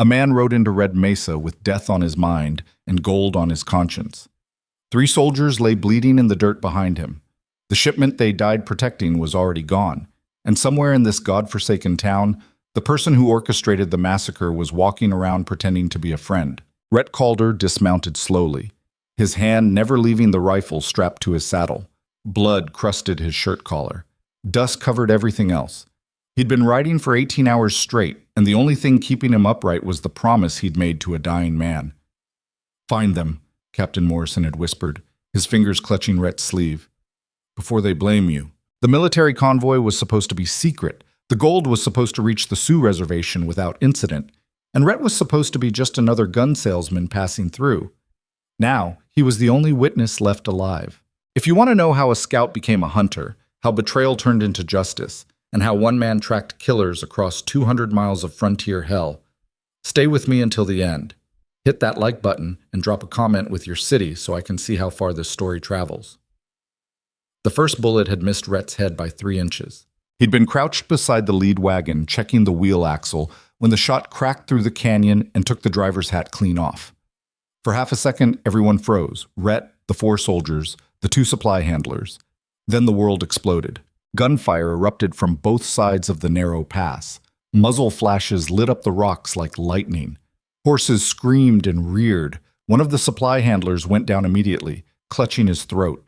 A man rode into Red Mesa with death on his mind and gold on his conscience. 3 soldiers lay bleeding in the dirt behind him. The shipment they died protecting was already gone, and somewhere in this godforsaken town, the person who orchestrated the massacre was walking around pretending to be a friend. Rhett Calder dismounted slowly, his hand never leaving the rifle strapped to his saddle. Blood crusted his shirt collar. Dust covered everything else. He'd been riding for 18 hours straight, and the only thing keeping him upright was the promise he'd made to a dying man. "Find them," Captain Morrison had whispered, his fingers clutching Rhett's sleeve, "before they blame you." The military convoy was supposed to be secret. The gold was supposed to reach the Sioux reservation without incident, and Rhett was supposed to be just another gun salesman passing through. Now, he was the only witness left alive. If you want to know how a scout became a hunter, how betrayal turned into justice, and how one man tracked killers across 200 miles of frontier hell, stay with me until the end. Hit that like button and drop a comment with your city so I can see how far this story travels. The first bullet had missed Rhett's head by 3 inches. He'd been crouched beside the lead wagon, checking the wheel axle, when the shot cracked through the canyon and took the driver's hat clean off. For half a second, everyone froze. Rhett, the 4 soldiers, the 2 supply handlers. Then the world exploded. Gunfire erupted from both sides of the narrow pass. Muzzle flashes lit up the rocks like lightning. Horses screamed and reared. One of the supply handlers went down immediately, clutching his throat.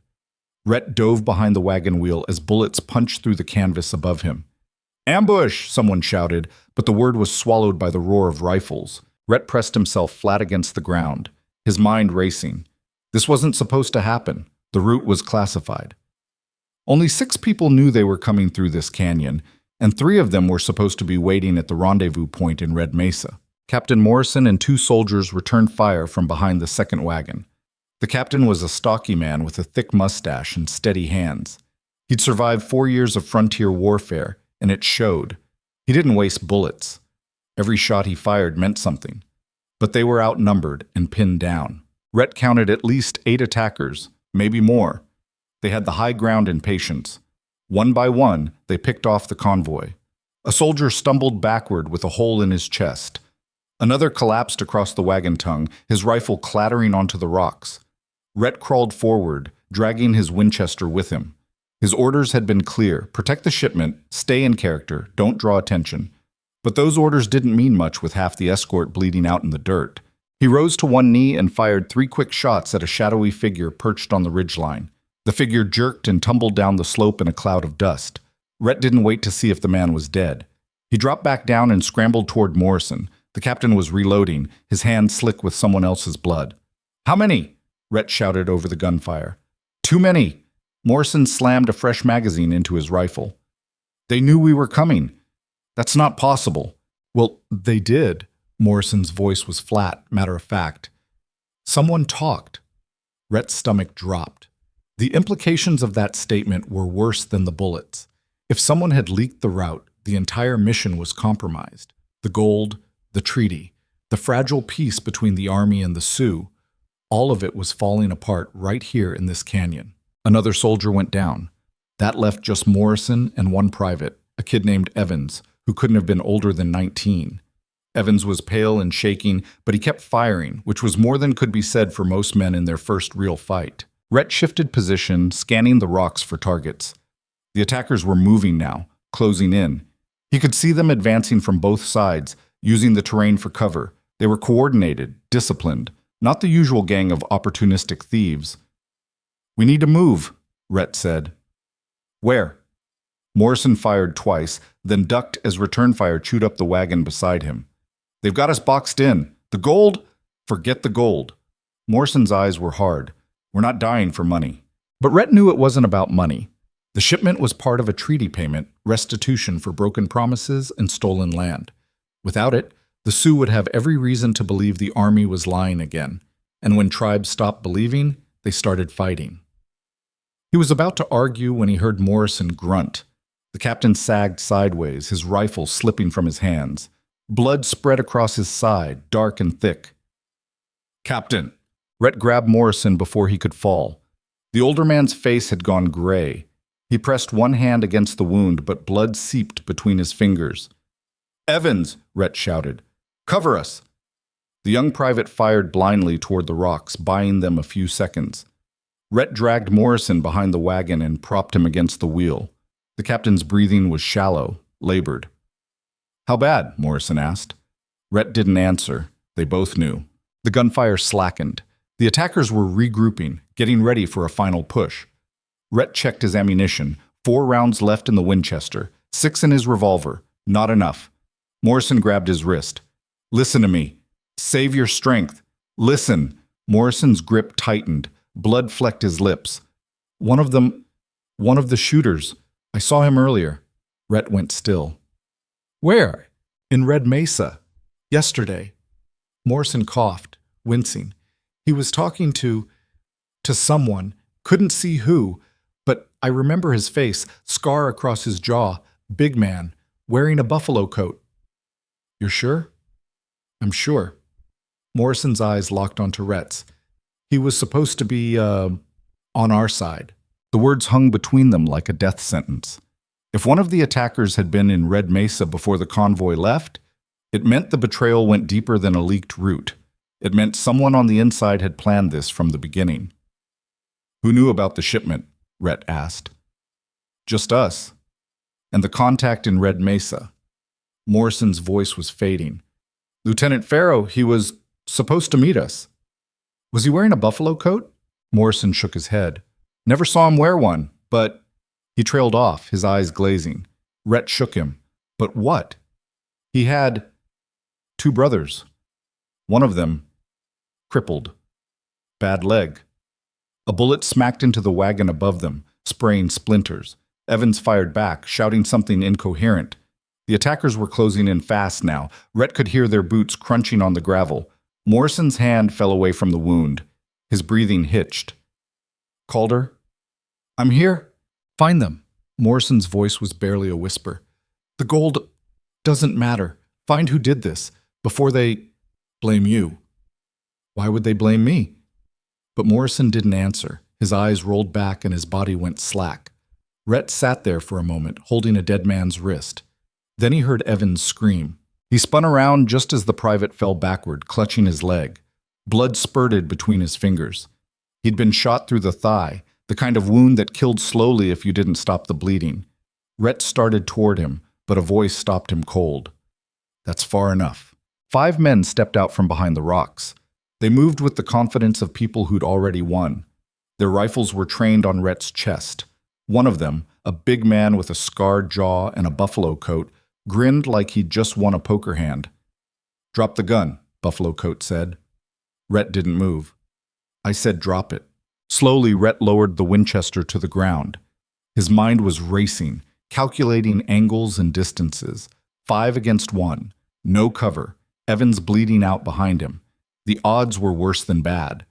Rhett dove behind the wagon wheel as bullets punched through the canvas above him. "Ambush!" someone shouted, but the word was swallowed by the roar of rifles. Rhett pressed himself flat against the ground, his mind racing. This wasn't supposed to happen. The route was classified. Only 6 people knew they were coming through this canyon, and 3 of them were supposed to be waiting at the rendezvous point in Red Mesa. Captain Morrison and 2 soldiers returned fire from behind the second wagon. The captain was a stocky man with a thick mustache and steady hands. He'd survived 4 years of frontier warfare, and it showed. He didn't waste bullets. Every shot he fired meant something. But they were outnumbered and pinned down. Rhett counted at least 8 attackers, maybe more. They had the high ground and patience. One by one, they picked off the convoy. A soldier stumbled backward with a hole in his chest. Another collapsed across the wagon tongue, his rifle clattering onto the rocks. Rhett crawled forward, dragging his Winchester with him. His orders had been clear: protect the shipment, stay in character, don't draw attention. But those orders didn't mean much with half the escort bleeding out in the dirt. He rose to one knee and fired 3 quick shots at a shadowy figure perched on the ridgeline. The figure jerked and tumbled down the slope in a cloud of dust. Rhett didn't wait to see if the man was dead. He dropped back down and scrambled toward Morrison. The captain was reloading, his hand slick with someone else's blood. "How many?" Rhett shouted over the gunfire. "Too many." Morrison slammed a fresh magazine into his rifle. "They knew we were coming. That's not possible." "Well, they did." Morrison's voice was flat, matter-of-fact. "Someone talked." Rhett's stomach dropped. The implications of that statement were worse than the bullets. If someone had leaked the route, the entire mission was compromised. The gold, the treaty, the fragile peace between the army and the Sioux, all of it was falling apart right here in this canyon. Another soldier went down. That left just Morrison and 1 private, a kid named Evans, who couldn't have been older than 19. Evans was pale and shaking, but he kept firing, which was more than could be said for most men in their first real fight. Rhett shifted position, scanning the rocks for targets. The attackers were moving now, closing in. He could see them advancing from both sides, using the terrain for cover. They were coordinated, disciplined, not the usual gang of opportunistic thieves. "We need to move," Rhett said. "Where?" Morrison fired twice, then ducked as return fire chewed up the wagon beside him. "They've got us boxed in. The gold? Forget the gold." Morrison's eyes were hard. "We're not dying for money." But Rhett knew it wasn't about money. The shipment was part of a treaty payment, restitution for broken promises and stolen land. Without it, the Sioux would have every reason to believe the army was lying again, and when tribes stopped believing, they started fighting. He was about to argue when he heard Morrison grunt. The captain sagged sideways, his rifle slipping from his hands. Blood spread across his side, dark and thick. "Captain!" Rhett grabbed Morrison before he could fall. The older man's face had gone gray. He pressed one hand against the wound, but blood seeped between his fingers. "Evans!" Rhett shouted. Cover us! The young private fired blindly toward the rocks, buying them a few seconds. Rhett dragged Morrison behind the wagon and propped him against the wheel. The captain's breathing was shallow, labored. How bad? Morrison asked. Rhett didn't answer. They both knew. The gunfire slackened. The attackers were regrouping, getting ready for a final push. Rhett checked his ammunition. 4 rounds left in the Winchester, 6 in his revolver. Not enough. Morrison grabbed his wrist. Listen to me. Save your strength. Listen. Morrison's grip tightened. Blood flecked his lips. One of the shooters. I saw him earlier. Rhett went still. Where? In Red Mesa. Yesterday. Morrison coughed, wincing. He was talking to someone. Couldn't see who, but I remember his face, scar across his jaw, big man, wearing a buffalo coat. You're sure? I'm sure. Morrison's eyes locked onto Rhett's. He was supposed to be, on our side. The words hung between them like a death sentence. If one of the attackers had been in Red Mesa before the convoy left, it meant the betrayal went deeper than a leaked route. It meant someone on the inside had planned this from the beginning. Who knew about the shipment? Rhett asked. Just us. And the contact in Red Mesa. Morrison's voice was fading. Lieutenant Farrow, he was supposed to meet us. Was he wearing a buffalo coat? Morrison shook his head. Never saw him wear one, but... He trailed off, his eyes glazing. Rhett shook him. But what? He had 2 brothers. One of them, crippled. Bad leg. A bullet smacked into the wagon above them, spraying splinters. Evans fired back, shouting something incoherent. The attackers were closing in fast now. Rhett could hear their boots crunching on the gravel. Morrison's hand fell away from the wound. His breathing hitched. Calder? I'm here. Find them. Morrison's voice was barely a whisper. The gold doesn't matter. Find who did this, before they blame you. Why would they blame me? But Morrison didn't answer. His eyes rolled back and his body went slack. Rhett sat there for a moment, holding a dead man's wrist. Then he heard Evans scream. He spun around just as the private fell backward, clutching his leg. Blood spurted between his fingers. He'd been shot through the thigh, the kind of wound that killed slowly if you didn't stop the bleeding. Rhett started toward him, but a voice stopped him cold. That's far enough. 5 men stepped out from behind the rocks. They moved with the confidence of people who'd already won. Their rifles were trained on Rhett's chest. One of them, a big man with a scarred jaw and a buffalo coat, grinned like he'd just won a poker hand. Drop the gun, Buffalo Coat said. Rhett didn't move. I said drop it. Slowly, Rhett lowered the Winchester to the ground. His mind was racing, calculating angles and distances. 5 against 1. No cover. Evans bleeding out behind him. The odds were worse than bad.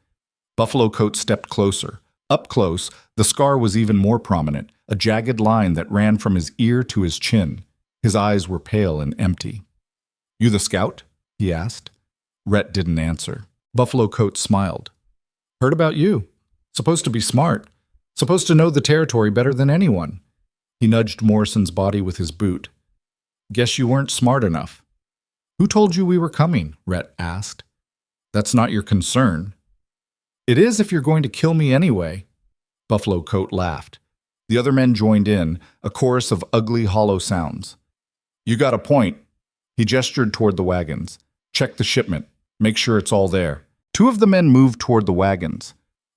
Buffalo Coat stepped closer. Up close, the scar was even more prominent, a jagged line that ran from his ear to his chin. His eyes were pale and empty. You the scout? He asked. Rhett didn't answer. Buffalo Coat smiled. Heard about you. Supposed to be smart. Supposed to know the territory better than anyone. He nudged Morrison's body with his boot. Guess you weren't smart enough. Who told you we were coming? Rhett asked. That's not your concern. It is if you're going to kill me anyway. Buffalo Coat laughed. The other men joined in, a chorus of ugly, hollow sounds. You got a point. He gestured toward the wagons. Check the shipment. Make sure it's all there. 2 of the men moved toward the wagons.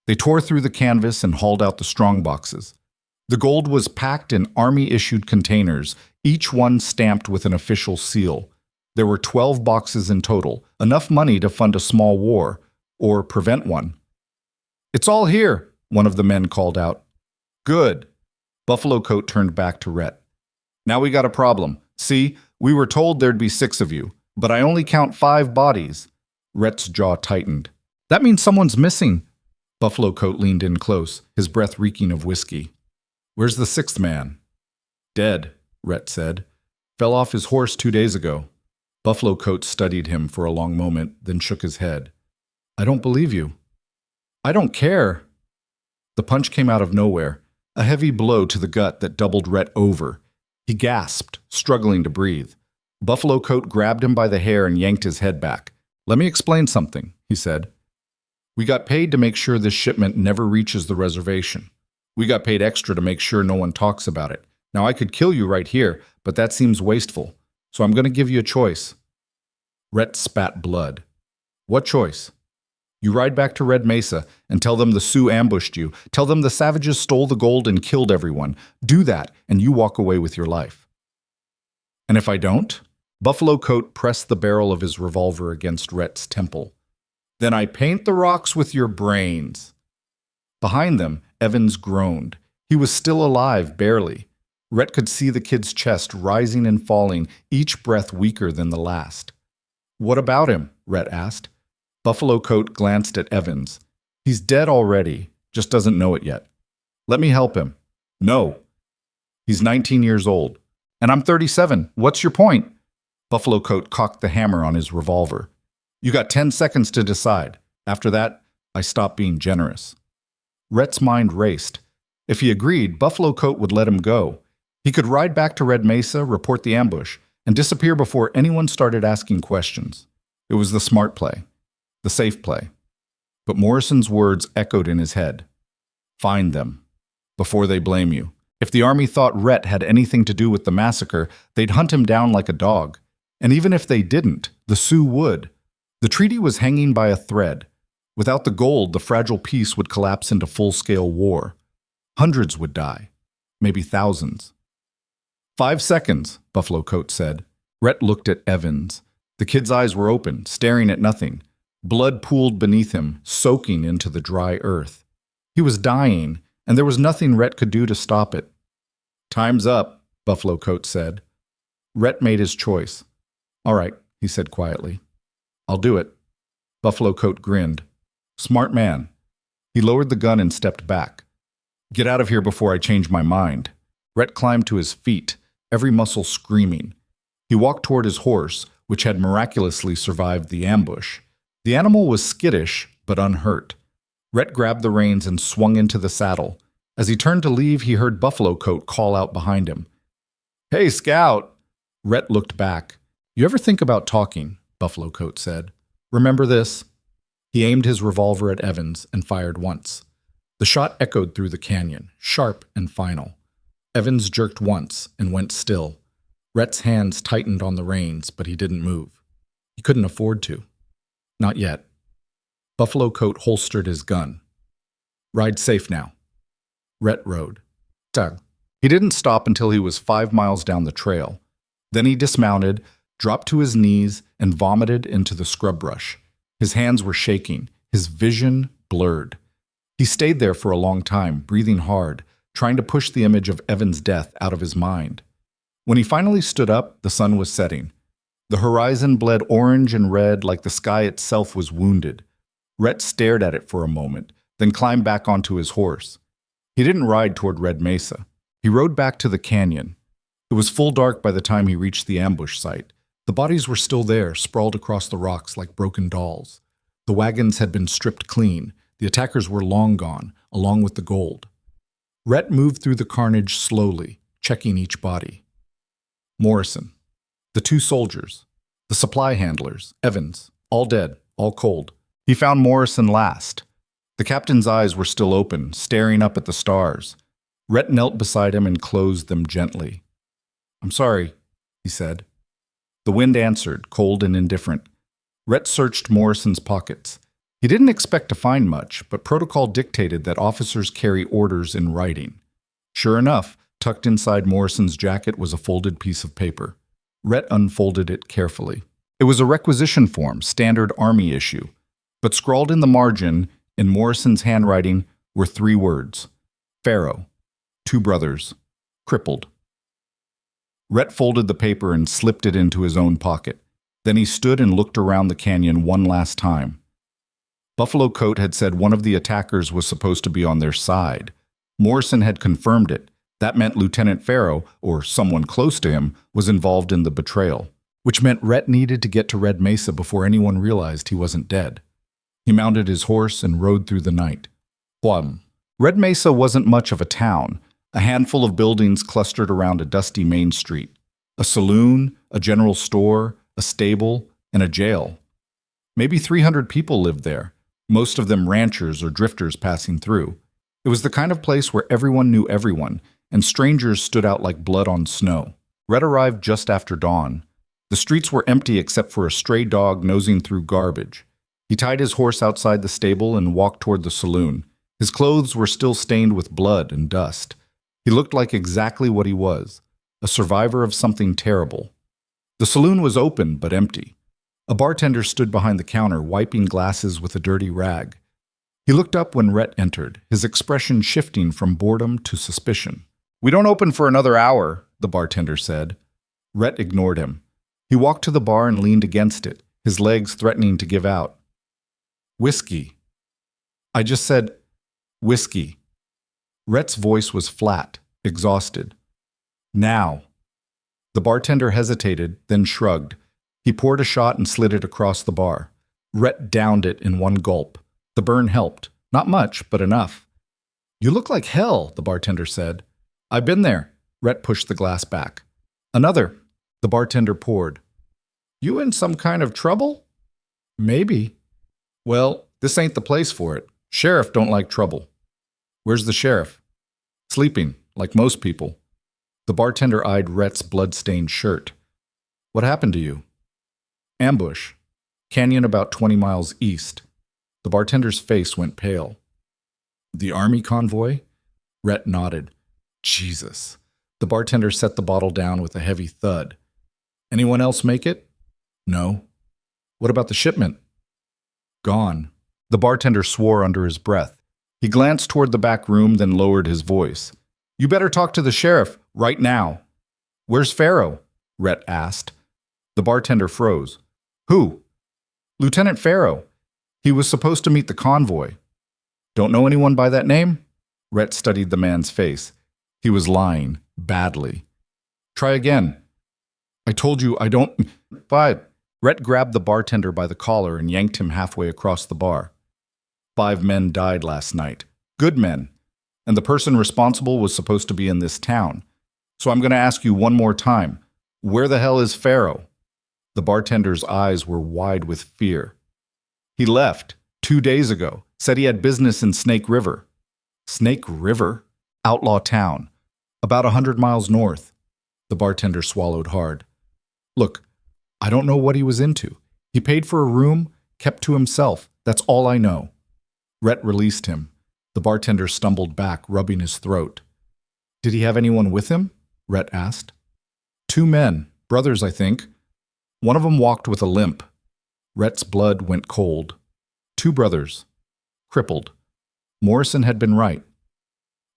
They tore through the canvas and hauled out the strong boxes. The gold was packed in Army-issued containers, each one stamped with an official seal. There were 12 boxes in total, enough money to fund a small war, or prevent one. It's all here, one of the men called out. Good. Buffalo Coat turned back to Rhett. Now we got a problem. See, we were told there'd be 6 of you, but I only count 5 bodies. Rhett's jaw tightened. That means someone's missing. Buffalo Coat leaned in close, his breath reeking of whiskey. Where's the 6th man? Dead, Rhett said. Fell off his horse 2 days ago. Buffalo Coat studied him for a long moment, then shook his head. I don't believe you. I don't care. The punch came out of nowhere, a heavy blow to the gut that doubled Rhett over. He gasped, struggling to breathe. Buffalo Coat grabbed him by the hair and yanked his head back. "Let me explain something," he said. "We got paid to make sure this shipment never reaches the reservation. We got paid extra to make sure no one talks about it. Now, I could kill you right here, but that seems wasteful. So I'm going to give you a choice." Rhett spat blood. "What choice?" "You ride back to Red Mesa and tell them the Sioux ambushed you. Tell them the savages stole the gold and killed everyone. Do that, and you walk away with your life." "And if I don't?" Buffalo Coat pressed the barrel of his revolver against Rhett's temple. "Then I paint the rocks with your brains." Behind them, Evans groaned. He was still alive, barely. Rhett could see the kid's chest rising and falling, each breath weaker than the last. "What about him?" Rhett asked. Buffalo Coat glanced at Evans. "He's dead already, just doesn't know it yet." "Let me help him." "No." "He's 19 years old." "And I'm 37. What's your point?" Buffalo Coat cocked the hammer on his revolver. "You got 10 seconds to decide. After that, I stop being generous." Rhett's mind raced. If he agreed, Buffalo Coat would let him go. He could ride back to Red Mesa, report the ambush, and disappear before anyone started asking questions. It was the smart play, the safe play. But Morrison's words echoed in his head. "Find them, before they blame you." If the army thought Rhett had anything to do with the massacre, they'd hunt him down like a dog. And even if they didn't, the Sioux would. The treaty was hanging by a thread. Without the gold, the fragile peace would collapse into full-scale war. Hundreds would die, maybe thousands. 5 seconds, Buffalo Coat said. Rhett looked at Evans. The kid's eyes were open, staring at nothing. Blood pooled beneath him, soaking into the dry earth. He was dying, and there was nothing Rhett could do to stop it. "Time's up," Buffalo Coat said. Rhett made his choice. "All right," he said quietly. "I'll do it." Buffalo Coat grinned. "Smart man." He lowered the gun and stepped back. "Get out of here before I change my mind." Rhett climbed to his feet, every muscle screaming. He walked toward his horse, which had miraculously survived the ambush. The animal was skittish, but unhurt. Rhett grabbed the reins and swung into the saddle. As he turned to leave, he heard Buffalo Coat call out behind him. "Hey, Scout!" Rhett looked back. "You ever think about talking?" Buffalo Coat said. "Remember this?" He aimed his revolver at Evans and fired once. The shot echoed through the canyon, sharp and final. Evans jerked once and went still. Rhett's hands tightened on the reins, but he didn't move. He couldn't afford to. Not yet. Buffalo Coat holstered his gun. "Ride safe now." Rhett rode. Tug. He didn't stop until he was 5 miles down the trail. Then he dismounted, dropped to his knees, and vomited into the scrub brush. His hands were shaking, his vision blurred. He stayed there for a long time, breathing hard, trying to push the image of Evan's death out of his mind. When he finally stood up, the sun was setting. The horizon bled orange and red like the sky itself was wounded. Rhett stared at it for a moment, then climbed back onto his horse. He didn't ride toward Red Mesa. He rode back to the canyon. It was full dark by the time he reached the ambush site. The bodies were still there, sprawled across the rocks like broken dolls. The wagons had been stripped clean. The attackers were long gone, along with the gold. Rhett moved through the carnage slowly, checking each body. Morrison. The 2 soldiers. The supply handlers, Evans, all dead, all cold. He found Morrison last. The captain's eyes were still open, staring up at the stars. Rhett knelt beside him and closed them gently. "I'm sorry," he said. The wind answered, cold and indifferent. Rhett searched Morrison's pockets. He didn't expect to find much, but protocol dictated that officers carry orders in writing. Sure enough, tucked inside Morrison's jacket was a folded piece of paper. Rhett unfolded it carefully. It was a requisition form, standard Army issue. But scrawled in the margin, in Morrison's handwriting, were 3 words. Pharaoh. 2 brothers. Crippled. Rhett folded the paper and slipped it into his own pocket. Then he stood and looked around the canyon one last time. Buffalo Coat had said one of the attackers was supposed to be on their side. Morrison had confirmed it. That meant Lieutenant Pharaoh, or someone close to him, was involved in the betrayal, which meant Rhett needed to get to Red Mesa before anyone realized he wasn't dead. He mounted his horse and rode through the night. Huam. Red Mesa wasn't much of a town, a handful of buildings clustered around a dusty main street. A saloon, a general store, a stable, and a jail. Maybe 300 people lived there, most of them ranchers or drifters passing through. It was the kind of place where everyone knew everyone, and strangers stood out like blood on snow. Rhett arrived just after dawn. The streets were empty except for a stray dog nosing through garbage. He tied his horse outside the stable and walked toward the saloon. His clothes were still stained with blood and dust. He looked like exactly what he was, a survivor of something terrible. The saloon was open but empty. A bartender stood behind the counter, wiping glasses with a dirty rag. He looked up when Rhett entered, his expression shifting from boredom to suspicion. "We don't open for another hour," the bartender said. Rhett ignored him. He walked to the bar and leaned against it, his legs threatening to give out. "Whiskey." "I just said, whiskey." Rhett's voice was flat, exhausted. "Now." The bartender hesitated, then shrugged. He poured a shot and slid it across the bar. Rhett downed it in one gulp. The burn helped. Not much, but enough. "You look like hell," the bartender said. "I've been there." Rhett pushed the glass back. "Another." The bartender poured. "You in some kind of trouble?" "Maybe." "Well, this ain't the place for it. Sheriff don't like trouble." "Where's the sheriff?" "Sleeping, like most people." The bartender eyed Rhett's blood-stained shirt. "What happened to you?" "Ambush. Canyon about 20 miles east." The bartender's face went pale. "The army convoy?" Rhett nodded. "Jesus." The bartender set the bottle down with a heavy thud. "Anyone else make it?" "No." "What about the shipment?" "Gone." The bartender swore under his breath. He glanced toward the back room, then lowered his voice. "You better talk to the sheriff, right now." "Where's Farrow?" Rhett asked. The bartender froze. "Who?" "Lieutenant Farrow. He was supposed to meet the convoy." "Don't know anyone by that name?" Rhett studied the man's face. He was lying, badly. "Try again." "I told you I don't..." "But..." Rhett grabbed the bartender by the collar and yanked him halfway across the bar. 5 men died last night. Good men. And the person responsible was supposed to be in this town. So I'm going to ask you one more time. Where the hell is Farrow? The bartender's eyes were wide with fear. He left 2 days ago. Said he had business in Snake River. Snake River? Outlaw town. About 100 miles north. The bartender swallowed hard. Look, I don't know what he was into. He paid for a room, kept to himself. That's all I know. Rhett released him. The bartender stumbled back, rubbing his throat. Did he have anyone with him? Rhett asked. 2 men, brothers, I think. One of them walked with a limp. Rhett's blood went cold. 2 brothers. Crippled. Morrison had been right.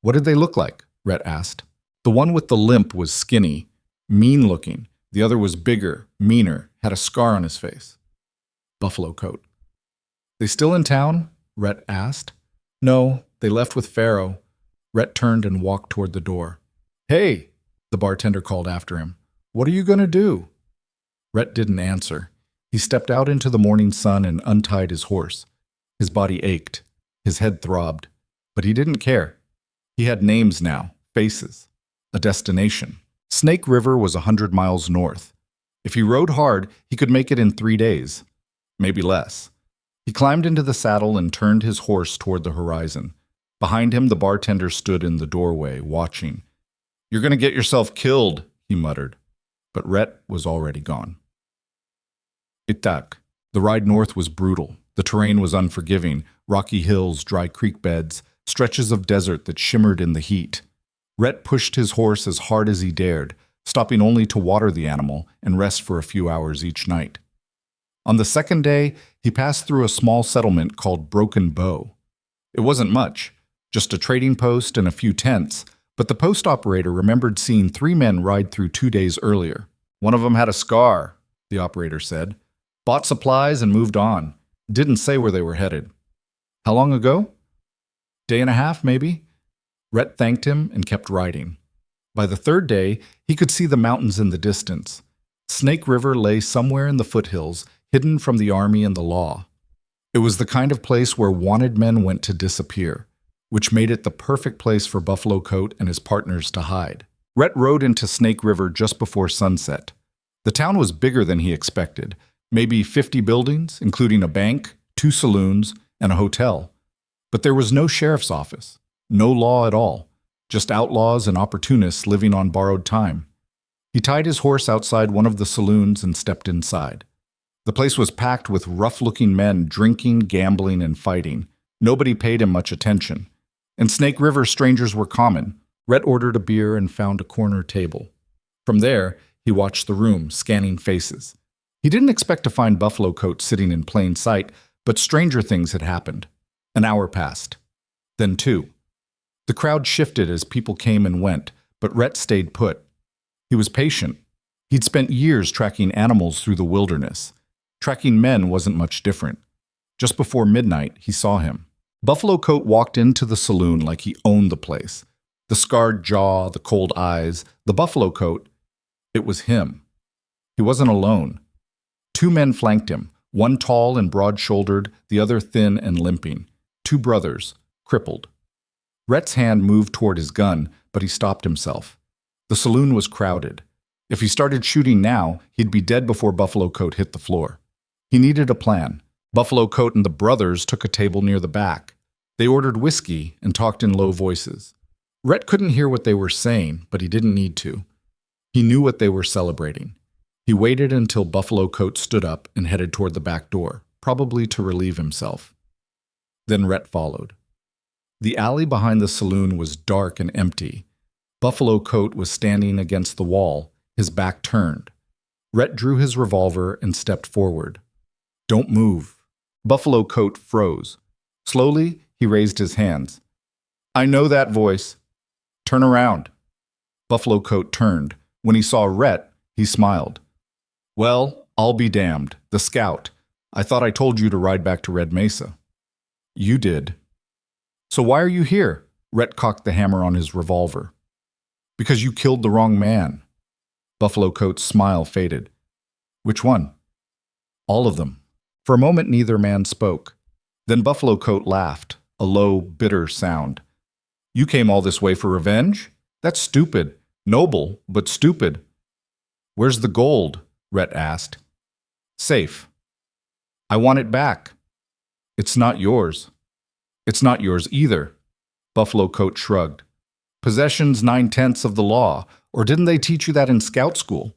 What did they look like? Rhett asked. The one with the limp was skinny, mean-looking. The other was bigger, meaner, had a scar on his face. Buffalo coat. They still in town? Rhett asked. No, they left with Farrow. Rhett turned and walked toward the door. Hey, the bartender called after him. What are you going to do? Rhett didn't answer. He stepped out into the morning sun and untied his horse. His body ached. His head throbbed. But he didn't care. He had names now, faces, a destination. Snake River was 100 miles north. If he rode hard, he could make it in 3 days. Maybe less. He climbed into the saddle and turned his horse toward the horizon. Behind him, the bartender stood in the doorway, watching. You're going to get yourself killed, he muttered. But Rhett was already gone. Itak. The ride north was brutal. The terrain was unforgiving. Rocky hills, dry creek beds, stretches of desert that shimmered in the heat. Rhett pushed his horse as hard as he dared, stopping only to water the animal and rest for a few hours each night. On the second day, he passed through a small settlement called Broken Bow. It wasn't much, just a trading post and a few tents, but the post operator remembered seeing 3 men ride through 2 days earlier. One of them had a scar, the operator said. Bought supplies and moved on. Didn't say where they were headed. How long ago? Day and a half, maybe? Rhett thanked him and kept riding. By the 3rd day, he could see the mountains in the distance. Snake River lay somewhere in the foothills, hidden from the army and the law. It was the kind of place where wanted men went to disappear, which made it the perfect place for Buffalo Coat and his partners to hide. Rhett rode into Snake River just before sunset. The town was bigger than he expected, maybe 50 buildings, including a bank, 2 saloons, and a hotel. But there was no sheriff's office, no law at all, just outlaws and opportunists living on borrowed time. He tied his horse outside one of the saloons and stepped inside. The place was packed with rough-looking men drinking, gambling, and fighting. Nobody paid him much attention. In Snake River, strangers were common. Rhett ordered a beer and found a corner table. From there, he watched the room, scanning faces. He didn't expect to find Buffalo Coat sitting in plain sight, but stranger things had happened. An hour passed. Then 2. The crowd shifted as people came and went, but Rhett stayed put. He was patient. He'd spent years tracking animals through the wilderness. Tracking men wasn't much different. Just before midnight, he saw him. Buffalo Coat walked into the saloon like he owned the place. The scarred jaw, the cold eyes, the buffalo coat. It was him. He wasn't alone. 2 men flanked him, one tall and broad-shouldered, the other thin and limping. 2 brothers, crippled. Rhett's hand moved toward his gun, but he stopped himself. The saloon was crowded. If he started shooting now, he'd be dead before Buffalo Coat hit the floor. He needed a plan. Buffalo Coat and the brothers took a table near the back. They ordered whiskey and talked in low voices. Rhett couldn't hear what they were saying, but he didn't need to. He knew what they were celebrating. He waited until Buffalo Coat stood up and headed toward the back door, probably to relieve himself. Then Rhett followed. The alley behind the saloon was dark and empty. Buffalo Coat was standing against the wall, his back turned. Rhett drew his revolver and stepped forward. "Don't move." Buffalo Coat froze. Slowly, he raised his hands. "I know that voice. Turn around." Buffalo Coat turned. When he saw Rhett, he smiled. "Well, I'll be damned. The scout. I thought I told you to ride back to Red Mesa." "You did." "So why are you here?" Rhett cocked the hammer on his revolver. "Because you killed the wrong man." Buffalo Coat's smile faded. "Which one?" "All of them." For a moment, neither man spoke. Then Buffalo Coat laughed, a low, bitter sound. "You came all this way for revenge? That's stupid. Noble, but stupid." "Where's the gold?" Rhett asked. "Safe." "I want it back." "It's not yours." "It's not yours either." Buffalo Coat shrugged. "Possession's 9/10 of the law, or didn't they teach you that in scout school?"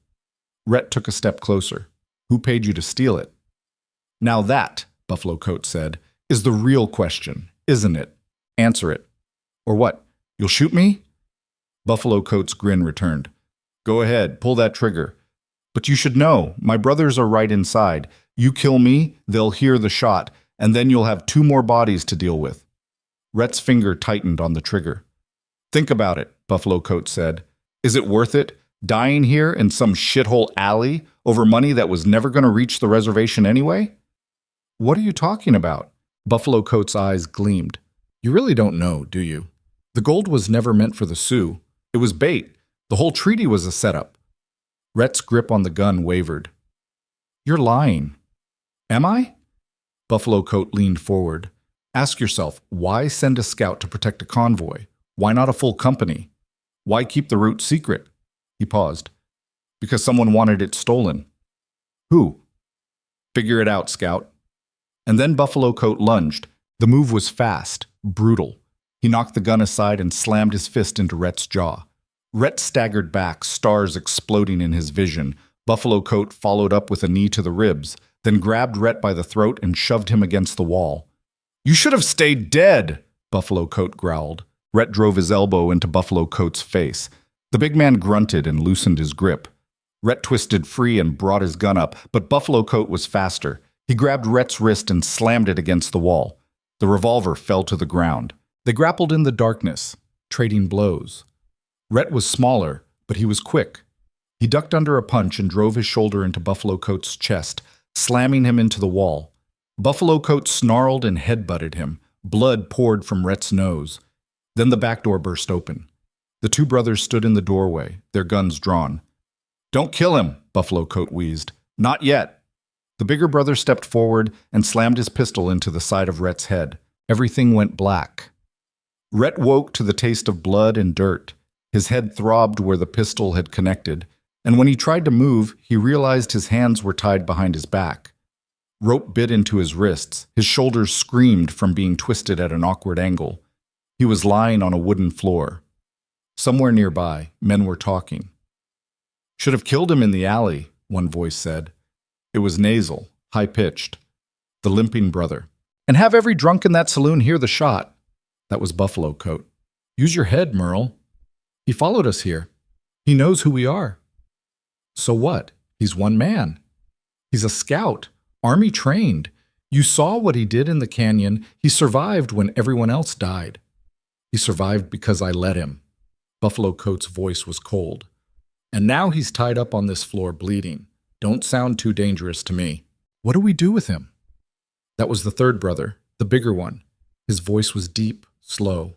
Rhett took a step closer. "Who paid you to steal it?" "Now that," Buffalo Coat said, "is the real question, isn't it? Answer it. Or what, you'll shoot me?" Buffalo Coat's grin returned. "Go ahead, pull that trigger. But you should know, my brothers are right inside. You kill me, they'll hear the shot, and then you'll have 2 more bodies to deal with." Rhett's finger tightened on the trigger. "Think about it," Buffalo Coat said. "Is it worth it, dying here in some shithole alley over money that was never going to reach the reservation anyway?" "What are you talking about?" Buffalo Coat's eyes gleamed. "You really don't know, do you? The gold was never meant for the Sioux. It was bait. The whole treaty was a setup." Rhett's grip on the gun wavered. "You're lying." "Am I?" Buffalo Coat leaned forward. "Ask yourself, why send a scout to protect a convoy? Why not a full company? Why keep the route secret?" He paused. "Because someone wanted it stolen." "Who?" "Figure it out, Scout." And then Buffalo Coat lunged. The move was fast, brutal. He knocked the gun aside and slammed his fist into Rhett's jaw. Rhett staggered back, stars exploding in his vision. Buffalo Coat followed up with a knee to the ribs, then grabbed Rhett by the throat and shoved him against the wall. "You should have stayed dead," Buffalo Coat growled. Rhett drove his elbow into Buffalo Coat's face. The big man grunted and loosened his grip. Rhett twisted free and brought his gun up, but Buffalo Coat was faster. He grabbed Rhett's wrist and slammed it against the wall. The revolver fell to the ground. They grappled in the darkness, trading blows. Rhett was smaller, but he was quick. He ducked under a punch and drove his shoulder into Buffalo Coat's chest, slamming him into the wall. Buffalo Coat snarled and headbutted him. Blood poured from Rhett's nose. Then the back door burst open. The 2 brothers stood in the doorway, their guns drawn. "Don't kill him," Buffalo Coat wheezed. "Not yet." The bigger brother stepped forward and slammed his pistol into the side of Rhett's head. Everything went black. Rhett woke to the taste of blood and dirt. His head throbbed where the pistol had connected, and when he tried to move, he realized his hands were tied behind his back. Rope bit into his wrists, his shoulders screamed from being twisted at an awkward angle. He was lying on a wooden floor. Somewhere nearby, men were talking. "Should have killed him in the alley," one voice said. It was nasal, high-pitched. The limping brother. "And have every drunk in that saloon hear the shot." That was Buffalo Coat. "Use your head, Merle. He followed us here. He knows who we are." "So what? He's one man. He's a scout, army trained. You saw what he did in the canyon. He survived when everyone else died. He survived because I let him." Buffalo Coat's voice was cold. "And now he's tied up on this floor bleeding. Don't sound too dangerous to me. What do we do with him?" That was the third brother, the bigger one. His voice was deep, slow.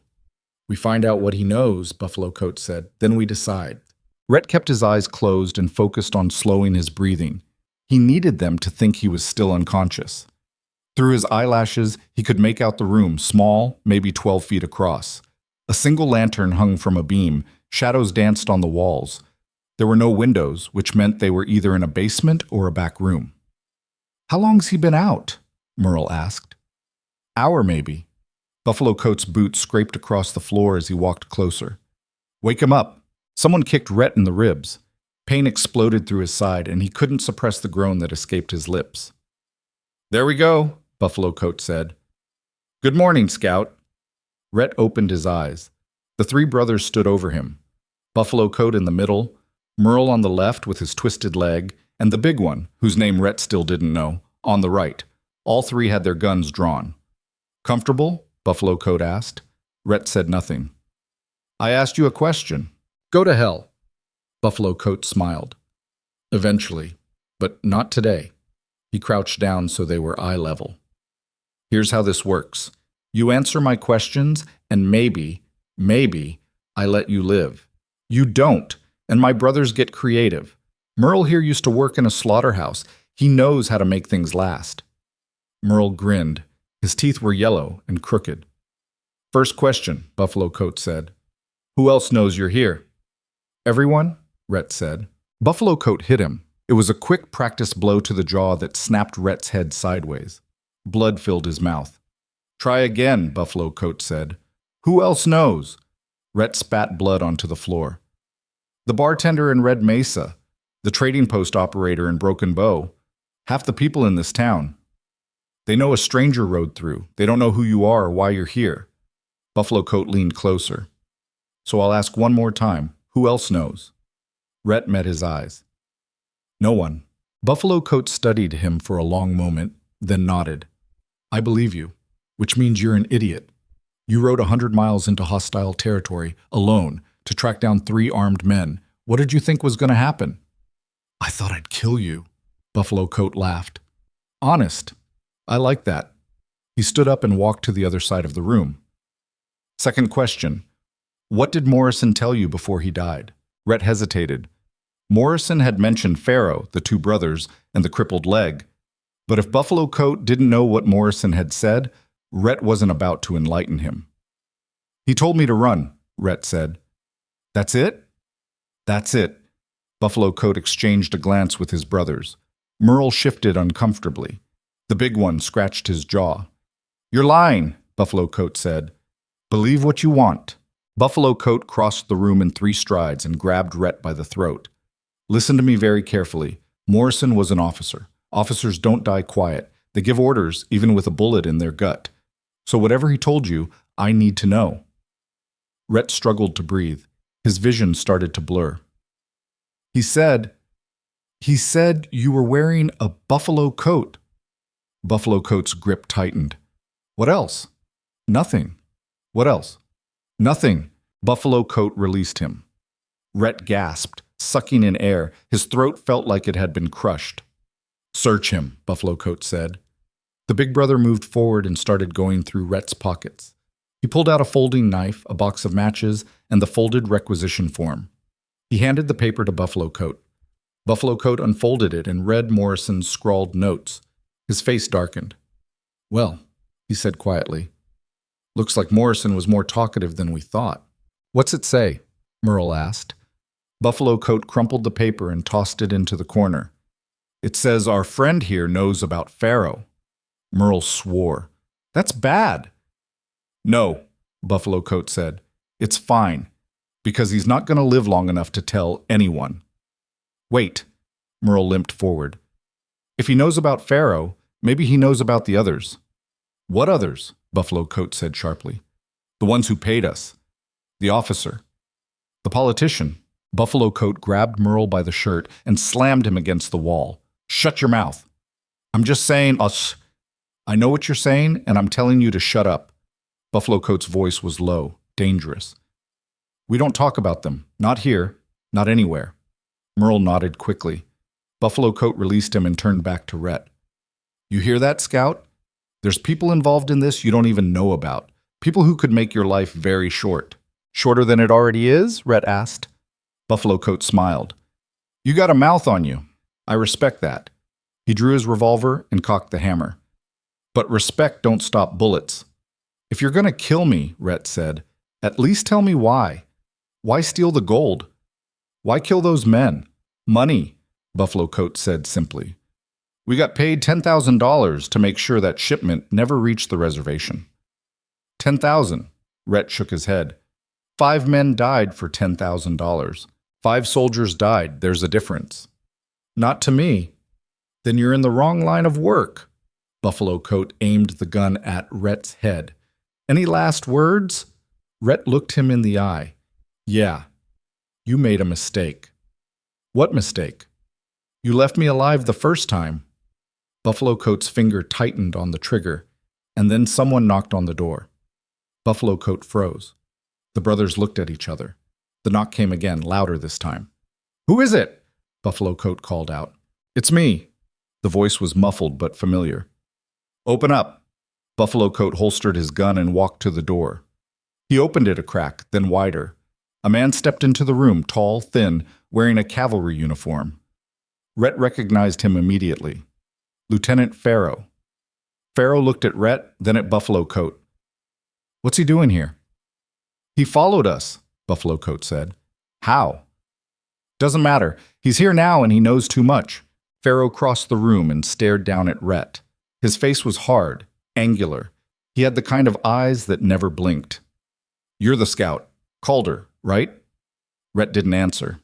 "We find out what he knows," Buffalo Coat said. "Then we decide." Rhett kept his eyes closed and focused on slowing his breathing. He needed them to think he was still unconscious. Through his eyelashes, he could make out the room, small, maybe 12 feet across. A single lantern hung from a beam. Shadows danced on the walls. There were no windows, which meant they were either in a basement or a back room. "How long's he been out?" Merle asked. "Hour, maybe." Buffalo Coat's boot scraped across the floor as he walked closer. "Wake him up." Someone kicked Rhett in the ribs. Pain exploded through his side, and he couldn't suppress the groan that escaped his lips. "There we go," Buffalo Coat said. "Good morning, Scout." Rhett opened his eyes. The three brothers stood over him. Buffalo Coat in the middle, Merle on the left with his twisted leg, and the big one, whose name Rhett still didn't know, on the right. All three had their guns drawn. "Comfortable?" Buffalo Coat asked. Rhett said nothing. "I asked you a question." "Go to hell." Buffalo Coat smiled. "Eventually, but not today." He crouched down so they were eye level. "Here's how this works. You answer my questions, and maybe, I let you live. You don't, and my brothers get creative. Merle here used to work in a slaughterhouse. He knows how to make things last." Merle grinned. His teeth were yellow and crooked. "First question," Buffalo Coat said. "Who else knows you're here?" "Everyone," Rhett said. Buffalo Coat hit him. It was a quick practice blow to the jaw that snapped Rhett's head sideways. Blood filled his mouth. "Try again," Buffalo Coat said. "Who else knows?" Rhett spat blood onto the floor. "The bartender in Red Mesa, the trading post operator in Broken Bow, half the people in this town. They know a stranger rode through. They don't know who you are or why you're here." Buffalo Coat leaned closer. "So I'll ask one more time. Who else knows?" Rhett met his eyes. "No one." Buffalo Coat studied him for a long moment, then nodded. "I believe you, which means you're an idiot. You rode 100 miles into hostile territory, alone, to track down 3 armed men. What did you think was going to happen?" "I thought I'd kill you." Buffalo Coat laughed. "Honest. I like that." He stood up and walked to the other side of the room. "Second question. What did Morrison tell you before he died?" Rhett hesitated. Morrison had mentioned Pharaoh, the 2 brothers, and the crippled leg. But if Buffalo Coat didn't know what Morrison had said, Rhett wasn't about to enlighten him. "He told me to run," Rhett said. "That's it?" "That's it." Buffalo Coat exchanged a glance with his brothers. Merle shifted uncomfortably. The big one scratched his jaw. "You're lying," Buffalo Coat said. "Believe what you want." Buffalo Coat crossed the room in 3 strides and grabbed Rhett by the throat. "Listen to me very carefully. Morrison was an officer. Officers don't die quiet. They give orders, even with a bullet in their gut. So whatever he told you, I need to know." Rhett struggled to breathe. His vision started to blur. He said you were wearing a buffalo coat." Buffalo Coat's grip tightened. "What else?" "Nothing." "What else?" "Nothing." Buffalo Coat released him. Rhett gasped, sucking in air. His throat felt like it had been crushed. "Search him," Buffalo Coat said. The big brother moved forward and started going through Rhett's pockets. He pulled out a folding knife, a box of matches, and the folded requisition form. He handed the paper to Buffalo Coat. Buffalo Coat unfolded it and read Morrison's scrawled notes. His face darkened. "Well," he said quietly, "looks like Morrison was more talkative than we thought." "What's it say?" Merle asked. Buffalo Coat crumpled the paper and tossed it into the corner. It says our friend here knows about Pharaoh. Merle swore. That's bad. No, Buffalo Coat said. It's fine, because he's not going to live long enough to tell anyone. Wait, Merle limped forward. If he knows about Pharaoh, maybe he knows about the others. What others? Buffalo Coat said sharply. The ones who paid us. The officer. The politician. Buffalo Coat grabbed Merle by the shirt and slammed him against the wall. Shut your mouth. I'm just saying us. I know what you're saying, and I'm telling you to shut up. Buffalo Coat's voice was low, dangerous. We don't talk about them. Not here. Not anywhere. Merle nodded quickly. Buffalo Coat released him and turned back to Rhett. You hear that, Scout? There's people involved in this you don't even know about. People who could make your life very short. Shorter than it already is? Rhett asked. Buffalo Coat smiled. You got a mouth on you. I respect that. He drew his revolver and cocked the hammer. But respect don't stop bullets. If you're going to kill me, Rhett said, at least tell me why. Why steal the gold? Why kill those men? Money, Buffalo Coat said simply. We got paid $10,000 to make sure that shipment never reached the reservation. 10,000, Rhett shook his head. 5 men died for $10,000. 5 soldiers died, there's a difference. Not to me. Then you're in the wrong line of work. Buffalo Coat aimed the gun at Rhett's head. Any last words? Rhett looked him in the eye. Yeah, you made a mistake. What mistake? You left me alive the first time. Buffalo Coat's finger tightened on the trigger, and then someone knocked on the door. Buffalo Coat froze. The brothers looked at each other. The knock came again, louder this time. Who is it? Buffalo Coat called out. It's me. The voice was muffled but familiar. Open up. Buffalo Coat holstered his gun and walked to the door. He opened it a crack, then wider. A man stepped into the room, tall, thin, wearing a cavalry uniform. Rhett recognized him immediately. Lieutenant Pharaoh. Pharaoh looked at Rhett, then at Buffalo Coat. What's he doing here? He followed us, Buffalo Coat said. How? Doesn't matter. He's here now and he knows too much. Pharaoh crossed the room and stared down at Rhett. His face was hard, angular. He had the kind of eyes that never blinked. You're the scout. Calder, right? Rhett didn't answer.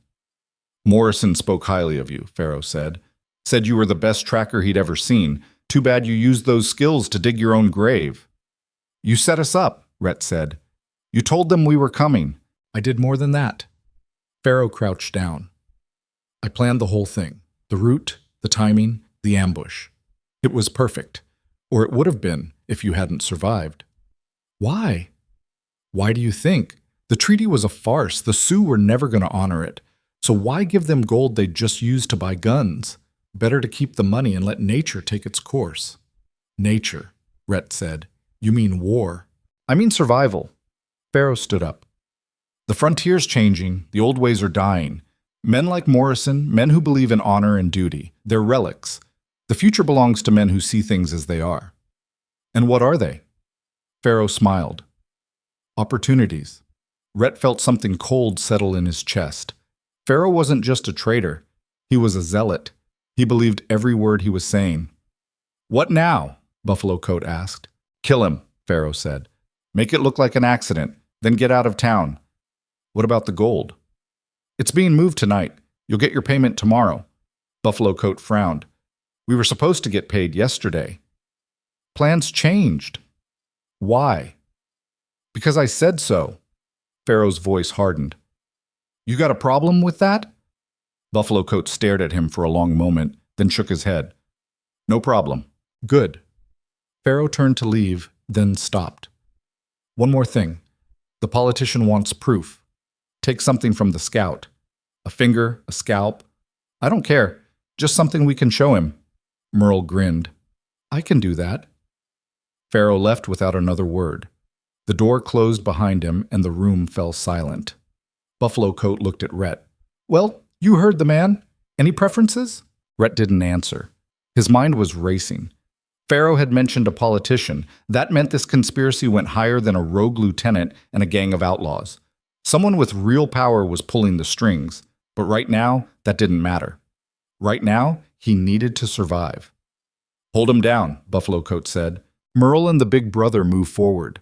Morrison spoke highly of you, Pharaoh said. Said you were the best tracker he'd ever seen. Too bad you used those skills to dig your own grave. You set us up, Rhett said. You told them we were coming. I did more than that. Pharaoh crouched down. I planned the whole thing. The route, the timing, the ambush. It was perfect. Or it would have been if you hadn't survived. Why? Why do you think? The treaty was a farce. The Sioux were never going to honor it. So why give them gold they'd just used to buy guns? Better to keep the money and let nature take its course. Nature, Rhett said. You mean war. I mean survival. Pharaoh stood up. The frontier's changing. The old ways are dying. Men like Morrison, men who believe in honor and duty, they're relics. The future belongs to men who see things as they are. And what are they? Pharaoh smiled. Opportunities. Rhett felt something cold settle in his chest. Pharaoh wasn't just a traitor. He was a zealot. He believed every word he was saying. What now? Buffalo Coat asked. Kill him, Pharaoh said. Make it look like an accident, then get out of town. What about the gold? It's being moved tonight. You'll get your payment tomorrow. Buffalo Coat frowned. We were supposed to get paid yesterday. Plans changed. Why? Because I said so. Pharaoh's voice hardened. You got a problem with that? Buffalo Coat stared at him for a long moment, then shook his head. No problem. Good. Pharaoh turned to leave, then stopped. One more thing. The politician wants proof. Take something from the scout. A finger, a scalp. I don't care. Just something we can show him. Merle grinned. I can do that. Pharaoh left without another word. The door closed behind him and the room fell silent. Buffalo Coat looked at Rhett. Well, you heard the man. Any preferences? Rhett didn't answer. His mind was racing. Pharaoh had mentioned a politician. That meant this conspiracy went higher than a rogue lieutenant and a gang of outlaws. Someone with real power was pulling the strings, but right now, that didn't matter. Right now, he needed to survive. "Hold him down," Buffalo Coat said. Merle and the big brother moved forward.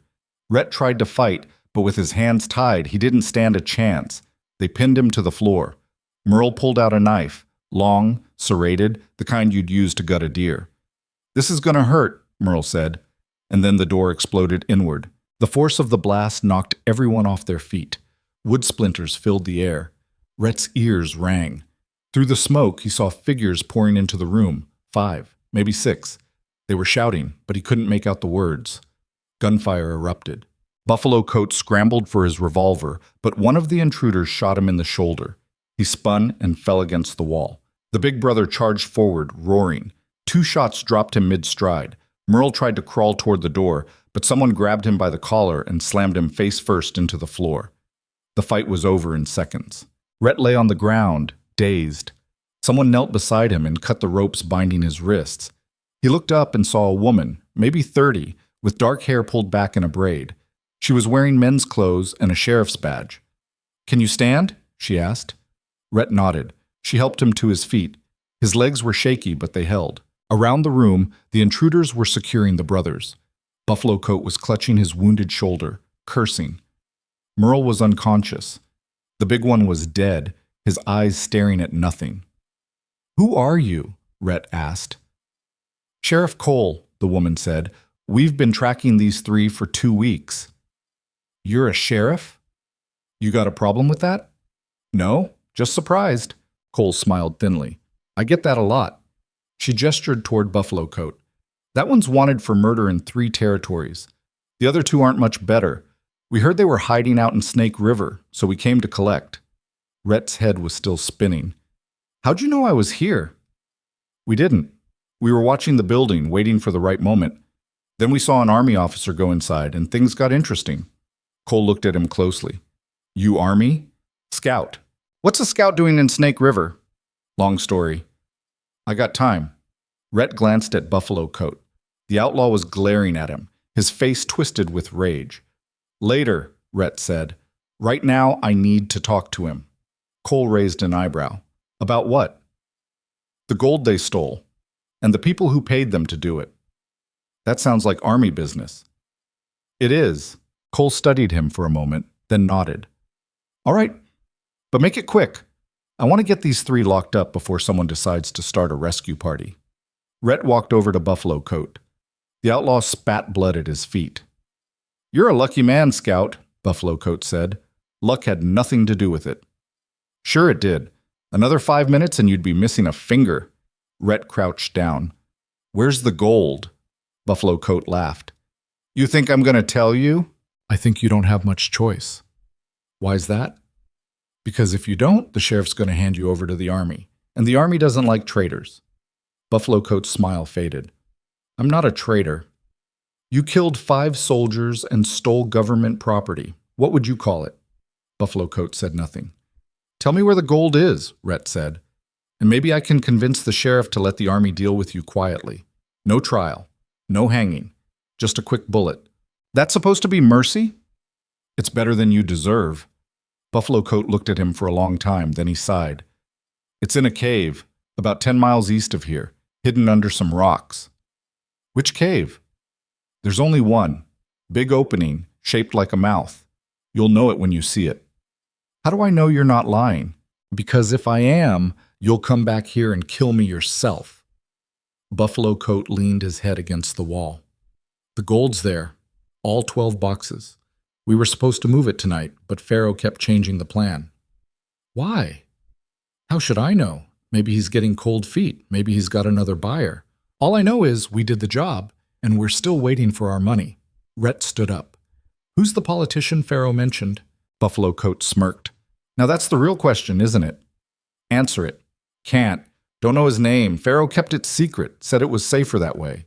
Rhett tried to fight, but with his hands tied, he didn't stand a chance. They pinned him to the floor. Merle pulled out a knife, long, serrated, the kind you'd use to gut a deer. "This is gonna hurt," Merle said, and then the door exploded inward. The force of the blast knocked everyone off their feet. Wood splinters filled the air. Rhett's ears rang. Through the smoke, he saw figures pouring into the room, 5, maybe 6. They were shouting, but he couldn't make out the words. Gunfire erupted. Buffalo Coat scrambled for his revolver, but one of the intruders shot him in the shoulder. He spun and fell against the wall. The big brother charged forward, roaring. 2 shots dropped him mid-stride. Merle tried to crawl toward the door, but someone grabbed him by the collar and slammed him face first into the floor. The fight was over in seconds. Rhett lay on the ground, dazed. Someone knelt beside him and cut the ropes binding his wrists. He looked up and saw a woman, maybe 30, with dark hair pulled back in a braid. She was wearing men's clothes and a sheriff's badge. "Can you stand?" she asked. Rhett nodded. She helped him to his feet. His legs were shaky, but they held. Around the room, the intruders were securing the brothers. Buffalo Coat was clutching his wounded shoulder, cursing. Merle was unconscious. The big one was dead, his eyes staring at nothing. "Who are you?" Rhett asked. "Sheriff Cole," the woman said. "We've been tracking these 3 for 2 weeks." "You're a sheriff? You got a problem with that?" "No, just surprised." Cole smiled thinly. "I get that a lot." She gestured toward Buffalo Coat. "That one's wanted for murder in 3 territories. The other 2 aren't much better. We heard they were hiding out in Snake River, so we came to collect." Rhett's head was still spinning. "How'd you know I was here?" "We didn't. We were watching the building, waiting for the right moment. Then we saw an army officer go inside, and things got interesting." Cole looked at him closely. "You army?" "Scout." "What's a scout doing in Snake River?" "Long story." "I got time." Rhett glanced at Buffalo Coat. The outlaw was glaring at him, his face twisted with rage. "Later," Rhett said. "Right now, I need to talk to him." Cole raised an eyebrow. "About what?" "The gold they stole, and the people who paid them to do it." "That sounds like army business." "It is." Cole studied him for a moment, then nodded. "All right, but make it quick. I want to get these 3 locked up before someone decides to start a rescue party." Rhett walked over to Buffalo Coat. The outlaw spat blood at his feet. "You're a lucky man, Scout," Buffalo Coat said. "Luck had nothing to do with it." "Sure it did. Another 5 minutes and you'd be missing a finger." Rhett crouched down. "Where's the gold?" Buffalo Coat laughed. "You think I'm going to tell you?" "I think you don't have much choice." "Why's that?" "Because if you don't, the sheriff's going to hand you over to the army, and the army doesn't like traitors." Buffalo Coat's smile faded. "I'm not a traitor." "You killed 5 soldiers and stole government property. What would you call it?" Buffalo Coat said nothing. "Tell me where the gold is," Rhett said, "and maybe I can convince the sheriff to let the army deal with you quietly. No trial, no hanging, just a quick bullet. That's supposed to be mercy?" "It's better than you deserve." Buffalo Coat looked at him for a long time, then he sighed. "It's in a cave, about 10 miles east of here, hidden under some rocks." "Which cave?" "There's only one. Big opening, shaped like a mouth. You'll know it when you see it." "How do I know you're not lying?" "Because if I am, you'll come back here and kill me yourself." Buffalo Coat leaned his head against the wall. "The gold's there, all 12 boxes. We were supposed to move it tonight, but Pharaoh kept changing the plan." "Why?" "How should I know? Maybe he's getting cold feet. Maybe he's got another buyer. All I know is we did the job, and we're still waiting for our money." Rhett stood up. "Who's the politician Pharaoh mentioned?" Buffalo Coat smirked. "Now that's the real question, isn't it?" "Answer it." "Can't. Don't know his name. Pharaoh kept it secret, said it was safer that way."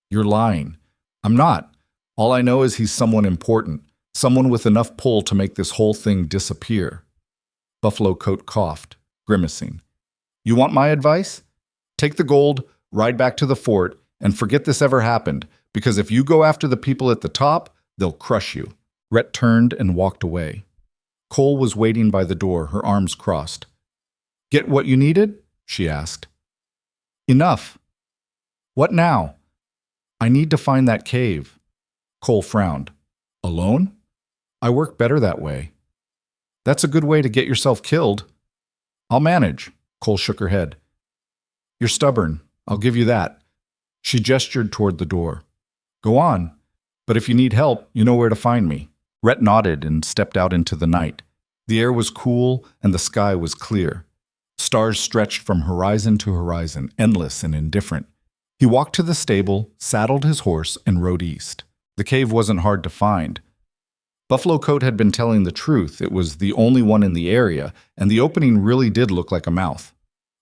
"You're lying." "I'm not. All I know is he's someone important, someone with enough pull to make this whole thing disappear." Buffalo Coat coughed, grimacing. "You want my advice? Take the gold, ride back to the fort, and forget this ever happened, because if you go after the people at the top, they'll crush you." Rhett turned and walked away. Cole was waiting by the door, her arms crossed. "Get what you needed?" she asked. "Enough." "What now?" "I need to find that cave." Cole frowned. "Alone? I work better that way." "That's a good way to get yourself killed." "I'll manage." Cole shook her head. "You're stubborn. I'll give you that." She gestured toward the door. "Go on. But if you need help, you know where to find me." Rhett nodded and stepped out into the night. The air was cool and the sky was clear. Stars stretched from horizon to horizon, endless and indifferent. He walked to the stable, saddled his horse, and rode east. The cave wasn't hard to find. Buffalo Coat had been telling the truth. It was the only one in the area, and the opening really did look like a mouth.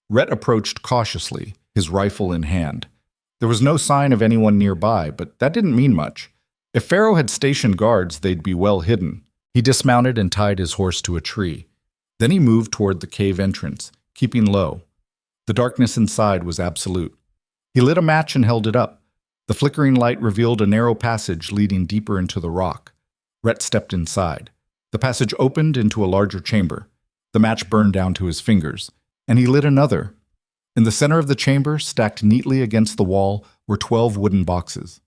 Rhett approached cautiously, his rifle in hand. There was no sign of anyone nearby, but that didn't mean much. If Pharaoh had stationed guards, they'd be well hidden. He dismounted and tied his horse to a tree. Then he moved toward the cave entrance, keeping low. The darkness inside was absolute. He lit a match and held it up. The flickering light revealed a narrow passage leading deeper into the rock. Rhett stepped inside. The passage opened into a larger chamber. The match burned down to his fingers, and he lit another. In the center of the chamber, stacked neatly against the wall, were 12 wooden boxes.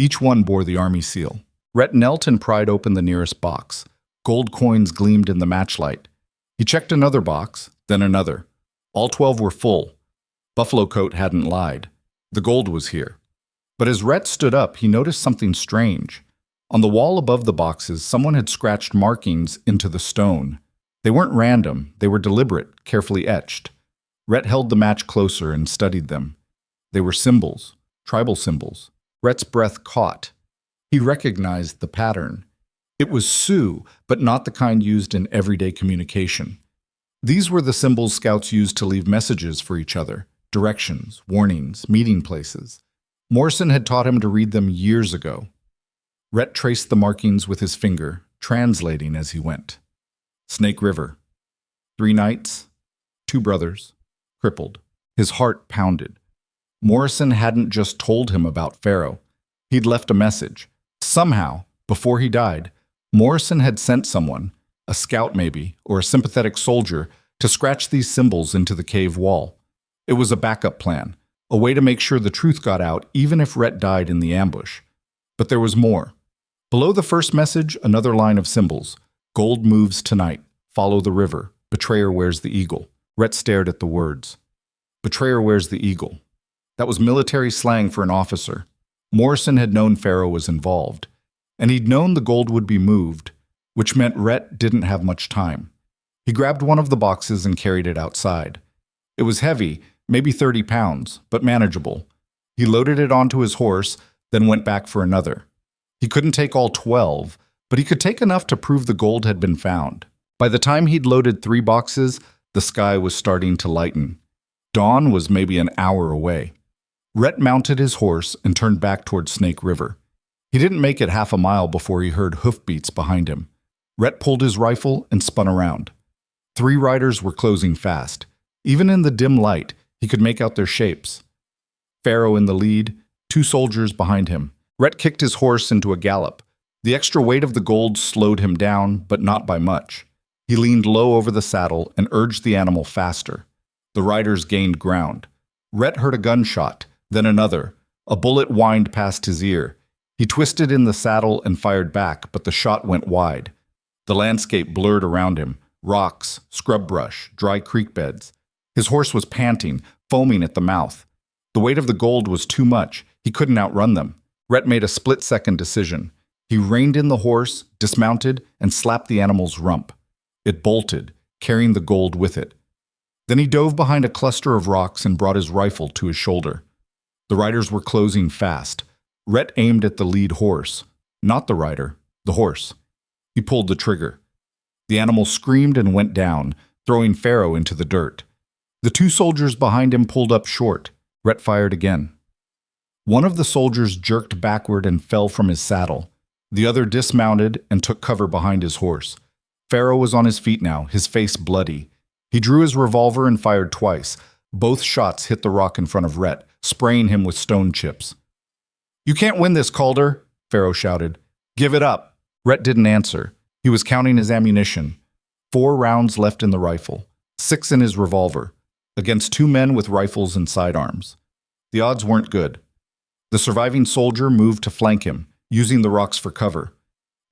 Each one bore the army seal. Rhett knelt and pried open the nearest box. Gold coins gleamed in the matchlight. He checked another box, then another. All 12 were full. Buffalo Coat hadn't lied. The gold was here. But as Rhett stood up, he noticed something strange. On the wall above the boxes, someone had scratched markings into the stone. They weren't random. They were deliberate, carefully etched. Rhett held the match closer and studied them. They were symbols, tribal symbols. Rhett's breath caught. He recognized the pattern. It was Sioux, but not the kind used in everyday communication. These were the symbols scouts used to leave messages for each other, directions, warnings, meeting places. Morrison had taught him to read them years ago. Rhett traced the markings with his finger, translating as he went. Snake River. 3 nights, 2 brothers, crippled. His heart pounded. Morrison hadn't just told him about Pharaoh. He'd left a message. Somehow, before he died, Morrison had sent someone, a scout maybe, or a sympathetic soldier, to scratch these symbols into the cave wall. It was a backup plan, a way to make sure the truth got out even if Rhett died in the ambush. But there was more. Below the first message, another line of symbols. Gold moves tonight. Follow the river. Betrayer wears the eagle. Rhett stared at the words. Betrayer wears the eagle. That was military slang for an officer. Morrison had known Pharaoh was involved, and he'd known the gold would be moved, which meant Rhett didn't have much time. He grabbed one of the boxes and carried it outside. It was heavy, maybe 30 pounds, but manageable. He loaded it onto his horse, then went back for another. He couldn't take all 12, but he could take enough to prove the gold had been found. By the time he'd loaded 3 boxes, the sky was starting to lighten. Dawn was maybe an hour away. Rhett mounted his horse and turned back toward Snake River. He didn't make it half a mile before he heard hoofbeats behind him. Rhett pulled his rifle and spun around. 3 riders were closing fast. Even in the dim light, he could make out their shapes. Pharaoh in the lead, 2 soldiers behind him. Rhett kicked his horse into a gallop. The extra weight of the gold slowed him down, but not by much. He leaned low over the saddle and urged the animal faster. The riders gained ground. Rhett heard a gunshot, then another. A bullet whined past his ear. He twisted in the saddle and fired back, but the shot went wide. The landscape blurred around him. Rocks, scrub brush, dry creek beds. His horse was panting, foaming at the mouth. The weight of the gold was too much. He couldn't outrun them. Rhett made a split-second decision. He reined in the horse, dismounted, and slapped the animal's rump. It bolted, carrying the gold with it. Then he dove behind a cluster of rocks and brought his rifle to his shoulder. The riders were closing fast. Rhett aimed at the lead horse. Not the rider, the horse. He pulled the trigger. The animal screamed and went down, throwing Pharaoh into the dirt. The 2 soldiers behind him pulled up short. Rhett fired again. One of the soldiers jerked backward and fell from his saddle. The other dismounted and took cover behind his horse. Pharaoh was on his feet now, his face bloody. He drew his revolver and fired twice. Both shots hit the rock in front of Rhett, spraying him with stone chips. "You can't win this, Calder," Pharaoh shouted. "Give it up." Rhett didn't answer. He was counting his ammunition. 4 rounds left in the rifle, 6 in his revolver, against 2 men with rifles and sidearms. The odds weren't good. The surviving soldier moved to flank him, using the rocks for cover.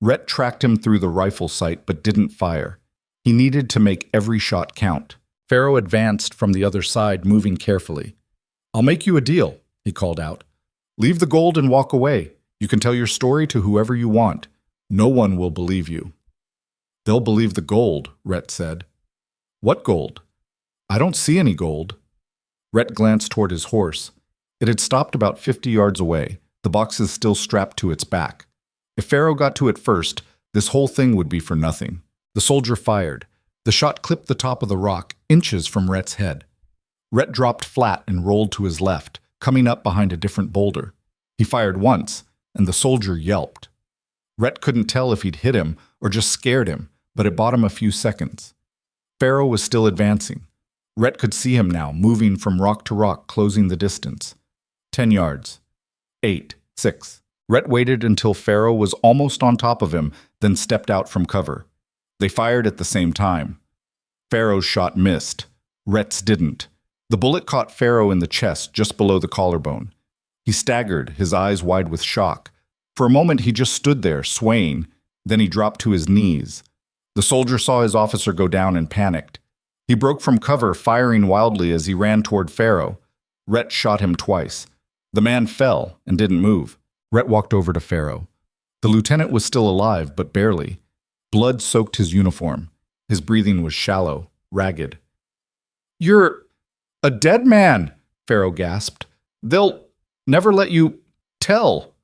Rhett tracked him through the rifle sight but didn't fire. He needed to make every shot count. Pharaoh advanced from the other side, moving carefully. "I'll make you a deal," he called out. "Leave the gold and walk away. You can tell your story to whoever you want. No one will believe you." "They'll believe the gold," Rhett said. "What gold?" "I don't see any gold." Rhett glanced toward his horse. It had stopped about 50 yards away, the boxes still strapped to its back. If Pharaoh got to it first, this whole thing would be for nothing. The soldier fired. The shot clipped the top of the rock, inches from Rhett's head. Rhett dropped flat and rolled to his left, coming up behind a different boulder. He fired once, and the soldier yelped. Rhett couldn't tell if he'd hit him or just scared him, but it bought him a few seconds. Pharaoh was still advancing. Rhett could see him now, moving from rock to rock, closing the distance. 10 yards. 8, 6. Rhett waited until Pharaoh was almost on top of him, then stepped out from cover. They fired at the same time. Pharaoh's shot missed. Rhett's didn't. The bullet caught Pharaoh in the chest, just below the collarbone. He staggered, his eyes wide with shock. For a moment he just stood there, swaying. Then he dropped to his knees. The soldier saw his officer go down and panicked. He broke from cover, firing wildly as he ran toward Pharaoh. Rhett shot him twice. The man fell and didn't move. Rhett walked over to Pharaoh. The lieutenant was still alive, but barely. Blood soaked his uniform. His breathing was shallow, ragged. "You're a dead man," Pharaoh gasped. "They'll never let you tell."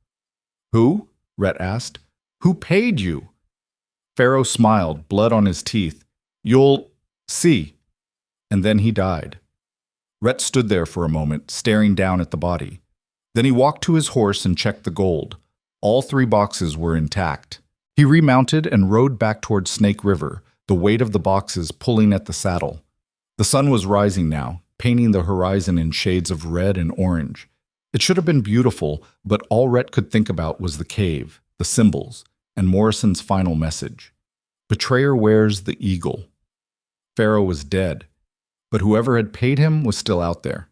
"Who?" Rhett asked. "Who paid you?" Pharaoh smiled, blood on his teeth. "You'll see." And then he died. Rhett stood there for a moment, staring down at the body. Then he walked to his horse and checked the gold. All 3 boxes were intact. He remounted and rode back toward Snake River, the weight of the boxes pulling at the saddle. The sun was rising now, painting the horizon in shades of red and orange. It should have been beautiful, but all Rhett could think about was the cave, the symbols, and Morrison's final message. Betrayer wears the eagle. Pharaoh was dead, but whoever had paid him was still out there.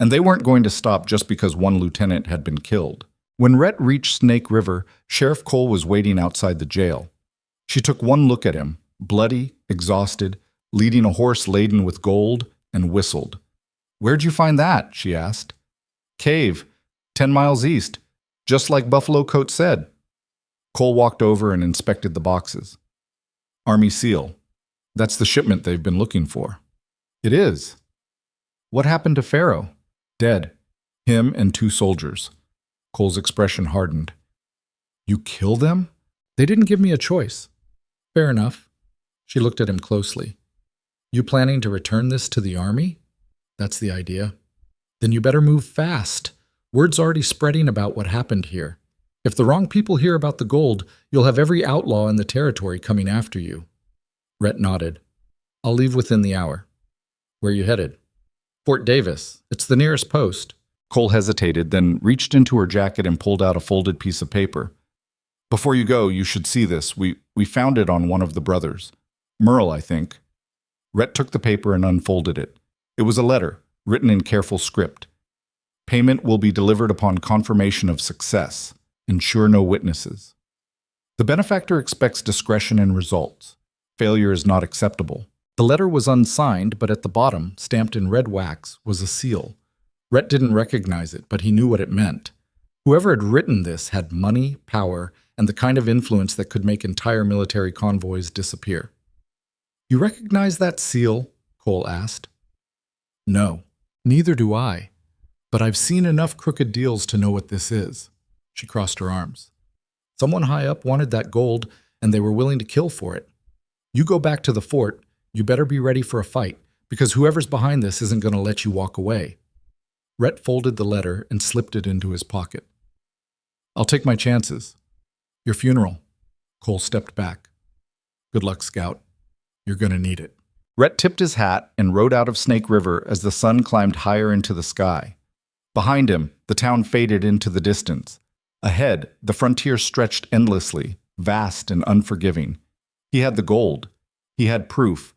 And they weren't going to stop just because one lieutenant had been killed. When Rhett reached Snake River, Sheriff Cole was waiting outside the jail. She took one look at him, bloody, exhausted, leading a horse laden with gold, and whistled. "Where'd you find that?" she asked. "Cave, 10 miles east, just like Buffalo Coat said." Cole walked over and inspected the boxes. "Army SEAL. That's the shipment they've been looking for." "It is." "What happened to Pharaoh?" "Dead. Him and 2 soldiers." Cole's expression hardened. "You kill them?" "They didn't give me a choice." "Fair enough." She looked at him closely. "You planning to return this to the army?" "That's the idea." "Then you better move fast. Word's already spreading about what happened here. If the wrong people hear about the gold, you'll have every outlaw in the territory coming after you." Rhett nodded. "I'll leave within the hour." "Where you headed?" "Fort Davis. It's the nearest post." Cole hesitated, then reached into her jacket and pulled out a folded piece of paper. "Before you go, you should see this. We found it on one of the brothers. Merle, I think." Rhett took the paper and unfolded it. It was a letter, written in careful script. "Payment will be delivered upon confirmation of success. Ensure no witnesses." The benefactor expects discretion and results. Failure is not acceptable. The letter was unsigned, but at the bottom, stamped in red wax, was a seal. Rhett didn't recognize it, but he knew what it meant. Whoever had written this had money, power, and the kind of influence that could make entire military convoys disappear. "You recognize that seal?" Cole asked. "No, neither do I. But I've seen enough crooked deals to know what this is." She crossed her arms. "Someone high up wanted that gold, and they were willing to kill for it. You go back to the fort, you better be ready for a fight, because whoever's behind this isn't going to let you walk away." Rhett folded the letter and slipped it into his pocket. "I'll take my chances." "Your funeral." Cole stepped back. "Good luck, Scout. You're going to need it." Rhett tipped his hat and rode out of Snake River as the sun climbed higher into the sky. Behind him, the town faded into the distance. Ahead, the frontier stretched endlessly, vast and unforgiving. He had the gold. He had proof,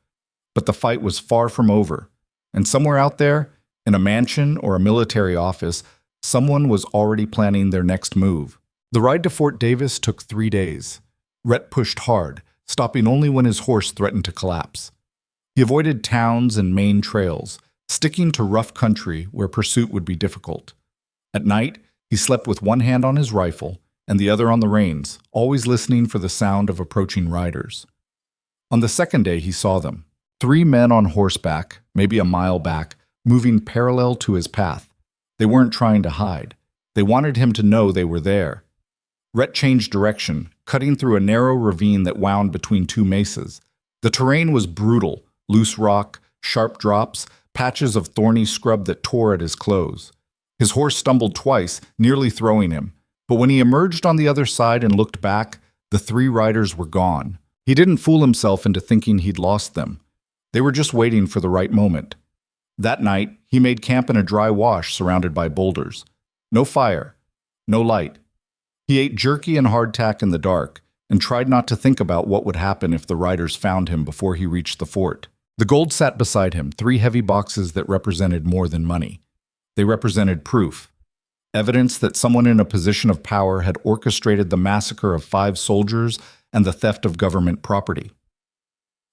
but the fight was far from over. And somewhere out there, in a mansion or a military office, someone was already planning their next move. The ride to Fort Davis took 3 days. Rhett pushed hard, stopping only when his horse threatened to collapse. He avoided towns and main trails, sticking to rough country where pursuit would be difficult. At night, he slept with one hand on his rifle and the other on the reins, always listening for the sound of approaching riders. On the second day, he saw them. 3 men on horseback, maybe a mile back, moving parallel to his path. They weren't trying to hide. They wanted him to know they were there. Rhett changed direction, cutting through a narrow ravine that wound between 2 mesas. The terrain was brutal, loose rock, sharp drops, patches of thorny scrub that tore at his clothes. His horse stumbled twice, nearly throwing him. But when he emerged on the other side and looked back, the 3 riders were gone. He didn't fool himself into thinking he'd lost them. They were just waiting for the right moment. That night, he made camp in a dry wash surrounded by boulders. No fire, no light. He ate jerky and hardtack in the dark and tried not to think about what would happen if the riders found him before he reached the fort. The gold sat beside him, 3 heavy boxes that represented more than money. They represented proof. Evidence that someone in a position of power had orchestrated the massacre of 5 soldiers and the theft of government property.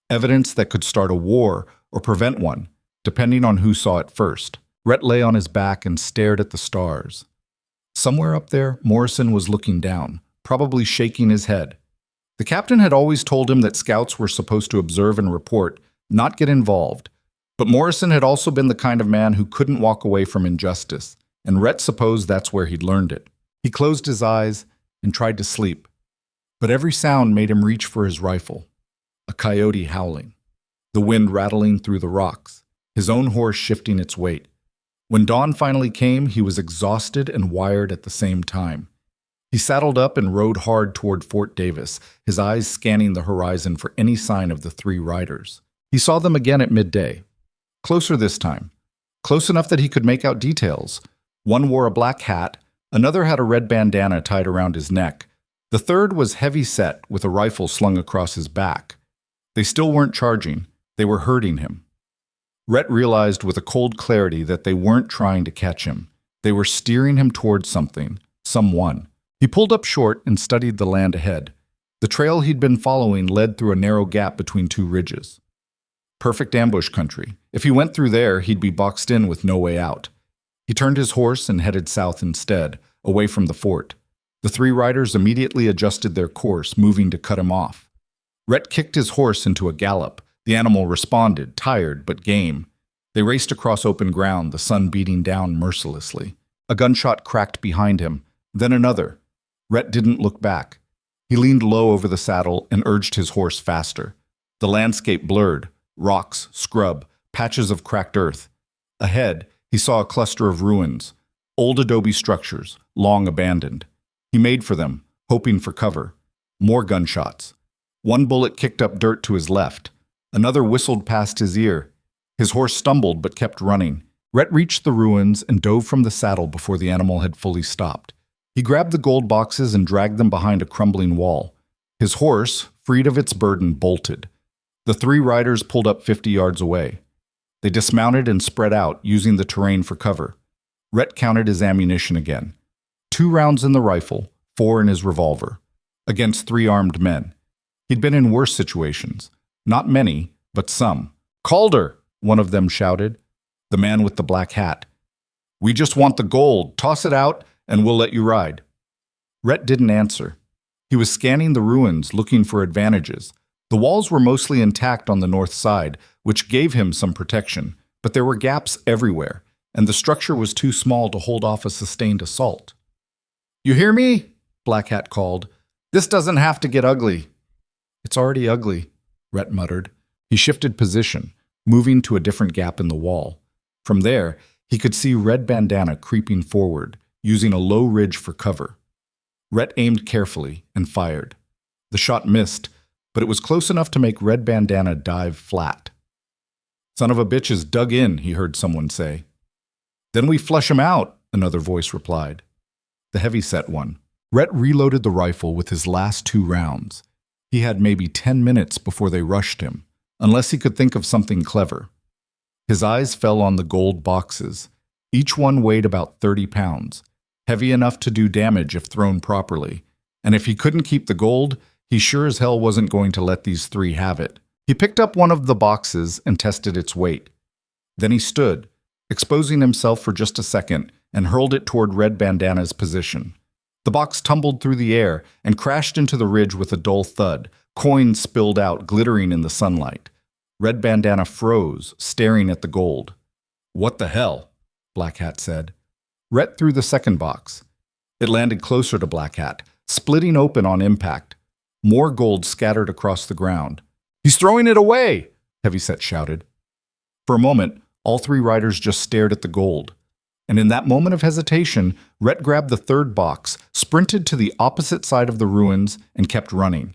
Evidence that could start a war or prevent one, depending on who saw it first. Rhett lay on his back and stared at the stars. Somewhere up there, Morrison was looking down, probably shaking his head. The captain had always told him that scouts were supposed to observe and report, not get involved. But Morrison had also been the kind of man who couldn't walk away from injustice, and Rhett supposed that's where he'd learned it. He closed his eyes and tried to sleep. But every sound made him reach for his rifle. A coyote howling, the wind rattling through the rocks, his own horse shifting its weight. When dawn finally came, he was exhausted and wired at the same time. He saddled up and rode hard toward Fort Davis, his eyes scanning the horizon for any sign of the 3 riders. He saw them again at midday. Closer this time. Close enough that he could make out details. One wore a black hat, another had a red bandana tied around his neck. The third was heavy-set with a rifle slung across his back. They still weren't charging. They were hurting him. Rhett realized with a cold clarity that they weren't trying to catch him. They were steering him towards something, someone. He pulled up short and studied the land ahead. The trail he'd been following led through a narrow gap between 2 ridges. Perfect ambush country. If he went through there, he'd be boxed in with no way out. He turned his horse and headed south instead, away from the fort. The 3 riders immediately adjusted their course, moving to cut him off. Rhett kicked his horse into a gallop. The animal responded, tired but game. They raced across open ground, the sun beating down mercilessly. A gunshot cracked behind him, then another. Rhett didn't look back. He leaned low over the saddle and urged his horse faster. The landscape blurred, rocks, scrub, patches of cracked earth. Ahead, he saw a cluster of ruins, old adobe structures, long abandoned. He made for them, hoping for cover. More gunshots. One bullet kicked up dirt to his left. Another whistled past his ear. His horse stumbled but kept running. Rhett reached the ruins and dove from the saddle before the animal had fully stopped. He grabbed the gold boxes and dragged them behind a crumbling wall. His horse, freed of its burden, bolted. The 3 riders pulled up 50 yards away. They dismounted and spread out, using the terrain for cover. Rhett counted his ammunition again. 2 rounds in the rifle, 4 in his revolver. Against 3 armed men. He'd been in worse situations. Not many, but some. "Calder!" one of them shouted. The man with the black hat. "We just want the gold. Toss it out, and we'll let you ride." Rhett didn't answer. He was scanning the ruins, looking for advantages. The walls were mostly intact on the north side, which gave him some protection, but there were gaps everywhere, and the structure was too small to hold off a sustained assault. "You hear me?" Black Hat called. "This doesn't have to get ugly." "It's already ugly," Rhett muttered. He shifted position, moving to a different gap in the wall. From there, he could see Red Bandana creeping forward, using a low ridge for cover. Rhett aimed carefully and fired. The shot missed, but it was close enough to make Red Bandana dive flat. "Son of a bitch is dug in," he heard someone say. "Then we flush him out," another voice replied. The heavy-set one. Rhett reloaded the rifle with his last 2 rounds. He had maybe 10 minutes before they rushed him. unless he could think of something clever. His eyes fell on the gold boxes. Each one weighed about 30 pounds, heavy enough to do damage if thrown properly. And if he couldn't keep the gold, he sure as hell wasn't going to let these three have it. He picked up one of the boxes and tested its weight. Then he stood, exposing himself for just a second, and hurled it toward Red Bandana's position. The box tumbled through the air and crashed into the ridge with a dull thud. Coins spilled out, glittering in the sunlight. Red Bandana froze, staring at the gold. "What the hell?" Black Hat said. Rhett threw the second box. It landed closer to Black Hat, splitting open on impact. More gold scattered across the ground. "He's throwing it away!" Heavyset shouted. For a moment, all three riders just stared at the gold. And in that moment of hesitation, Rhett grabbed the third box, sprinted to the opposite side of the ruins, and kept running.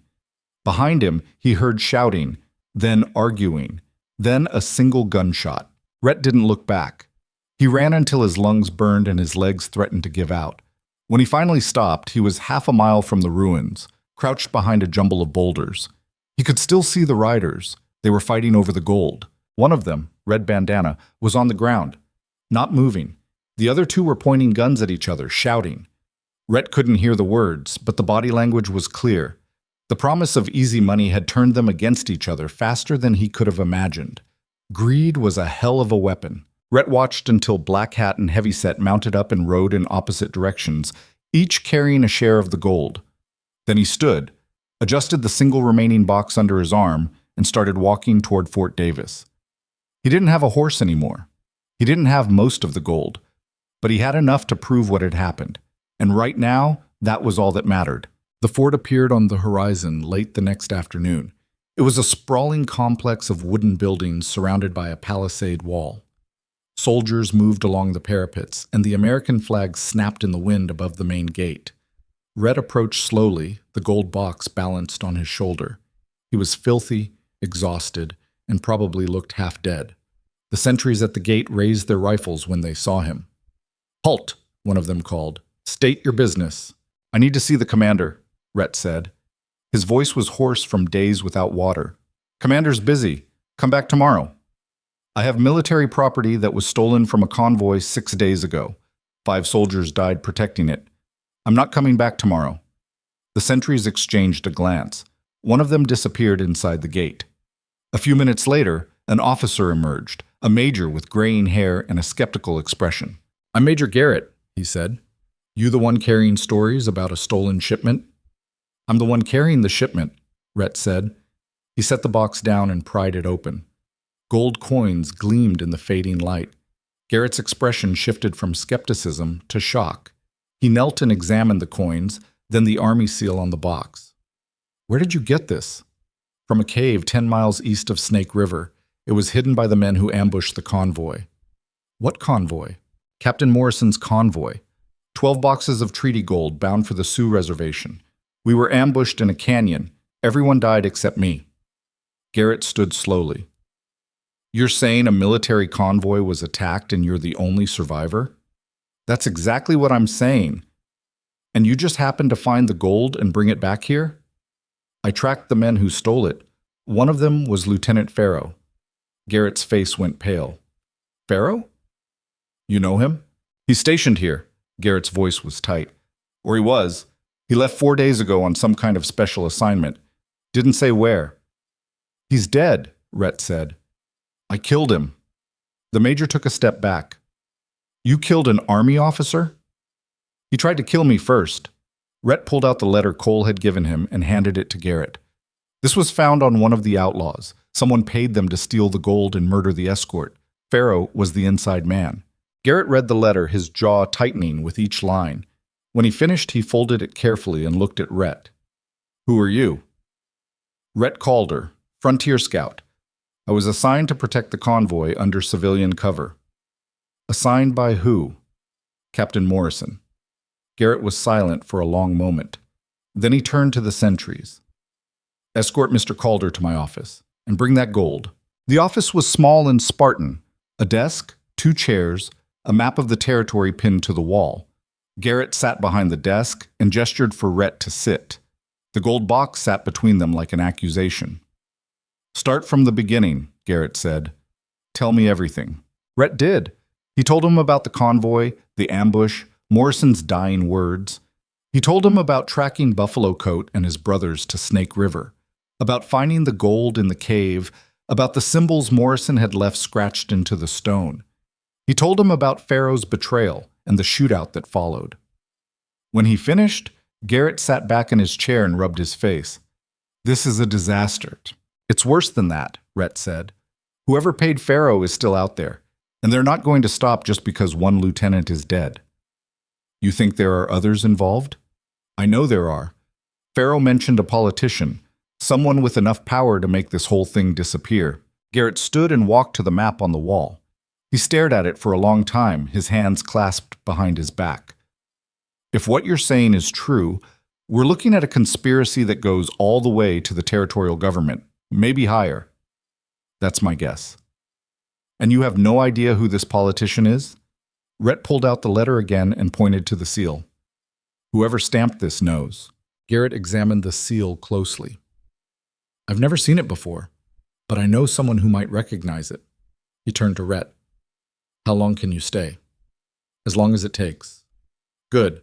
Behind him, he heard shouting, then arguing, then a single gunshot. Rhett didn't look back. He ran until his lungs burned and his legs threatened to give out. When he finally stopped, he was half a mile from the ruins, crouched behind a jumble of boulders. He could still see the riders. They were fighting over the gold. One of them, Red Bandana, was on the ground, not moving. The other two were pointing guns at each other, shouting. Rhett couldn't hear the words, but the body language was clear. The promise of easy money had turned them against each other faster than he could have imagined. Greed was a hell of a weapon. Rhett watched until Black Hat and Heavyset mounted up and rode in opposite directions, each carrying a share of the gold. Then he stood, adjusted the single remaining box under his arm, and started walking toward Fort Davis. He didn't have a horse anymore. He didn't have most of the gold, but he had enough to prove what had happened. And right now, that was all that mattered. The fort appeared on the horizon late the next afternoon. It was a sprawling complex of wooden buildings surrounded by a palisade wall. Soldiers moved along the parapets, and the American flag snapped in the wind above the main gate. Rhett approached slowly, the gold box balanced on his shoulder. He was filthy, exhausted, and probably looked half dead. The sentries at the gate raised their rifles when they saw him. "Halt!" one of them called. "State your business." "I need to see the commander," Rhett said. His voice was hoarse from days without water. "Commander's busy. Come back tomorrow." "I have military property that was stolen from a convoy 6 days ago. 5 soldiers died protecting it. I'm not coming back tomorrow." The sentries exchanged a glance. One of them disappeared inside the gate. A few minutes later, an officer emerged, a major with graying hair and a skeptical expression. "I'm Major Garrett," he said. "You the one carrying stories about a stolen shipment?" "I'm the one carrying the shipment," Rhett said. He set the box down and pried it open. Gold coins gleamed in the fading light. Garrett's expression shifted from skepticism to shock. He knelt and examined the coins, then the army seal on the box. "Where did you get this?" "From a cave 10 miles east of Snake River. It was hidden by the men who ambushed the convoy." "What convoy?" "Captain Morrison's convoy. 12 boxes of treaty gold bound for the Sioux Reservation. We were ambushed in a canyon. Everyone died except me." Garrett stood slowly. "You're saying a military convoy was attacked and you're the only survivor?" "That's exactly what I'm saying. And you just happened to find the gold and bring it back here?" "I tracked the men who stole it. One of them was Lieutenant Farrow." Garrett's face went pale. "Farrow? You know him?" "He's stationed here." Garrett's voice was tight. "Or he was. He left 4 days ago on some kind of special assignment. Didn't say where." "He's dead," Rhett said. "I killed him." The major took a step back. "You killed an army officer?" "He tried to kill me first." Rhett pulled out the letter Cole had given him and handed it to Garrett. "This was found on one of the outlaws. Someone paid them to steal the gold and murder the escort. Farrow was the inside man." Garrett read the letter, his jaw tightening with each line. When he finished, he folded it carefully and looked at Rhett. "Who are you?" "Rhett Calder, Frontier Scout. I was assigned to protect the convoy under civilian cover." "Assigned by who?" "Captain Morrison." Garrett was silent for a long moment. Then he turned to the sentries. "Escort Mr. Calder to my office, and bring that gold." The office was small and Spartan. A desk, 2 chairs, a map of the territory pinned to the wall. Garrett sat behind the desk and gestured for Rhett to sit. The gold box sat between them like an accusation. Start from the beginning, Garrett said. Tell me everything. Rhett did. He told him about the convoy, the ambush, Morrison's dying words. He told him about tracking Buffalo Coat and his brothers to Snake River, about finding the gold in the cave, about the symbols Morrison had left scratched into the stone. He told him about Pharaoh's betrayal and the shootout that followed. When he finished, Garrett sat back in his chair and rubbed his face. This is a disaster. It's worse than that, Rhett said. Whoever paid Pharaoh is still out there, and they're not going to stop just because one lieutenant is dead. You think there are others involved? I know there are. Pharaoh mentioned a politician, someone with enough power to make this whole thing disappear. Garrett stood and walked to the map on the wall. He stared at it for a long time, his hands clasped behind his back. If what you're saying is true, we're looking at a conspiracy that goes all the way to the territorial government, maybe higher. That's my guess. And you have no idea who this politician is? Rhett pulled out the letter again and pointed to the seal. Whoever stamped this knows. Garrett examined the seal closely. I've never seen it before, but I know someone who might recognize it. He turned to Rhett. How long can you stay? As long as it takes. Good.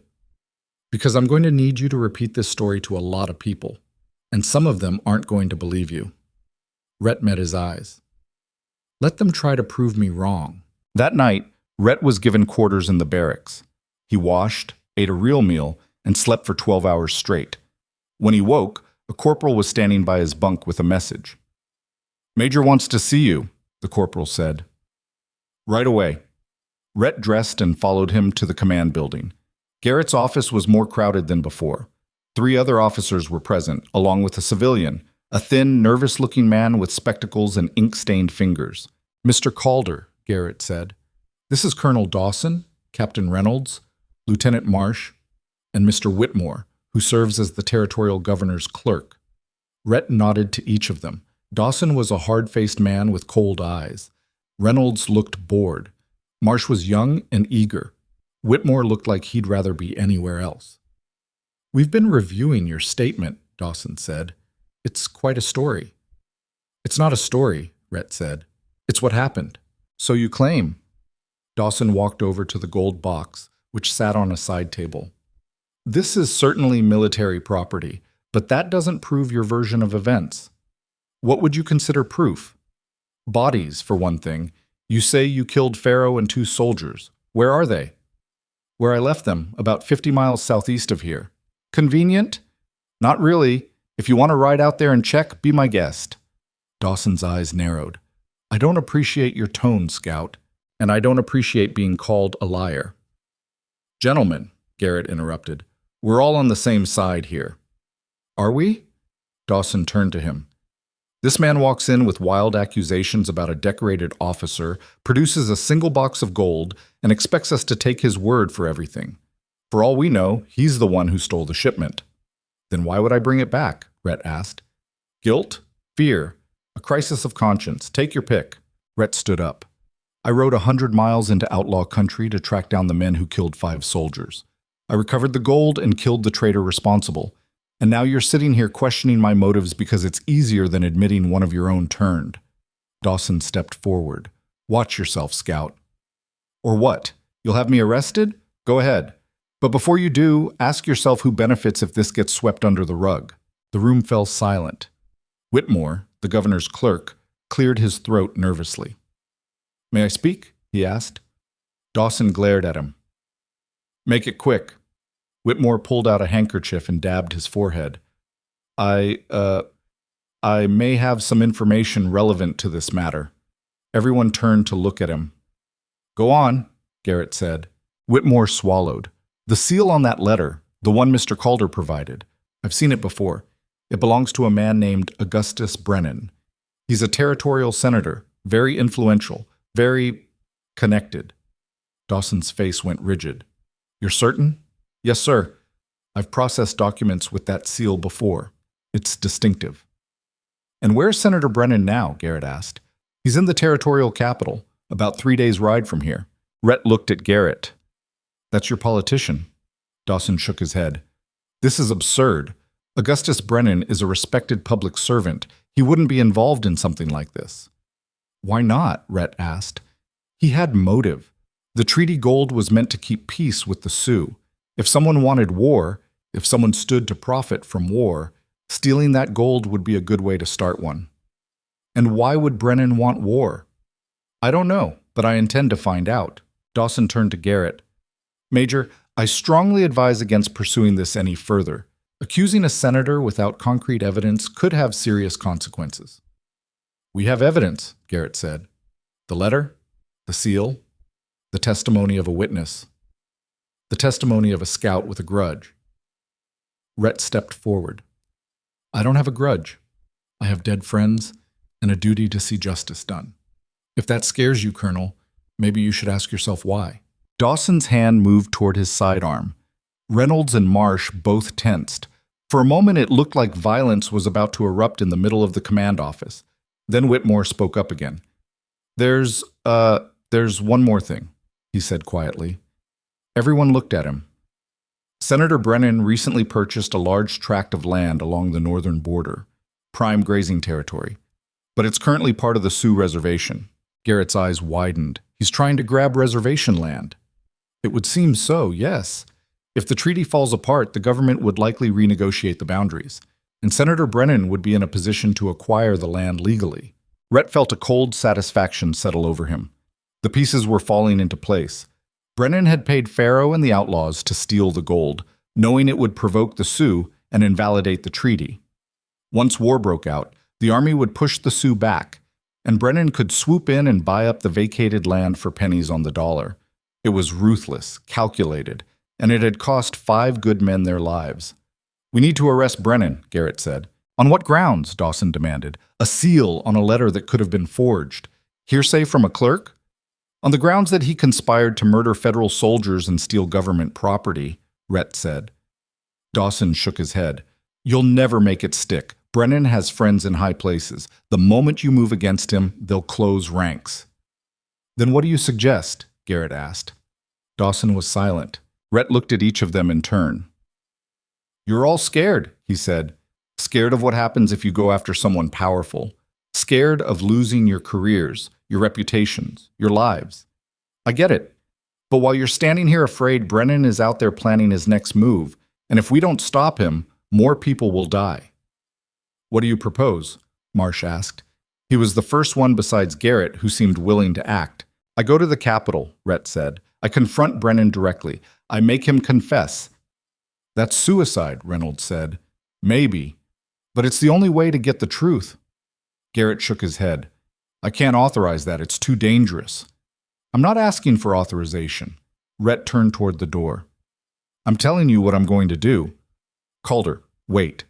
Because I'm going to need you to repeat this story to a lot of people, and some of them aren't going to believe you. Rhett met his eyes. Let them try to prove me wrong. That night, Rhett was given quarters in the barracks. He washed, ate a real meal, and slept for 12 hours straight. When he woke, a corporal was standing by his bunk with a message. Major wants to see you, the corporal said. Right away. Rhett dressed and followed him to the command building. Garrett's office was more crowded than before. 3 other officers were present, along with a civilian, a thin, nervous-looking man with spectacles and ink-stained fingers. Mr. Calder, Garrett said. This is Colonel Dawson, Captain Reynolds, Lieutenant Marsh, and Mr. Whitmore, who serves as the territorial governor's clerk. Rhett nodded to each of them. Dawson was a hard-faced man with cold eyes. Reynolds looked bored. Marsh was young and eager. Whitmore looked like he'd rather be anywhere else. We've been reviewing your statement, Dawson said. It's quite a story. It's not a story, Rhett said. It's what happened. So you claim. Dawson walked over to the gold box, which sat on a side table. This is certainly military property, but that doesn't prove your version of events. What would you consider proof? Bodies, for one thing. You say you killed Pharaoh and 2 soldiers. Where are they? Where I left them, about 50 miles southeast of here. Convenient? Not really. If you want to ride out there and check, be my guest. Dawson's eyes narrowed. I don't appreciate your tone, Scout, and I don't appreciate being called a liar. Gentlemen, Garrett interrupted, we're all on the same side here. Are we? Dawson turned to him. This man walks in with wild accusations about a decorated officer, produces a single box of gold, and expects us to take his word for everything. For all we know, he's the one who stole the shipment. Then why would I bring it back? Rhett asked. Guilt? Fear? A crisis of conscience. Take your pick. Rhett stood up. I rode 100 miles into outlaw country to track down the men who killed 5 soldiers. I recovered the gold and killed the traitor responsible. And now you're sitting here questioning my motives because it's easier than admitting one of your own turned. Dawson stepped forward. Watch yourself, Scout. Or what? You'll have me arrested? Go ahead. But before you do, ask yourself who benefits if this gets swept under the rug. The room fell silent. Whitmore, the governor's clerk, cleared his throat nervously. May I speak? He asked. Dawson glared at him. Make it quick. Whitmore pulled out a handkerchief and dabbed his forehead. I may have some information relevant to this matter. Everyone turned to look at him. Go on, Garrett said. Whitmore swallowed. The seal on that letter, the one Mr. Calder provided. I've seen it before. It belongs to a man named Augustus Brennan. He's a territorial senator, very influential, very connected. Dawson's face went rigid. You're certain? Yes, sir. I've processed documents with that seal before. It's distinctive. And where's Senator Brennan now? Garrett asked. He's in the territorial capital, about 3 days' ride from here. Rhett looked at Garrett. That's your politician. Dawson shook his head. This is absurd. Augustus Brennan is a respected public servant. He wouldn't be involved in something like this. Why not? Rhett asked. He had motive. The treaty gold was meant to keep peace with the Sioux. If someone wanted war, if someone stood to profit from war, stealing that gold would be a good way to start one. And why would Brennan want war? I don't know, but I intend to find out. Dawson turned to Garrett. Major, I strongly advise against pursuing this any further. Accusing a senator without concrete evidence could have serious consequences. We have evidence, Garrett said. The letter, the seal, the testimony of a witness, the testimony of a scout with a grudge. Rhett stepped forward. I don't have a grudge. I have dead friends and a duty to see justice done. If that scares you, Colonel, maybe you should ask yourself why. Dawson's hand moved toward his sidearm. Reynolds and Marsh both tensed. For a moment it looked like violence was about to erupt in the middle of the command office. Then Whitmore spoke up again. There's one more thing, he said quietly. Everyone looked at him. Senator Brennan recently purchased a large tract of land along the northern border, prime grazing territory, but it's currently part of the Sioux reservation. Garrett's eyes widened. He's trying to grab reservation land. It would seem so, yes. If the treaty falls apart, the government would likely renegotiate the boundaries, and Senator Brennan would be in a position to acquire the land legally. Rhett felt a cold satisfaction settle over him. The pieces were falling into place. Brennan had paid Farrow and the Outlaws to steal the gold, knowing it would provoke the Sioux and invalidate the treaty. Once war broke out, the army would push the Sioux back, and Brennan could swoop in and buy up the vacated land for pennies on the dollar. It was ruthless, calculated, and it had cost 5 good men their lives. We need to arrest Brennan, Garrett said. On what grounds? Dawson demanded. A seal on a letter that could have been forged. Hearsay from a clerk? On the grounds that he conspired to murder federal soldiers and steal government property, Rhett said. Dawson shook his head. You'll never make it stick. Brennan has friends in high places. The moment you move against him, they'll close ranks. Then what do you suggest? Garrett asked. Dawson was silent. Rhett looked at each of them in turn. You're all scared, he said. Scared of what happens if you go after someone powerful. Scared of losing your careers, your reputations, your lives. I get it. But while you're standing here afraid, Brennan is out there planning his next move, and if we don't stop him, more people will die. What do you propose? Marsh asked. He was the first one besides Garrett who seemed willing to act. I go to the Capitol, Rhett said. I confront Brennan directly. I make him confess. That's suicide, Reynolds said. Maybe. But it's the only way to get the truth. Garrett shook his head. I can't authorize that. It's too dangerous. I'm not asking for authorization. Rhett turned toward the door. I'm telling you what I'm going to do. Calder, wait.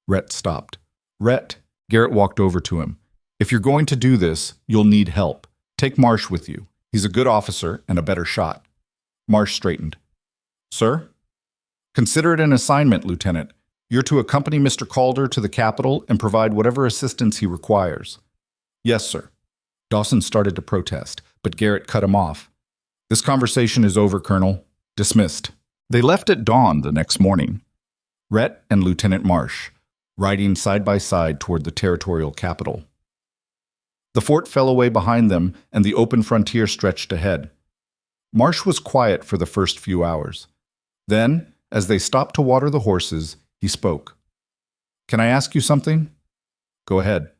Rhett stopped. Rhett, Garrett walked over to him. If you're going to do this, you'll need help. Take Marsh with you. He's a good officer and a better shot. Marsh straightened. Sir? Consider it an assignment, Lieutenant. You're to accompany Mr. Calder to the Capitol and provide whatever assistance he requires. Yes, sir. Dawson started to protest, but Garrett cut him off. This conversation is over, Colonel. Dismissed. They left at dawn the next morning. Rhett and Lieutenant Marsh, riding side by side toward the territorial capital. The fort fell away behind them, and the open frontier stretched ahead. Marsh was quiet for the first few hours. Then, as they stopped to water the horses, he spoke. Can I ask you something? Go ahead.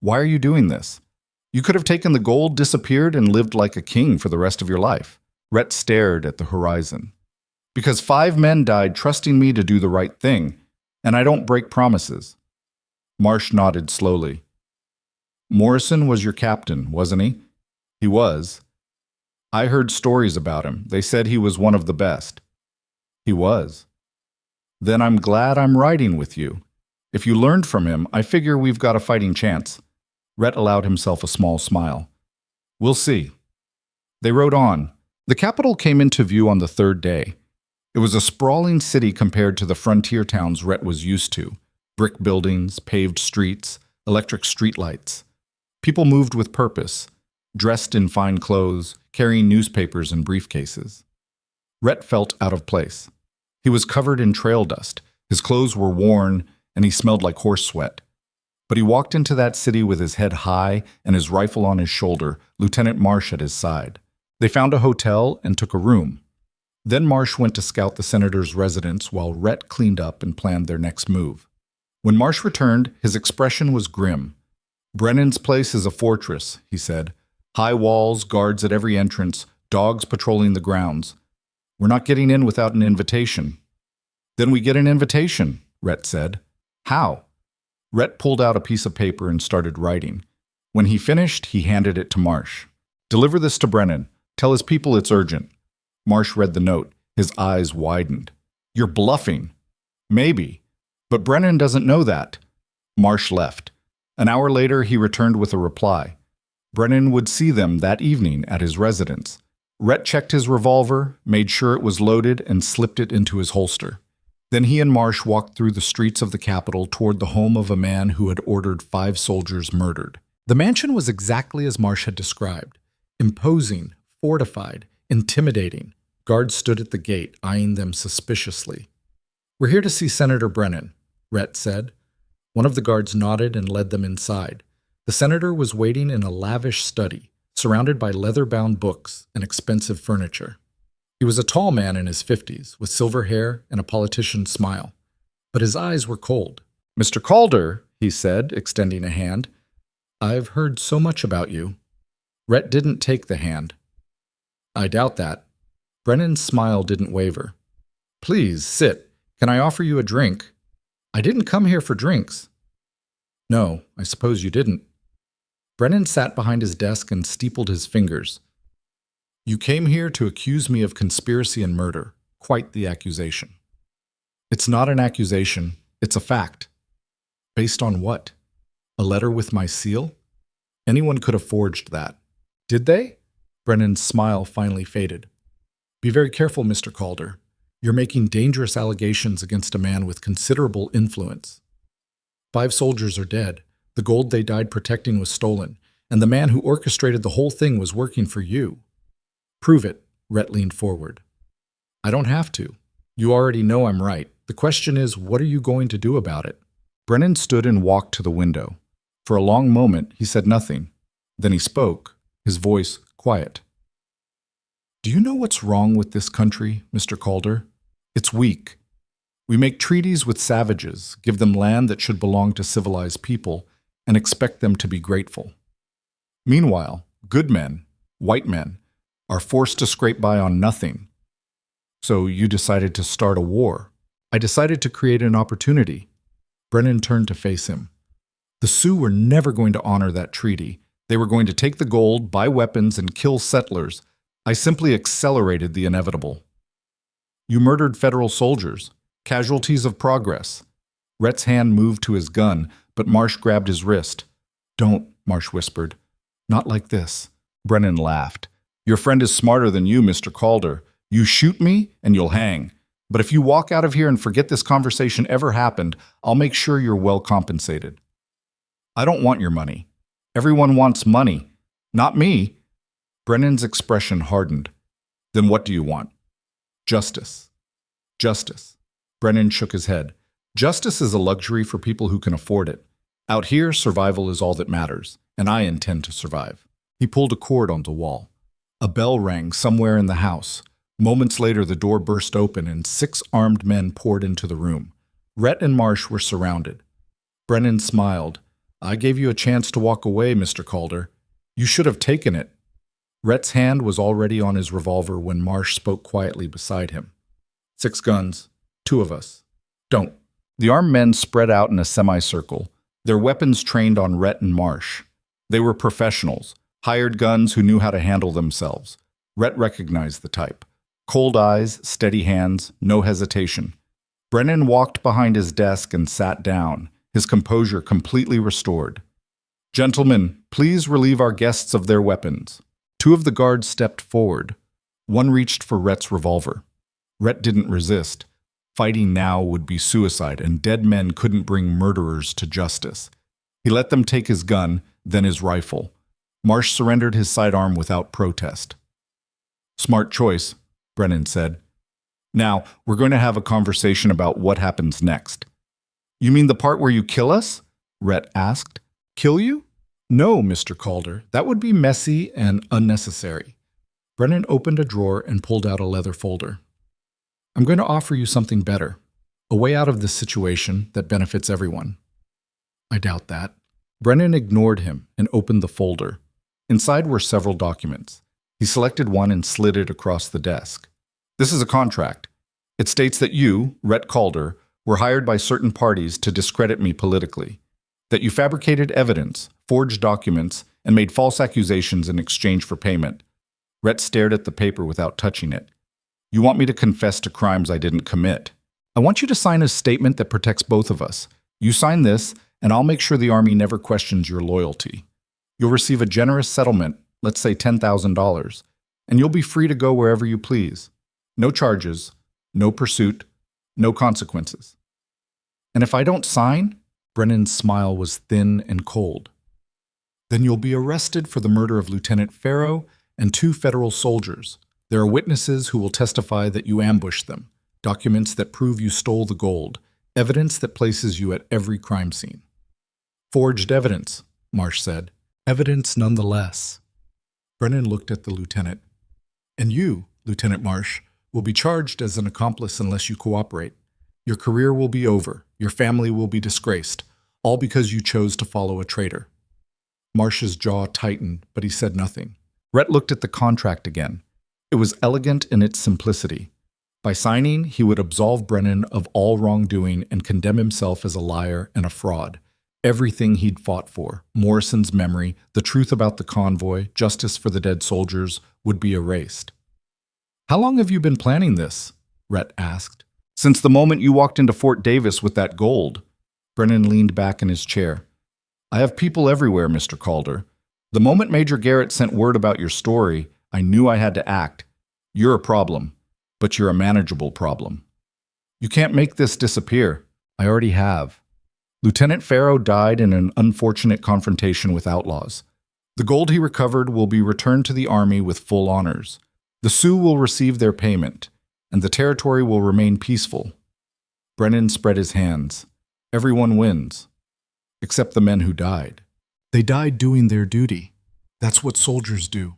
Why are you doing this? You could have taken the gold, disappeared, and lived like a king for the rest of your life. Rhett stared at the horizon. Because 5 men died trusting me to do the right thing, and I don't break promises. Marsh nodded slowly. Morrison was your captain, wasn't he? He was. I heard stories about him. They said he was one of the best. He was. Then I'm glad I'm riding with you. If you learned from him, I figure we've got a fighting chance. Rhett allowed himself a small smile. We'll see. They rode on. The capital came into view on the 3rd day. It was a sprawling city compared to the frontier towns Rhett was used to. Brick buildings, paved streets, electric streetlights. People moved with purpose, dressed in fine clothes, carrying newspapers and briefcases. Rhett felt out of place. He was covered in trail dust, his clothes were worn, and he smelled like horse sweat. But he walked into that city with his head high and his rifle on his shoulder, Lieutenant Marsh at his side. They found a hotel and took a room. Then Marsh went to scout the senator's residence while Rhett cleaned up and planned their next move. When Marsh returned, his expression was grim. "Brennan's place is a fortress," he said. "High walls, guards at every entrance, dogs patrolling the grounds. We're not getting in without an invitation." "Then we get an invitation," Rhett said. "How?" Rhett pulled out a piece of paper and started writing. When he finished, he handed it to Marsh. "Deliver this to Brennan. Tell his people it's urgent." Marsh read the note. His eyes widened. "You're bluffing." "Maybe. But Brennan doesn't know that." Marsh left. An hour later, he returned with a reply. Brennan would see them that evening at his residence. Rhett checked his revolver, made sure it was loaded, and slipped it into his holster. Then he and Marsh walked through the streets of the capital toward the home of a man who had ordered 5 soldiers murdered. The mansion was exactly as Marsh had described. Imposing, fortified, intimidating. Guards stood at the gate, eyeing them suspiciously. "We're here to see Senator Brennan," Rhett said. One of the guards nodded and led them inside. The senator was waiting in a lavish study, surrounded by leather-bound books and expensive furniture. He was a tall man in his 50s, with silver hair and a politician's smile. But his eyes were cold. "Mr. Calder," he said, extending a hand. "I've heard so much about you." Rhett didn't take the hand. "I doubt that." Brennan's smile didn't waver. "Please, sit. Can I offer you a drink?" "I didn't come here for drinks." "No, I suppose you didn't." Brennan sat behind his desk and steepled his fingers. "You came here to accuse me of conspiracy and murder. Quite the accusation." "It's not an accusation. It's a fact." "Based on what? A letter with my seal? Anyone could have forged that." "Did they?" Brennan's smile finally faded. "Be very careful, Mr. Calder. You're making dangerous allegations against a man with considerable influence. 5 soldiers are dead. The gold they died protecting was stolen, and the man who orchestrated the whole thing was working for you." "Prove it," Rhett leaned forward. "I don't have to. You already know I'm right. The question is, what are you going to do about it?" Brennan stood and walked to the window. For a long moment, he said nothing. Then he spoke, his voice quiet. "Do you know what's wrong with this country, Mr. Calder? It's weak. We make treaties with savages, give them land that should belong to civilized people, and expect them to be grateful. Meanwhile, good men, white men, are forced to scrape by on nothing. So you decided to start a war. I decided to create an opportunity." Brennan turned to face him. "The Sioux were never going to honor that treaty. They were going to take the gold, buy weapons, and kill settlers. I simply accelerated the inevitable." "You murdered federal soldiers, casualties of progress." Rhett's hand moved to his gun, but Marsh grabbed his wrist. "Don't," Marsh whispered. "Not like this." Brennan laughed. "Your friend is smarter than you, Mr. Calder. You shoot me, and you'll hang. But if you walk out of here and forget this conversation ever happened, I'll make sure you're well compensated." "I don't want your money. Everyone wants money. Not me." Brennan's expression hardened. "Then what do you want?" "Justice." "Justice." Brennan shook his head. "Justice is a luxury for people who can afford it. Out here, survival is all that matters, and I intend to survive." He pulled a cord on the wall. A bell rang somewhere in the house. Moments later, the door burst open and 6 armed men poured into the room. Rhett and Marsh were surrounded. Brennan smiled. "I gave you a chance to walk away, Mr. Calder. You should have taken it." Rhett's hand was already on his revolver when Marsh spoke quietly beside him. 6 guns. 2 of us. Don't." The armed men spread out in a semicircle, their weapons trained on Rhett and Marsh. They were professionals, hired guns who knew how to handle themselves. Rhett recognized the type. Cold eyes, steady hands, no hesitation. Brennan walked behind his desk and sat down, his composure completely restored. "Gentlemen, please relieve our guests of their weapons." 2 of the guards stepped forward. One reached for Rhett's revolver. Rhett didn't resist. Fighting now would be suicide, and dead men couldn't bring murderers to justice. He let them take his gun, then his rifle. Marsh surrendered his sidearm without protest. "Smart choice," Brennan said. "Now, we're going to have a conversation about what happens next." "You mean the part where you kill us?" Rhett asked. Kill you? No, Mr. Calder. That would be messy and unnecessary. Brennan opened a drawer and pulled out a leather folder. I'm going to offer you something better. A way out of this situation that benefits everyone. I doubt that. Brennan ignored him and opened the folder. Inside were several documents. He selected one and slid it across the desk. This is a contract. It states that you, Rhett Calder, were hired by certain parties to discredit me politically. That you fabricated evidence, forged documents, and made false accusations in exchange for payment. Rhett stared at the paper without touching it. You want me to confess to crimes I didn't commit. I want you to sign a statement that protects both of us. You sign this, and I'll make sure the Army never questions your loyalty. You'll receive a generous settlement, let's say $10,000, and you'll be free to go wherever you please. No charges, no pursuit, no consequences. And if I don't sign, Brennan's smile was thin and cold. Then you'll be arrested for the murder of Lieutenant Farrow and 2 federal soldiers. There are witnesses who will testify that you ambushed them, documents that prove you stole the gold, evidence that places you at every crime scene. Forged evidence, Marsh said. Evidence nonetheless. Brennan looked at the lieutenant. And you, Lieutenant Marsh, will be charged as an accomplice unless you cooperate. Your career will be over. Your family will be disgraced, all because you chose to follow a traitor. Marsh's jaw tightened, but he said nothing. Rhett looked at the contract again. It was elegant in its simplicity. By signing, he would absolve Brennan of all wrongdoing and condemn himself as a liar and a fraud. Everything he'd fought for, Morrison's memory, the truth about the convoy, justice for the dead soldiers, would be erased. How long have you been planning this? Rhett asked. Since the moment you walked into Fort Davis with that gold. Brennan leaned back in his chair. I have people everywhere, Mr. Calder. The moment Major Garrett sent word about your story, I knew I had to act. You're a problem, but you're a manageable problem. You can't make this disappear. I already have. Lieutenant Farrow died in an unfortunate confrontation with outlaws. The gold he recovered will be returned to the Army with full honors. The Sioux will receive their payment, and the territory will remain peaceful. Brennan spread his hands. Everyone wins, except the men who died. They died doing their duty. That's what soldiers do.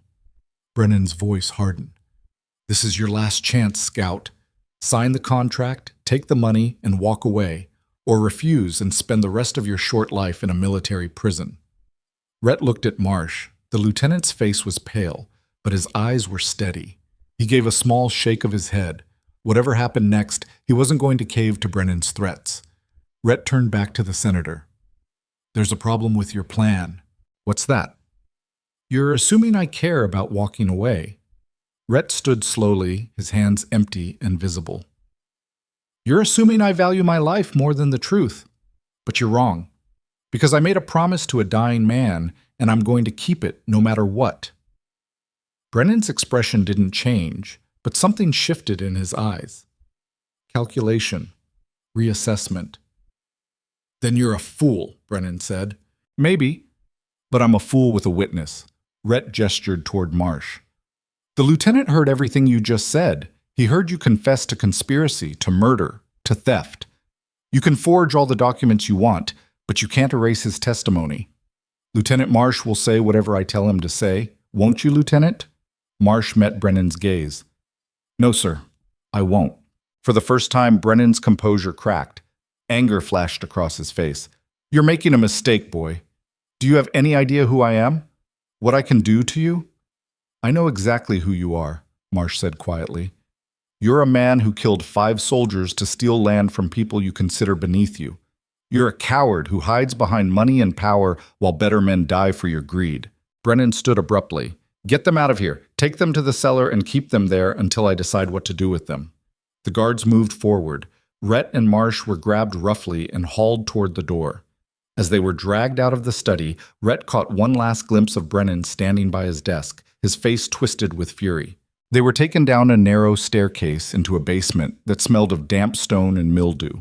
Brennan's voice hardened. This is your last chance, Scout. Sign the contract, take the money, and walk away, or refuse and spend the rest of your short life in a military prison. Rhett looked at Marsh. The lieutenant's face was pale, but his eyes were steady. He gave a small shake of his head. Whatever happened next, he wasn't going to cave to Brennan's threats. Rhett turned back to the senator. There's a problem with your plan. What's that? You're assuming I care about walking away. Rhett stood slowly, his hands empty and visible. You're assuming I value my life more than the truth. But you're wrong. Because I made a promise to a dying man, and I'm going to keep it no matter what. Brennan's expression didn't change, but something shifted in his eyes. Calculation. Reassessment. Then you're a fool, Brennan said. Maybe, but I'm a fool with a witness. Rhett gestured toward Marsh. The lieutenant heard everything you just said. He heard you confess to conspiracy, to murder, to theft. You can forge all the documents you want, but you can't erase his testimony. Lieutenant Marsh will say whatever I tell him to say. Won't you, Lieutenant? Marsh met Brennan's gaze. No, sir, I won't. For the first time, Brennan's composure cracked. Anger flashed across his face. You're making a mistake, boy. Do you have any idea who I am? What I can do to you? I know exactly who you are, Marsh said quietly. You're a man who killed 5 soldiers to steal land from people you consider beneath you. You're a coward who hides behind money and power while better men die for your greed. Brennan stood abruptly. Get them out of here. Take them to the cellar and keep them there until I decide what to do with them. The guards moved forward. Rhett and Marsh were grabbed roughly and hauled toward the door. As they were dragged out of the study, Rhett caught one last glimpse of Brennan standing by his desk, his face twisted with fury. They were taken down a narrow staircase into a basement that smelled of damp stone and mildew.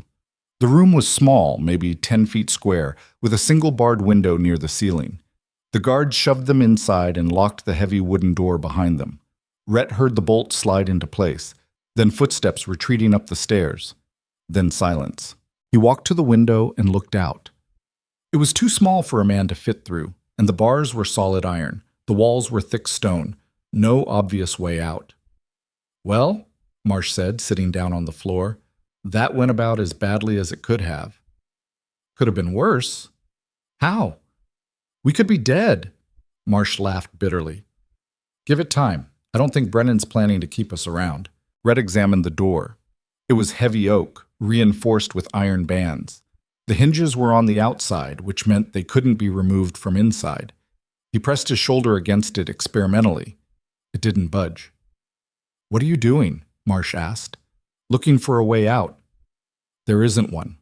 The room was small, maybe 10 feet square, with a single barred window near the ceiling. The guards shoved them inside and locked the heavy wooden door behind them. Rhett heard the bolt slide into place, then footsteps retreating up the stairs, then silence. He walked to the window and looked out. It was too small for a man to fit through, and the bars were solid iron. The walls were thick stone. No obvious way out. "Well," Marsh said, sitting down on the floor, "that went about as badly as it could have." "Could have been worse." "How?" "We could be dead." Marsh laughed bitterly. "Give it time. I don't think Brennan's planning to keep us around." Rhett examined the door. It was heavy oak, reinforced with iron bands. The hinges were on the outside, which meant they couldn't be removed from inside. He pressed his shoulder against it experimentally. It didn't budge. "What are you doing?" Marsh asked. "Looking for a way out." "There isn't one.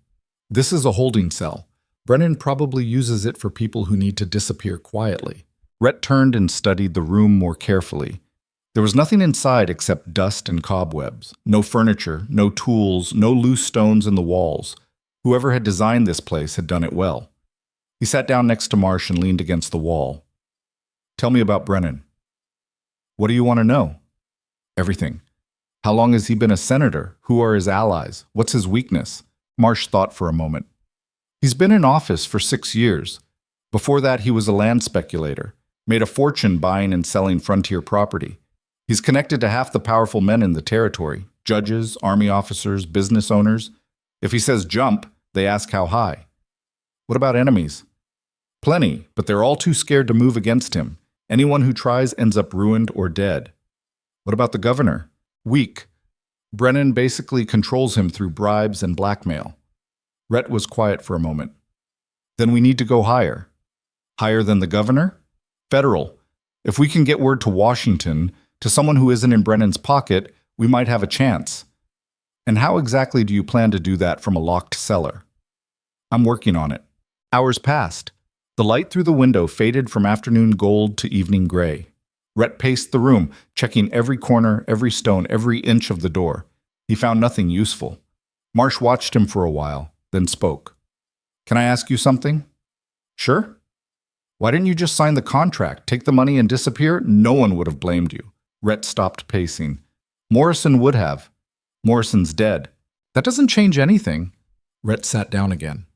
This is a holding cell. Brennan probably uses it for people who need to disappear quietly." Rhett turned and studied the room more carefully. There was nothing inside except dust and cobwebs. No furniture, no tools, no loose stones in the walls. Whoever had designed this place had done it well. He sat down next to Marsh and leaned against the wall. "Tell me about Brennan." "What do you want to know?" "Everything. How long has he been a senator? Who are his allies? What's his weakness?" Marsh thought for a moment. "He's been in office for 6 years. Before that, he was a land speculator, made a fortune buying and selling frontier property. He's connected to half the powerful men in the territory, judges, army officers, business owners. If he says jump, they ask how high." "What about enemies?" "Plenty, but they're all too scared to move against him. Anyone who tries ends up ruined or dead." "What about the governor?" "Weak. Brennan basically controls him through bribes and blackmail." Rhett was quiet for a moment. "Then we need to go higher." "Higher than the governor?" "Federal. If we can get word to Washington, to someone who isn't in Brennan's pocket, we might have a chance." "And how exactly do you plan to do that from a locked cellar?" "I'm working on it." Hours passed. The light through the window faded from afternoon gold to evening gray. Rhett paced the room, checking every corner, every stone, every inch of the door. He found nothing useful. Marsh watched him for a while, then spoke. "Can I ask you something?" "Sure." "Why didn't you just sign the contract, take the money and disappear? No one would have blamed you." Rhett stopped pacing. "Morrison would have. Morrison's dead." "That doesn't change anything." Rhett sat down again.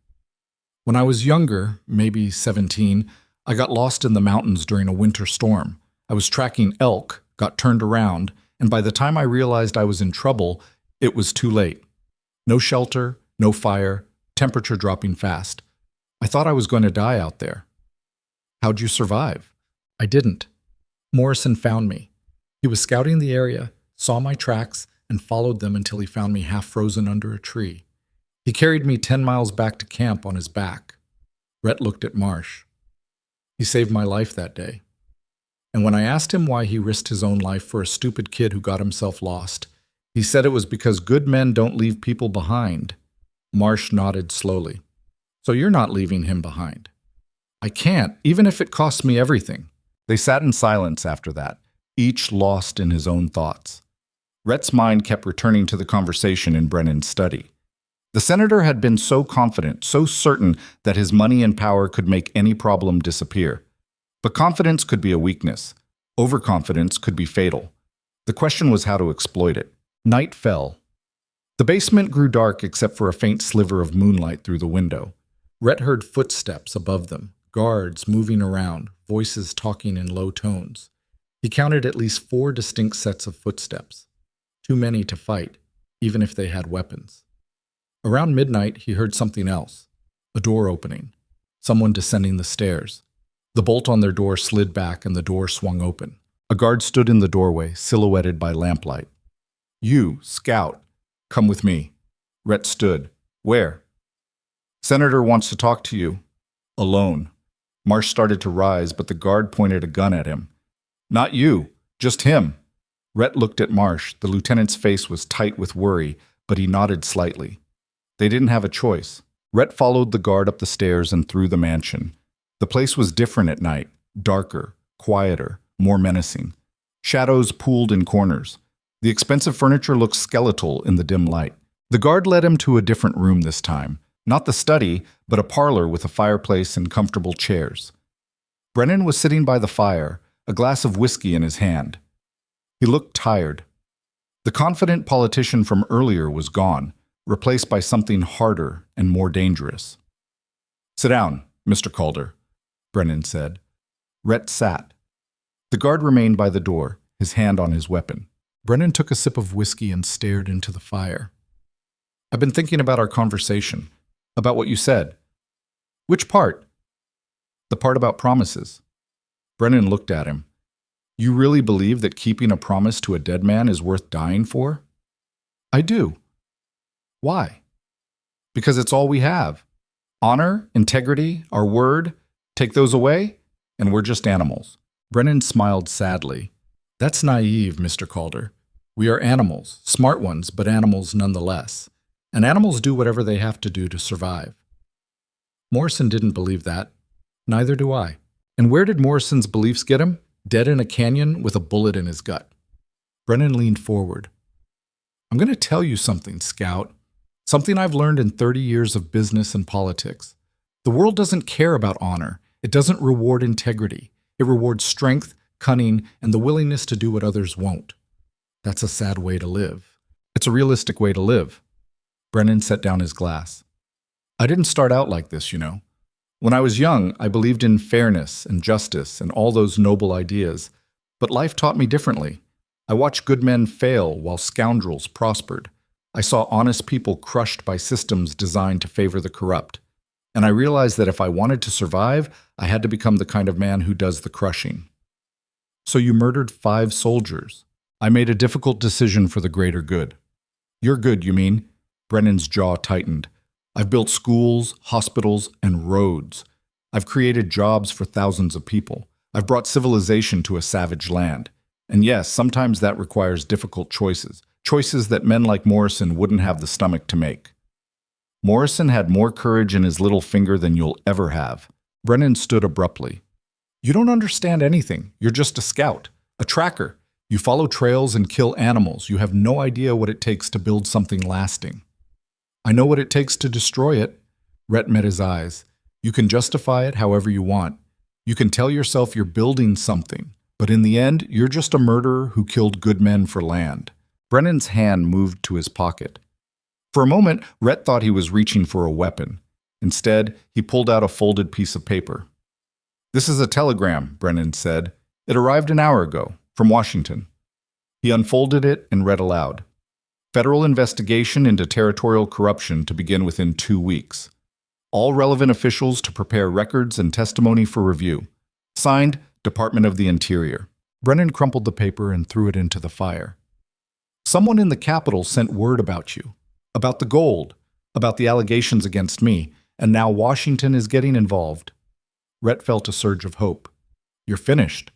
"When I was younger, maybe 17, I got lost in the mountains during a winter storm. I was tracking elk, got turned around, and by the time I realized I was in trouble, it was too late. No shelter, no fire, temperature dropping fast. I thought I was going to die out there." "How'd you survive?" "I didn't. Morrison found me. He was scouting the area, saw my tracks, and followed them until he found me half frozen under a tree. He carried me 10 miles back to camp on his back." Rhett looked at Marsh. "He saved my life that day. And when I asked him why he risked his own life for a stupid kid who got himself lost, he said it was because good men don't leave people behind." Marsh nodded slowly. "So you're not leaving him behind?" "I can't, even if it costs me everything." They sat in silence after that, each lost in his own thoughts. Rhett's mind kept returning to the conversation in Brennan's study. The senator had been so confident, so certain that his money and power could make any problem disappear. But confidence could be a weakness. Overconfidence could be fatal. The question was how to exploit it. Night fell. The basement grew dark except for a faint sliver of moonlight through the window. Rhett heard footsteps above them, guards moving around, voices talking in low tones. He counted at least 4 distinct sets of footsteps. Too many to fight, even if they had weapons. Around midnight, he heard something else. A door opening. Someone descending the stairs. The bolt on their door slid back and the door swung open. A guard stood in the doorway, silhouetted by lamplight. "You, scout, come with me." Rhett stood. "Where?" "Senator wants to talk to you." "Alone." Marsh started to rise, but the guard pointed a gun at him. "Not you, just him." Rhett looked at Marsh. The lieutenant's face was tight with worry, but he nodded slightly. They didn't have a choice. Rhett followed the guard up the stairs and through the mansion. The place was different at night, darker, quieter, more menacing. Shadows pooled in corners. The expensive furniture looked skeletal in the dim light. The guard led him to a different room this time. Not the study, but a parlor with a fireplace and comfortable chairs. Brennan was sitting by the fire, a glass of whiskey in his hand. He looked tired. The confident politician from earlier was gone, replaced by something harder and more dangerous. "Sit down," Mr. Calder, Brennan said. Rhett sat. The guard remained by the door, his hand on his weapon. Brennan took a sip of whiskey and stared into the fire. I've been thinking about our conversation, about what you said. Which part? The part about promises. Brennan looked at him. You really believe that keeping a promise to a dead man is worth dying for? I do. Why? Because it's all we have. Honor, integrity, our word, take those away, and we're just animals. Brennan smiled sadly. That's naive, Mr. Calder. We are animals, smart ones, but animals nonetheless. And animals do whatever they have to do to survive. Morrison didn't believe that. Neither do I. And where did Morrison's beliefs get him? Dead in a canyon with a bullet in his gut. Brennan leaned forward. I'm going to tell you something, Scout. Something I've learned in 30 years of business and politics. The world doesn't care about honor. It doesn't reward integrity. It rewards strength, cunning, and the willingness to do what others won't. That's a sad way to live. It's a realistic way to live. Brennan set down his glass. I didn't start out like this, you know. When I was young, I believed in fairness and justice and all those noble ideas. But life taught me differently. I watched good men fail while scoundrels prospered. I saw honest people crushed by systems designed to favor the corrupt. And I realized that if I wanted to survive, I had to become the kind of man who does the crushing. So you murdered 5 soldiers. I made a difficult decision for the greater good. Your good, you mean? Brennan's jaw tightened. I've built schools, hospitals, and roads. I've created jobs for thousands of people. I've brought civilization to a savage land. And yes, sometimes that requires difficult choices. Choices that men like Morrison wouldn't have the stomach to make. Morrison had more courage in his little finger than you'll ever have. Brennan stood abruptly. You don't understand anything. You're just a scout, a tracker. You follow trails and kill animals. You have no idea what it takes to build something lasting. I know what it takes to destroy it. Rhett met his eyes. You can justify it however you want. You can tell yourself you're building something. But in the end, you're just a murderer who killed good men for land. Brennan's hand moved to his pocket. For a moment, Rhett thought he was reaching for a weapon. Instead, he pulled out a folded piece of paper. This is a telegram, Brennan said. It arrived an hour ago, from Washington. He unfolded it and read aloud. Federal investigation into territorial corruption to begin within 2 weeks. All relevant officials to prepare records and testimony for review. Signed, Department of the Interior. Brennan crumpled the paper and threw it into the fire. Someone in the Capitol sent word about you, about the gold, about the allegations against me, and now Washington is getting involved. Rhett felt a surge of hope. You're finished.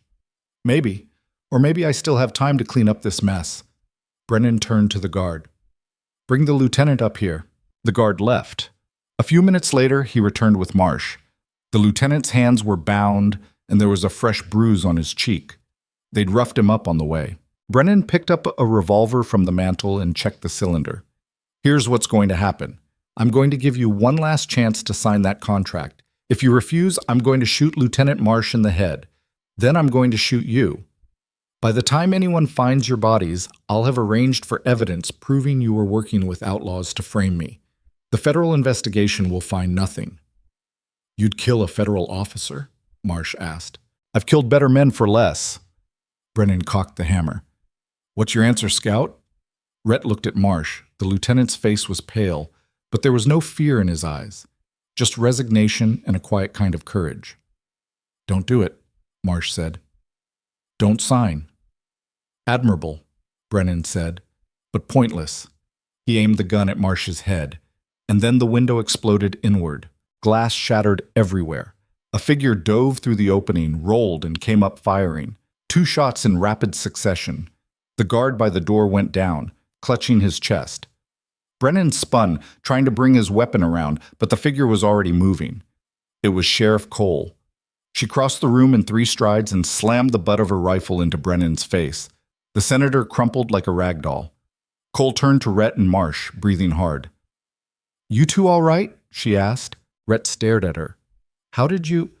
Maybe. Or maybe I still have time to clean up this mess. Brennan turned to the guard. Bring the lieutenant up here. The guard left. A few minutes later, he returned with Marsh. The lieutenant's hands were bound, and there was a fresh bruise on his cheek. They'd roughed him up on the way. Brennan picked up a revolver from the mantel and checked the cylinder. Here's what's going to happen. I'm going to give you one last chance to sign that contract. If you refuse, I'm going to shoot Lieutenant Marsh in the head. Then I'm going to shoot you. By the time anyone finds your bodies, I'll have arranged for evidence proving you were working with outlaws to frame me. The federal investigation will find nothing. You'd kill a federal officer? Marsh asked. I've killed better men for less. Brennan cocked the hammer. What's your answer, Scout? Rhett looked at Marsh. The lieutenant's face was pale, but there was no fear in his eyes, just resignation and a quiet kind of courage. Don't do it, Marsh said. Don't sign. Admirable, Brennan said, but pointless. He aimed the gun at Marsh's head, and then the window exploded inward. Glass shattered everywhere. A figure dove through the opening, rolled, and came up firing. 2 shots in rapid succession. The guard by the door went down, clutching his chest. Brennan spun, trying to bring his weapon around, but the figure was already moving. It was Sheriff Cole. She crossed the room in 3 strides and slammed the butt of her rifle into Brennan's face. The senator crumpled like a rag doll. Cole turned to Rhett and Marsh, breathing hard. You two all right? She asked. Rhett stared at her. How did you...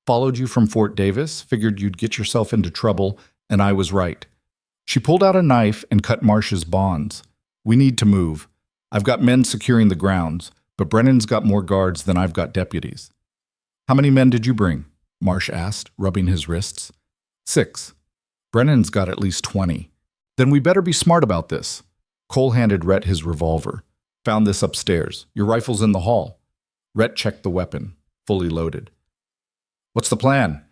Followed you from Fort Davis, figured you'd get yourself into trouble, and I was right. She pulled out a knife and cut Marsh's bonds. We need to move. I've got men securing the grounds, but Brennan's got more guards than I've got deputies. How many men did you bring? Marsh asked, rubbing his wrists. 6. Brennan's got at least 20. Then we better be smart about this. Cole handed Rhett his revolver. Found this upstairs. Your rifle's in the hall. Rhett checked the weapon, fully loaded. What's the plan?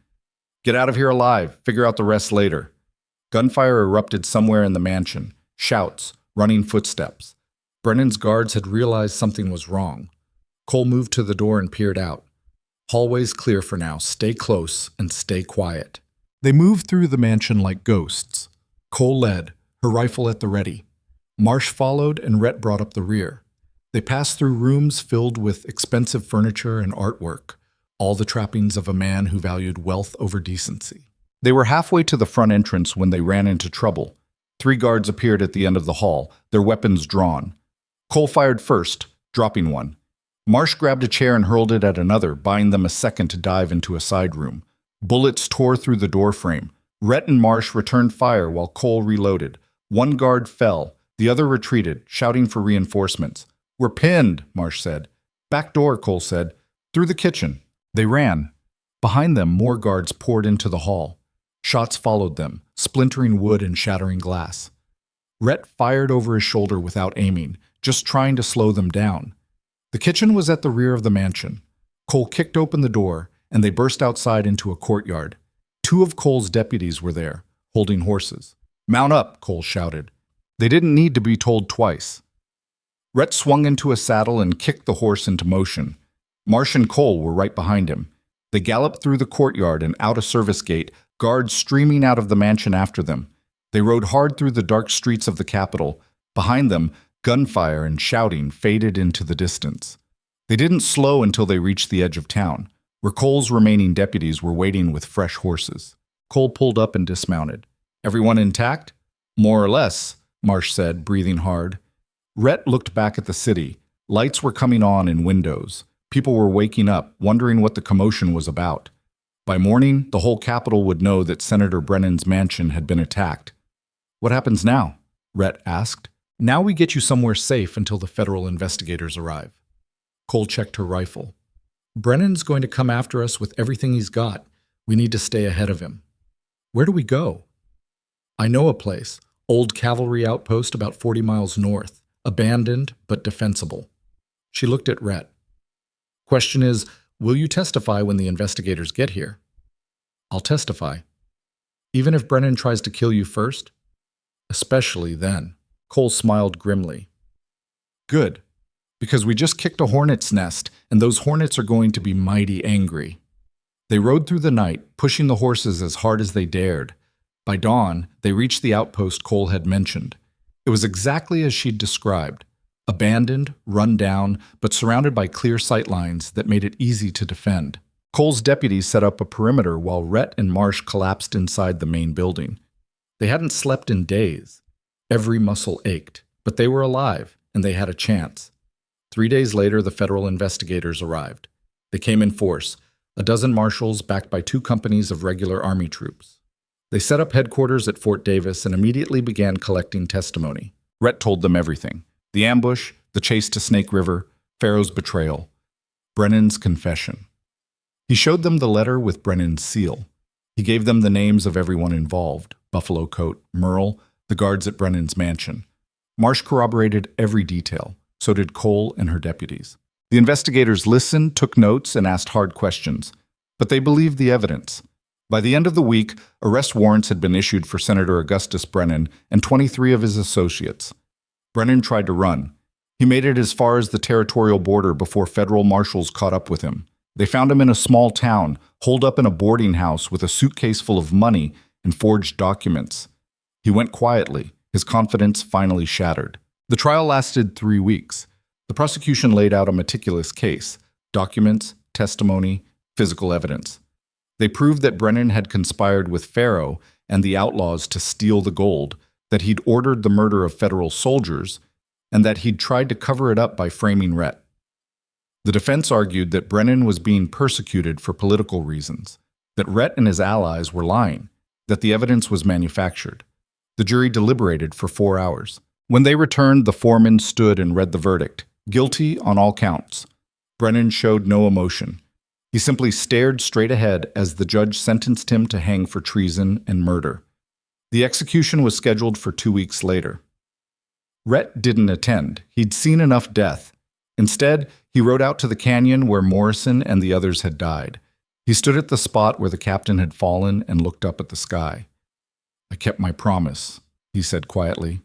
Get out of here alive. Figure out the rest later. Gunfire erupted somewhere in the mansion. Shouts, running footsteps. Brennan's guards had realized something was wrong. Cole moved to the door and peered out. Hallways clear for now. Stay close and stay quiet. They moved through the mansion like ghosts. Cole led, her rifle at the ready. Marsh followed and Rhett brought up the rear. They passed through rooms filled with expensive furniture and artwork, all the trappings of a man who valued wealth over decency. They were halfway to the front entrance when they ran into trouble. 3 guards appeared at the end of the hall, their weapons drawn. Cole fired first, dropping one. Marsh grabbed a chair and hurled it at another, buying them a second to dive into a side room. Bullets tore through the doorframe. Rhett and Marsh returned fire while Cole reloaded. One guard fell. The other retreated, shouting for reinforcements. We're pinned, Marsh said. Back door, Cole said. Through the kitchen. They ran. Behind them, more guards poured into the hall. Shots followed them, splintering wood and shattering glass. Rhett fired over his shoulder without aiming, just trying to slow them down. The kitchen was at the rear of the mansion. Cole kicked open the door, and they burst outside into a courtyard. 2 of Cole's deputies were there, holding horses. Mount up, Cole shouted. They didn't need to be told twice. Rhett swung into a saddle and kicked the horse into motion. Marsh and Cole were right behind him. They galloped through the courtyard and out a service gate, guards streaming out of the mansion after them. They rode hard through the dark streets of the capital. Behind them, gunfire and shouting faded into the distance. They didn't slow until they reached the edge of town, where Cole's remaining deputies were waiting with fresh horses. Cole pulled up and dismounted. Everyone intact? More or less, Marsh said, breathing hard. Rhett looked back at the city. Lights were coming on in windows. People were waking up, wondering what the commotion was about. By morning, the whole capital would know that Senator Brennan's mansion had been attacked. What happens now? Rhett asked. Now we get you somewhere safe until the federal investigators arrive. Cole checked her rifle. Brennan's going to come after us with everything he's got. We need to stay ahead of him. Where do we go? I know a place. Old cavalry outpost about 40 miles north. Abandoned, but defensible. She looked at Rhett. Question is, will you testify when the investigators get here? I'll testify. Even if Brennan tries to kill you first? Especially then. Cole smiled grimly. Good, because we just kicked a hornet's nest, and those hornets are going to be mighty angry. They rode through the night, pushing the horses as hard as they dared. By dawn, they reached the outpost Cole had mentioned. It was exactly as she'd described. Abandoned, run down, but surrounded by clear sightlines that made it easy to defend. Cole's deputies set up a perimeter while Rhett and Marsh collapsed inside the main building. They hadn't slept in days. Every muscle ached, but they were alive, and they had a chance. 3 days later, the federal investigators arrived. They came in force, a dozen marshals backed by 2 companies of regular army troops. They set up headquarters at Fort Davis and immediately began collecting testimony. Rhett told them everything. The ambush, the chase to Snake River, Pharaoh's betrayal, Brennan's confession. He showed them the letter with Brennan's seal. He gave them the names of everyone involved, Buffalo Coat, Merle, the guards at Brennan's mansion. Marsh corroborated every detail. So did Cole and her deputies. The investigators listened, took notes, and asked hard questions. But they believed the evidence. By the end of the week, arrest warrants had been issued for Senator Augustus Brennan and 23 of his associates. Brennan tried to run. He made it as far as the territorial border before federal marshals caught up with him. They found him in a small town, holed up in a boarding house with a suitcase full of money and forged documents. He went quietly, his confidence finally shattered. The trial lasted 3 weeks. The prosecution laid out a meticulous case: documents, testimony, physical evidence. They proved that Brennan had conspired with Pharaoh and the outlaws to steal the gold, that he'd ordered the murder of federal soldiers, and that he'd tried to cover it up by framing Rhett. The defense argued that Brennan was being persecuted for political reasons, that Rhett and his allies were lying, that the evidence was manufactured. The jury deliberated for 4 hours. When they returned, the foreman stood and read the verdict. Guilty on all counts. Brennan showed no emotion. He simply stared straight ahead as the judge sentenced him to hang for treason and murder. The execution was scheduled for 2 weeks later. Rhett didn't attend. He'd seen enough death. Instead, he rode out to the canyon where Morrison and the others had died. He stood at the spot where the captain had fallen and looked up at the sky. "I kept my promise," he said quietly.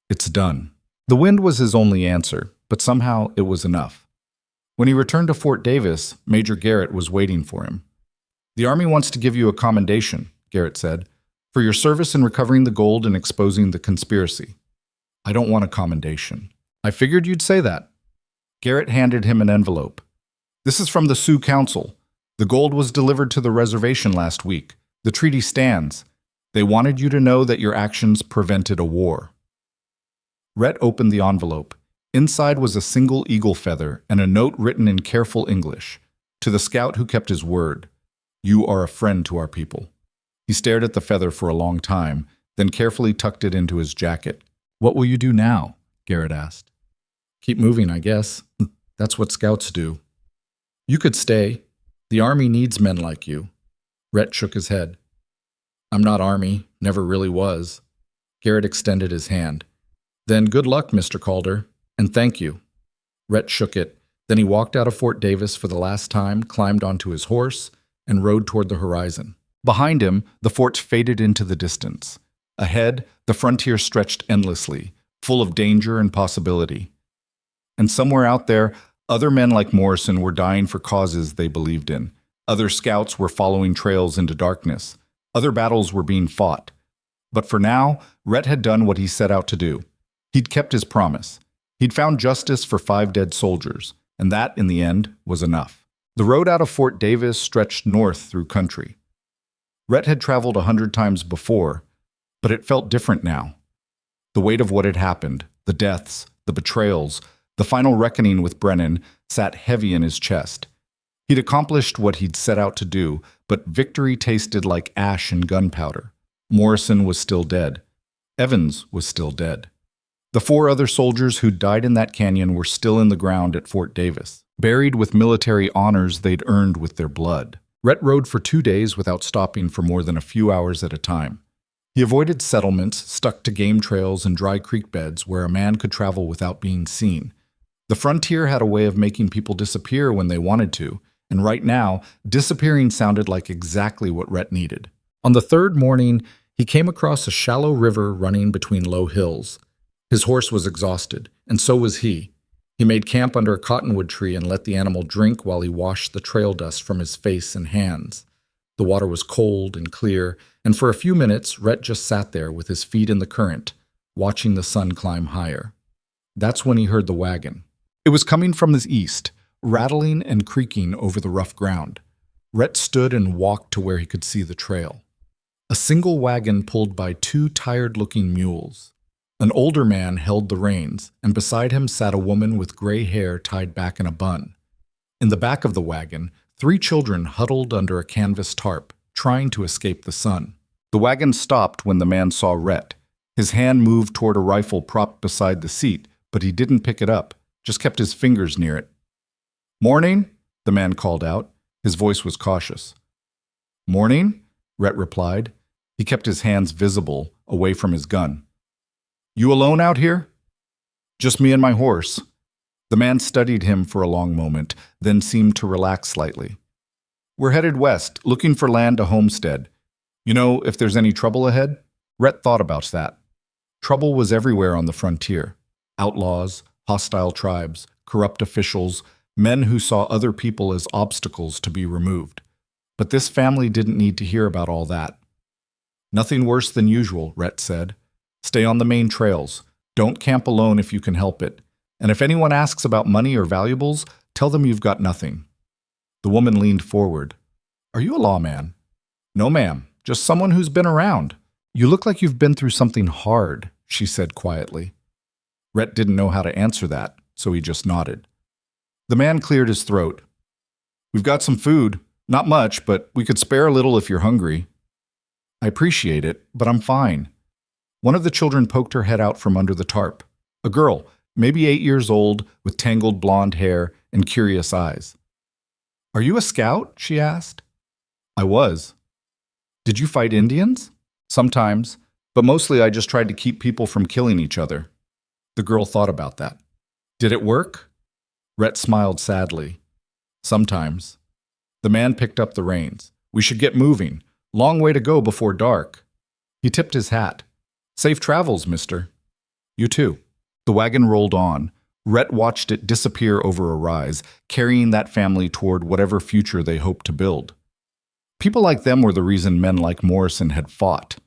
"It's done." The wind was his only answer, but somehow it was enough. When he returned to Fort Davis, Major Garrett was waiting for him. "The Army wants to give you a commendation," Garrett said, "for your service in recovering the gold and exposing the conspiracy." "I don't want a commendation." "I figured you'd say that." Garrett handed him an envelope. "This is from the Sioux Council. The gold was delivered to the reservation last week. The treaty stands. They wanted you to know that your actions prevented a war." Rhett opened the envelope. Inside was a single eagle feather and a note written in careful English. "To the scout who kept his word. You are a friend to our people." He stared at the feather for a long time, then carefully tucked it into his jacket. "What will you do now?" Garrett asked. "Keep moving, I guess. That's what scouts do." "You could stay. The Army needs men like you." Rhett shook his head. "I'm not Army, never really was." Garrett extended his hand. "Then good luck, Mr. Calder, and thank you." Rhett shook it. Then he walked out of Fort Davis for the last time, climbed onto his horse, and rode toward the horizon. Behind him, the fort faded into the distance. Ahead, the frontier stretched endlessly, full of danger and possibility. And somewhere out there, other men like Morrison were dying for causes they believed in. Other scouts were following trails into darkness. Other battles were being fought. But for now, Rhett had done what he set out to do. He'd kept his promise. He'd found justice for 5 dead soldiers, and that, in the end, was enough. The road out of Fort Davis stretched north through country. Rhett had traveled 100 times before, but it felt different now. The weight of what had happened, the deaths, the betrayals, the final reckoning with Brennan, sat heavy in his chest. He'd accomplished what he'd set out to do, but victory tasted like ash and gunpowder. Morrison was still dead. Evans was still dead. The 4 other soldiers who'd died in that canyon were still in the ground at Fort Davis, buried with military honors they'd earned with their blood. Rhett rode for 2 days without stopping for more than a few hours at a time. He avoided settlements, stuck to game trails and dry creek beds where a man could travel without being seen. The frontier had a way of making people disappear when they wanted to, and right now, disappearing sounded like exactly what Rhett needed. On the 3rd morning, he came across a shallow river running between low hills. His horse was exhausted, and so was he. He made camp under a cottonwood tree and let the animal drink while he washed the trail dust from his face and hands. The water was cold and clear, and for a few minutes, Rhett just sat there with his feet in the current, watching the sun climb higher. That's when he heard the wagon. It was coming from the east, rattling and creaking over the rough ground. Rhett stood and walked to where he could see the trail. A single wagon pulled by 2 tired-looking mules. An older man held the reins, and beside him sat a woman with gray hair tied back in a bun. In the back of the wagon, 3 children huddled under a canvas tarp, trying to escape the sun. The wagon stopped when the man saw Rhett. His hand moved toward a rifle propped beside the seat, but he didn't pick it up, just kept his fingers near it. "Morning," the man called out. His voice was cautious. "Morning," Rhett replied. He kept his hands visible, away from his gun. "You alone out here?" "Just me and my horse." The man studied him for a long moment, then seemed to relax slightly. "We're headed west, looking for land to homestead. You know if there's any trouble ahead?" Rhett thought about that. Trouble was everywhere on the frontier. Outlaws, hostile tribes, corrupt officials, men who saw other people as obstacles to be removed. But this family didn't need to hear about all that. "Nothing worse than usual," Rhett said. "Stay on the main trails. Don't camp alone if you can help it. And if anyone asks about money or valuables, tell them you've got nothing." The woman leaned forward. "Are you a lawman?" "No, ma'am. Just someone who's been around." "You look like you've been through something hard," she said quietly. Rhett didn't know how to answer that, so he just nodded. The man cleared his throat. "We've got some food. Not much, but we could spare a little if you're hungry." "I appreciate it, but I'm fine." One of the children poked her head out from under the tarp. A girl, maybe 8 years old, with tangled blonde hair and curious eyes. "Are you a scout?" she asked. "I was." "Did you fight Indians?" "Sometimes, but mostly I just tried to keep people from killing each other." The girl thought about that. "Did it work?" Rhett smiled sadly. "Sometimes." The man picked up the reins. "We should get moving. Long way to go before dark." He tipped his hat. "Safe travels, mister." "You too." The wagon rolled on. Rhett watched it disappear over a rise, carrying that family toward whatever future they hoped to build. People like them were the reason men like Morrison had fought.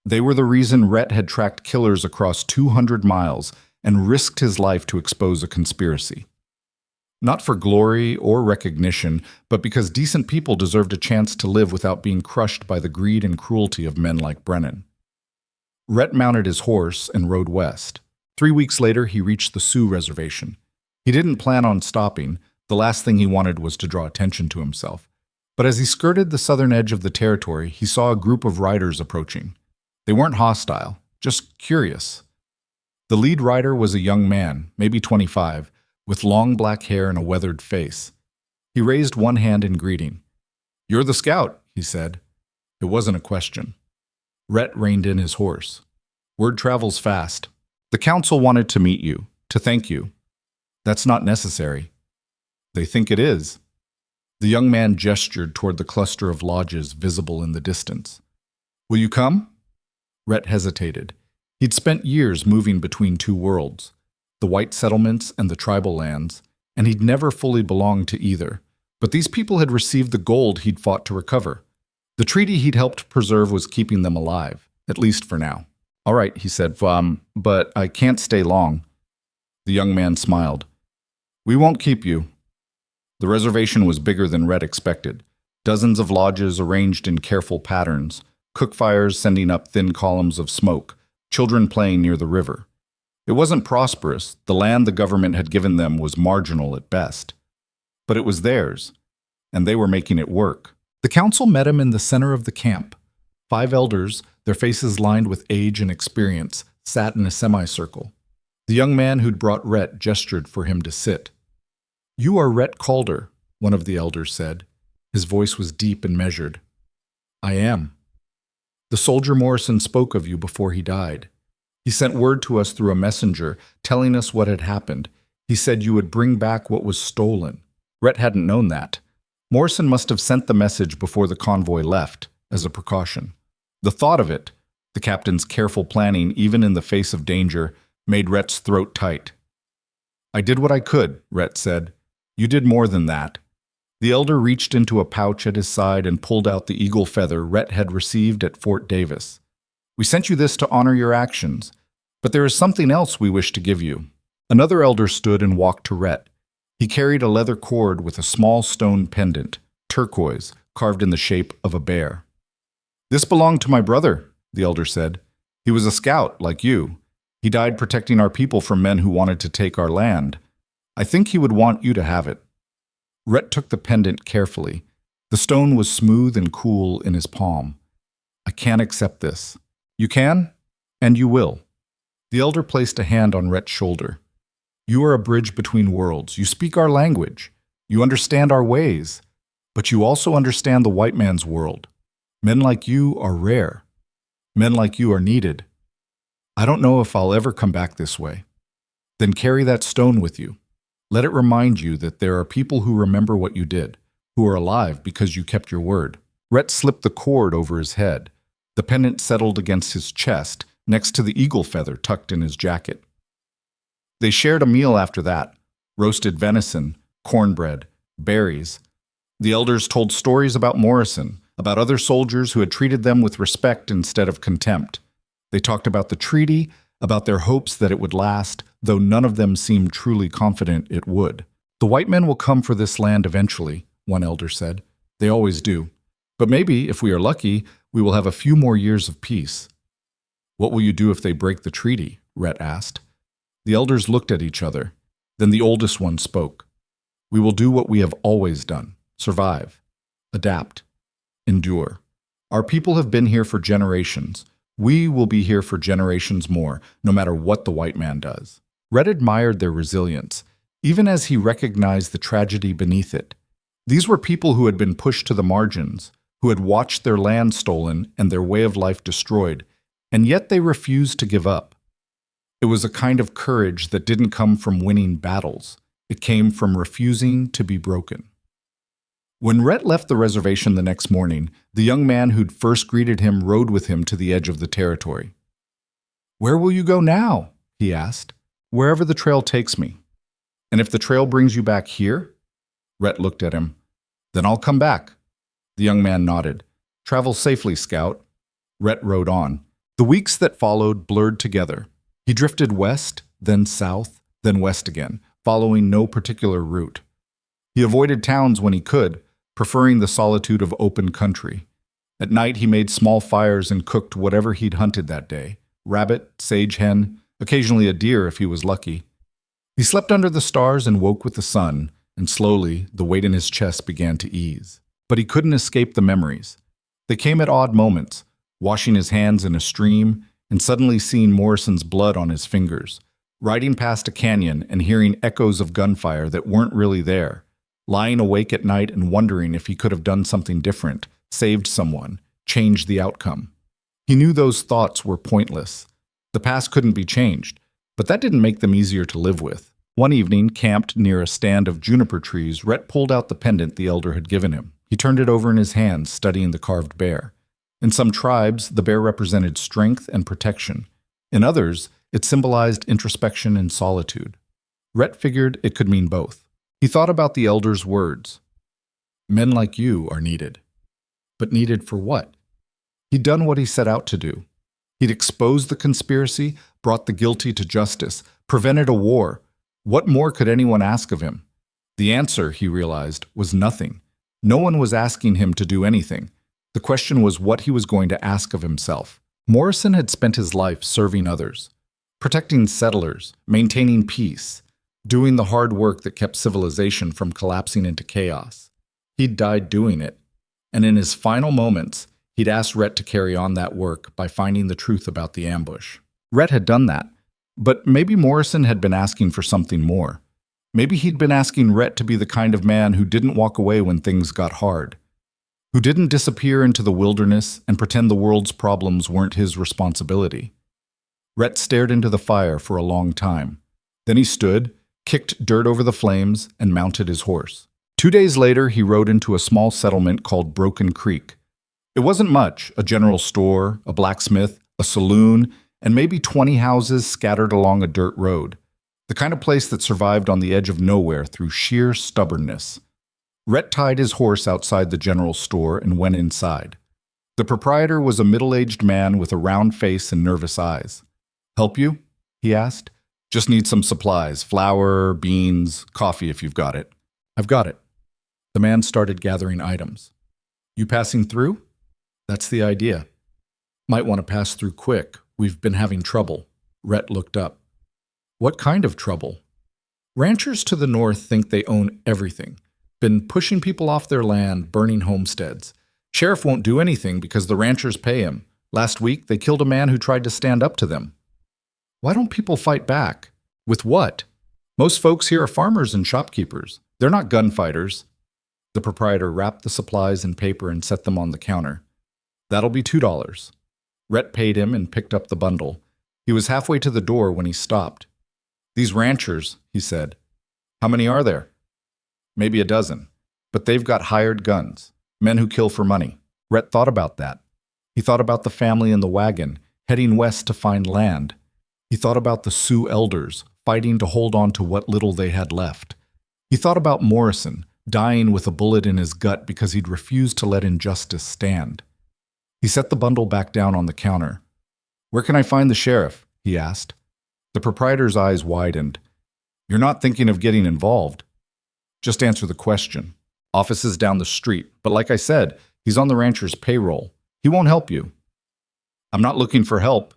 They were the reason Rhett had tracked killers across 200 miles and risked his life to expose a conspiracy. Not for glory or recognition, but because decent people deserved a chance to live without being crushed by the greed and cruelty of men like Brennan. Rhett mounted his horse and rode west. 3 weeks later, he reached the Sioux reservation. He didn't plan on stopping. The last thing he wanted was to draw attention to himself. But as he skirted the southern edge of the territory, he saw a group of riders approaching. They weren't hostile, just curious. The lead rider was a young man, maybe 25, with long black hair and a weathered face. He raised one hand in greeting. "You're the scout," he said. It wasn't a question. Rhett reined in his horse. "Word travels fast. The council wanted to meet you, to thank you." "That's not necessary." "They think it is." The young man gestured toward the cluster of lodges visible in the distance. "Will you come?" Rhett hesitated. He'd spent years moving between two worlds, the white settlements and the tribal lands, and he'd never fully belonged to either. But these people had received the gold he'd fought to recover. The treaty he'd helped preserve was keeping them alive, at least for now. "All right," he said, but I can't stay long." The young man smiled. "We won't keep you." The reservation was bigger than Rhett expected. Dozens of lodges arranged in careful patterns, cook fires sending up thin columns of smoke, children playing near the river. It wasn't prosperous. The land the government had given them was marginal at best. But it was theirs, and they were making it work. The council met him in the center of the camp. 5 elders, their faces lined with age and experience, sat in a semicircle. The young man who'd brought Rhett gestured for him to sit. "You are Rhett Calder," one of the elders said. His voice was deep and measured. "I am. The soldier Morrison spoke of you before he died. He sent word to us through a messenger, telling us what had happened. He said you would bring back what was stolen." Rhett hadn't known that. Morrison must have sent the message before the convoy left, as a precaution. The thought of it, the captain's careful planning even in the face of danger, made Rhett's throat tight. "I did what I could," Rhett said. "You did more than that." The elder reached into a pouch at his side and pulled out the eagle feather Rhett had received at Fort Davis. "We sent you this to honor your actions, but there is something else we wish to give you." Another elder stood and walked to Rhett. He carried a leather cord with a small stone pendant, turquoise, carved in the shape of a bear. "This belonged to my brother," the elder said. "He was a scout, like you. He died protecting our people from men who wanted to take our land. I think he would want you to have it." Rhett took the pendant carefully. The stone was smooth and cool in his palm. "I can't accept this." "You can, and you will." The elder placed a hand on Rhett's shoulder. "You are a bridge between worlds. You speak our language. You understand our ways. But you also understand the white man's world. Men like you are rare. Men like you are needed. I don't know if I'll ever come back this way." "Then carry that stone with you. Let it remind you that there are people who remember what you did, who are alive because you kept your word." Rhett slipped the cord over his head. The pendant settled against his chest, next to the eagle feather tucked in his jacket. They shared a meal after that: roasted venison, cornbread, berries. The elders told stories about Morrison, about other soldiers who had treated them with respect instead of contempt. They talked about the treaty, about their hopes that it would last, though none of them seemed truly confident it would. "The white men will come for this land eventually," one elder said. "They always do. But maybe, if we are lucky, we will have a few more years of peace." "What will you do if they break the treaty?" Rhett asked. The elders looked at each other. Then the oldest one spoke. "We will do what we have always done: survive, adapt, endure. Our people have been here for generations. We will be here for generations more, no matter what the white man does." Rhett admired their resilience, even as he recognized the tragedy beneath it. These were people who had been pushed to the margins, who had watched their land stolen and their way of life destroyed, and yet they refused to give up. It was a kind of courage that didn't come from winning battles. It came from refusing to be broken. When Rhett left the reservation the next morning, the young man who'd first greeted him rode with him to the edge of the territory. "Where will you go now?" he asked. "Wherever the trail takes me." "And if the trail brings you back here?" Rhett looked at him. "Then I'll come back." The young man nodded. "Travel safely, Scout." Rhett rode on. The weeks that followed blurred together. He drifted west, then south, then west again, following no particular route. He avoided towns when he could, preferring the solitude of open country. At night he made small fires and cooked whatever he'd hunted that day: rabbit, sage hen, occasionally a deer if he was lucky. He slept under the stars and woke with the sun, and slowly the weight in his chest began to ease. But he couldn't escape the memories. They came at odd moments, washing his hands in a stream, and suddenly seeing Morrison's blood on his fingers, riding past a canyon and hearing echoes of gunfire that weren't really there, lying awake at night and wondering if he could have done something different, saved someone, changed the outcome. He knew those thoughts were pointless. The past couldn't be changed, but that didn't make them easier to live with. One evening, camped near a stand of juniper trees, Rhett pulled out the pendant the elder had given him. He turned it over in his hands, studying the carved bear. In some tribes, the bear represented strength and protection. In others, it symbolized introspection and solitude. Rhett figured it could mean both. He thought about the elder's words. Men like you are needed. But needed for what? He'd done what he set out to do. He'd exposed the conspiracy, brought the guilty to justice, prevented a war. What more could anyone ask of him? The answer, he realized, was nothing. No one was asking him to do anything. The question was what he was going to ask of himself. Morrison had spent his life serving others, protecting settlers, maintaining peace, doing the hard work that kept civilization from collapsing into chaos. He'd died doing it, and in his final moments, he'd asked Rhett to carry on that work by finding the truth about the ambush. Rhett had done that, but maybe Morrison had been asking for something more. Maybe he'd been asking Rhett to be the kind of man who didn't walk away when things got hard, who didn't disappear into the wilderness and pretend the world's problems weren't his responsibility. Rhett stared into the fire for a long time. Then he stood, kicked dirt over the flames, and mounted his horse. 2 days later, he rode into a small settlement called Broken Creek. It wasn't much: a general store, a blacksmith, a saloon, and maybe 20 houses scattered along a dirt road. The kind of place that survived on the edge of nowhere through sheer stubbornness. Rhett tied his horse outside the general store and went inside. The proprietor was a middle-aged man with a round face and nervous eyes. "Help you?" he asked. "Just need some supplies: flour, beans, coffee if you've got it." "I've got it." The man started gathering items. "You passing through?" "That's the idea." "Might want to pass through quick. We've been having trouble." Rhett looked up. "What kind of trouble?" "Ranchers to the north think they own everything. Been pushing people off their land, burning homesteads. Sheriff won't do anything because the ranchers pay him. Last week, they killed a man who tried to stand up to them." "Why don't people fight back?" "With what? Most folks here are farmers and shopkeepers. They're not gunfighters." The proprietor wrapped the supplies in paper and set them on the counter. "That'll be $2. Rhett paid him and picked up the bundle. He was halfway to the door when he stopped. "These ranchers," he said. "How many are there?" "Maybe a dozen. But they've got hired guns. Men who kill for money." Rhett thought about that. He thought about the family in the wagon, heading west to find land. He thought about the Sioux elders, fighting to hold on to what little they had left. He thought about Morrison, dying with a bullet in his gut because he'd refused to let injustice stand. He set the bundle back down on the counter. "Where can I find the sheriff?" he asked. The proprietor's eyes widened. "You're not thinking of getting involved?" "Just answer the question." "Office is down the street, but like I said, he's on the rancher's payroll. He won't help you." "I'm not looking for help."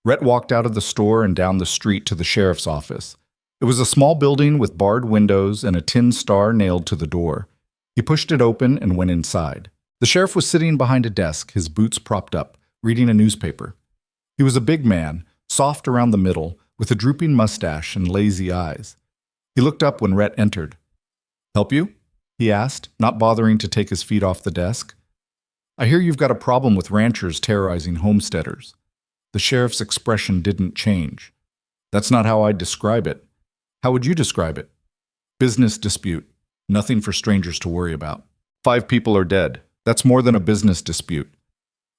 Rhett walked out of the store and down the street to the sheriff's office. It was a small building with barred windows and a tin star nailed to the door. He pushed it open and went inside. The sheriff was sitting behind a desk, his boots propped up, reading a newspaper. He was a big man, soft around the middle, with a drooping mustache and lazy eyes. He looked up when Rhett entered. "Help you?" he asked, not bothering to take his feet off the desk. I hear you've got a problem with ranchers terrorizing homesteaders. The sheriff's expression didn't change. That's not how I'd describe it. How would you describe it? Business dispute. Nothing for strangers to worry about. 5 people are dead. That's more than a business dispute.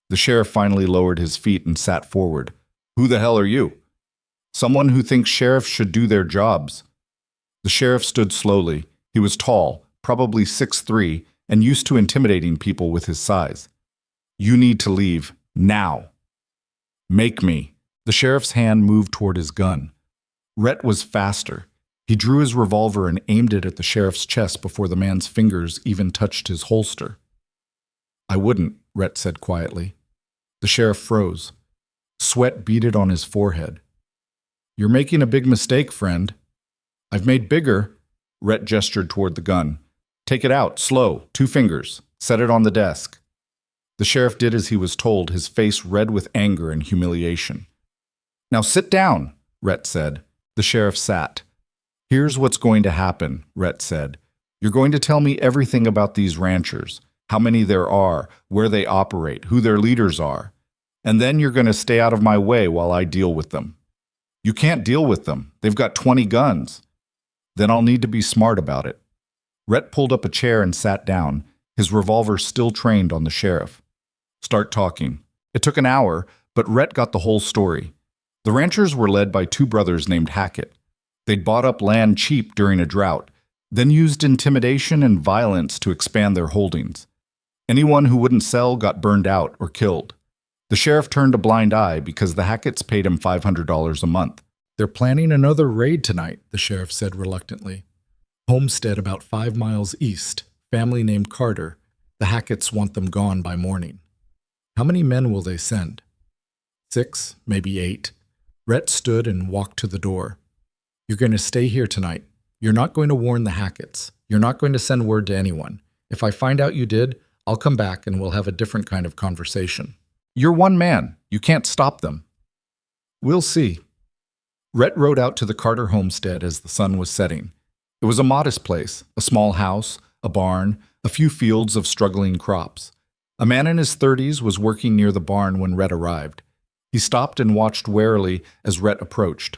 The sheriff finally lowered his feet and sat forward. Who the hell are you? Someone who thinks sheriffs should do their jobs. The sheriff stood slowly. He was tall, probably 6'3", and used to intimidating people with his size. You need to leave, now. Make me. The sheriff's hand moved toward his gun. Rhett was faster. He drew his revolver and aimed it at the sheriff's chest before the man's fingers even touched his holster. I wouldn't, Rhett said quietly. The sheriff froze. Sweat beaded on his forehead. You're making a big mistake, friend. I've made bigger. Rhett gestured toward the gun. Take it out, slow, 2 fingers. Set it on the desk. The sheriff did as he was told, his face red with anger and humiliation. Now sit down, Rhett said. The sheriff sat. Here's what's going to happen, Rhett said. You're going to tell me everything about these ranchers, how many there are, where they operate, who their leaders are. And then you're going to stay out of my way while I deal with them. You can't deal with them. They've got 20 guns. Then I'll need to be smart about it. Rhett pulled up a chair and sat down, his revolver still trained on the sheriff. Start talking. It took an hour, but Rhett got the whole story. The ranchers were led by 2 brothers named Hackett. They'd bought up land cheap during a drought, then used intimidation and violence to expand their holdings. Anyone who wouldn't sell got burned out or killed. The sheriff turned a blind eye because the Hacketts paid him $500 a month. They're planning another raid tonight, the sheriff said reluctantly. Homestead about 5 miles east, family named Carter. The Hacketts want them gone by morning. How many men will they send? 6, maybe 8. Rhett stood and walked to the door. You're going to stay here tonight. You're not going to warn the Hacketts. You're not going to send word to anyone. If I find out you did, I'll come back and we'll have a different kind of conversation. You're one man. You can't stop them. We'll see. Rhett rode out to the Carter homestead as the sun was setting. It was a modest place, a small house, a barn, a few fields of struggling crops. A man in his 30s was working near the barn when Rhett arrived. He stopped and watched warily as Rhett approached.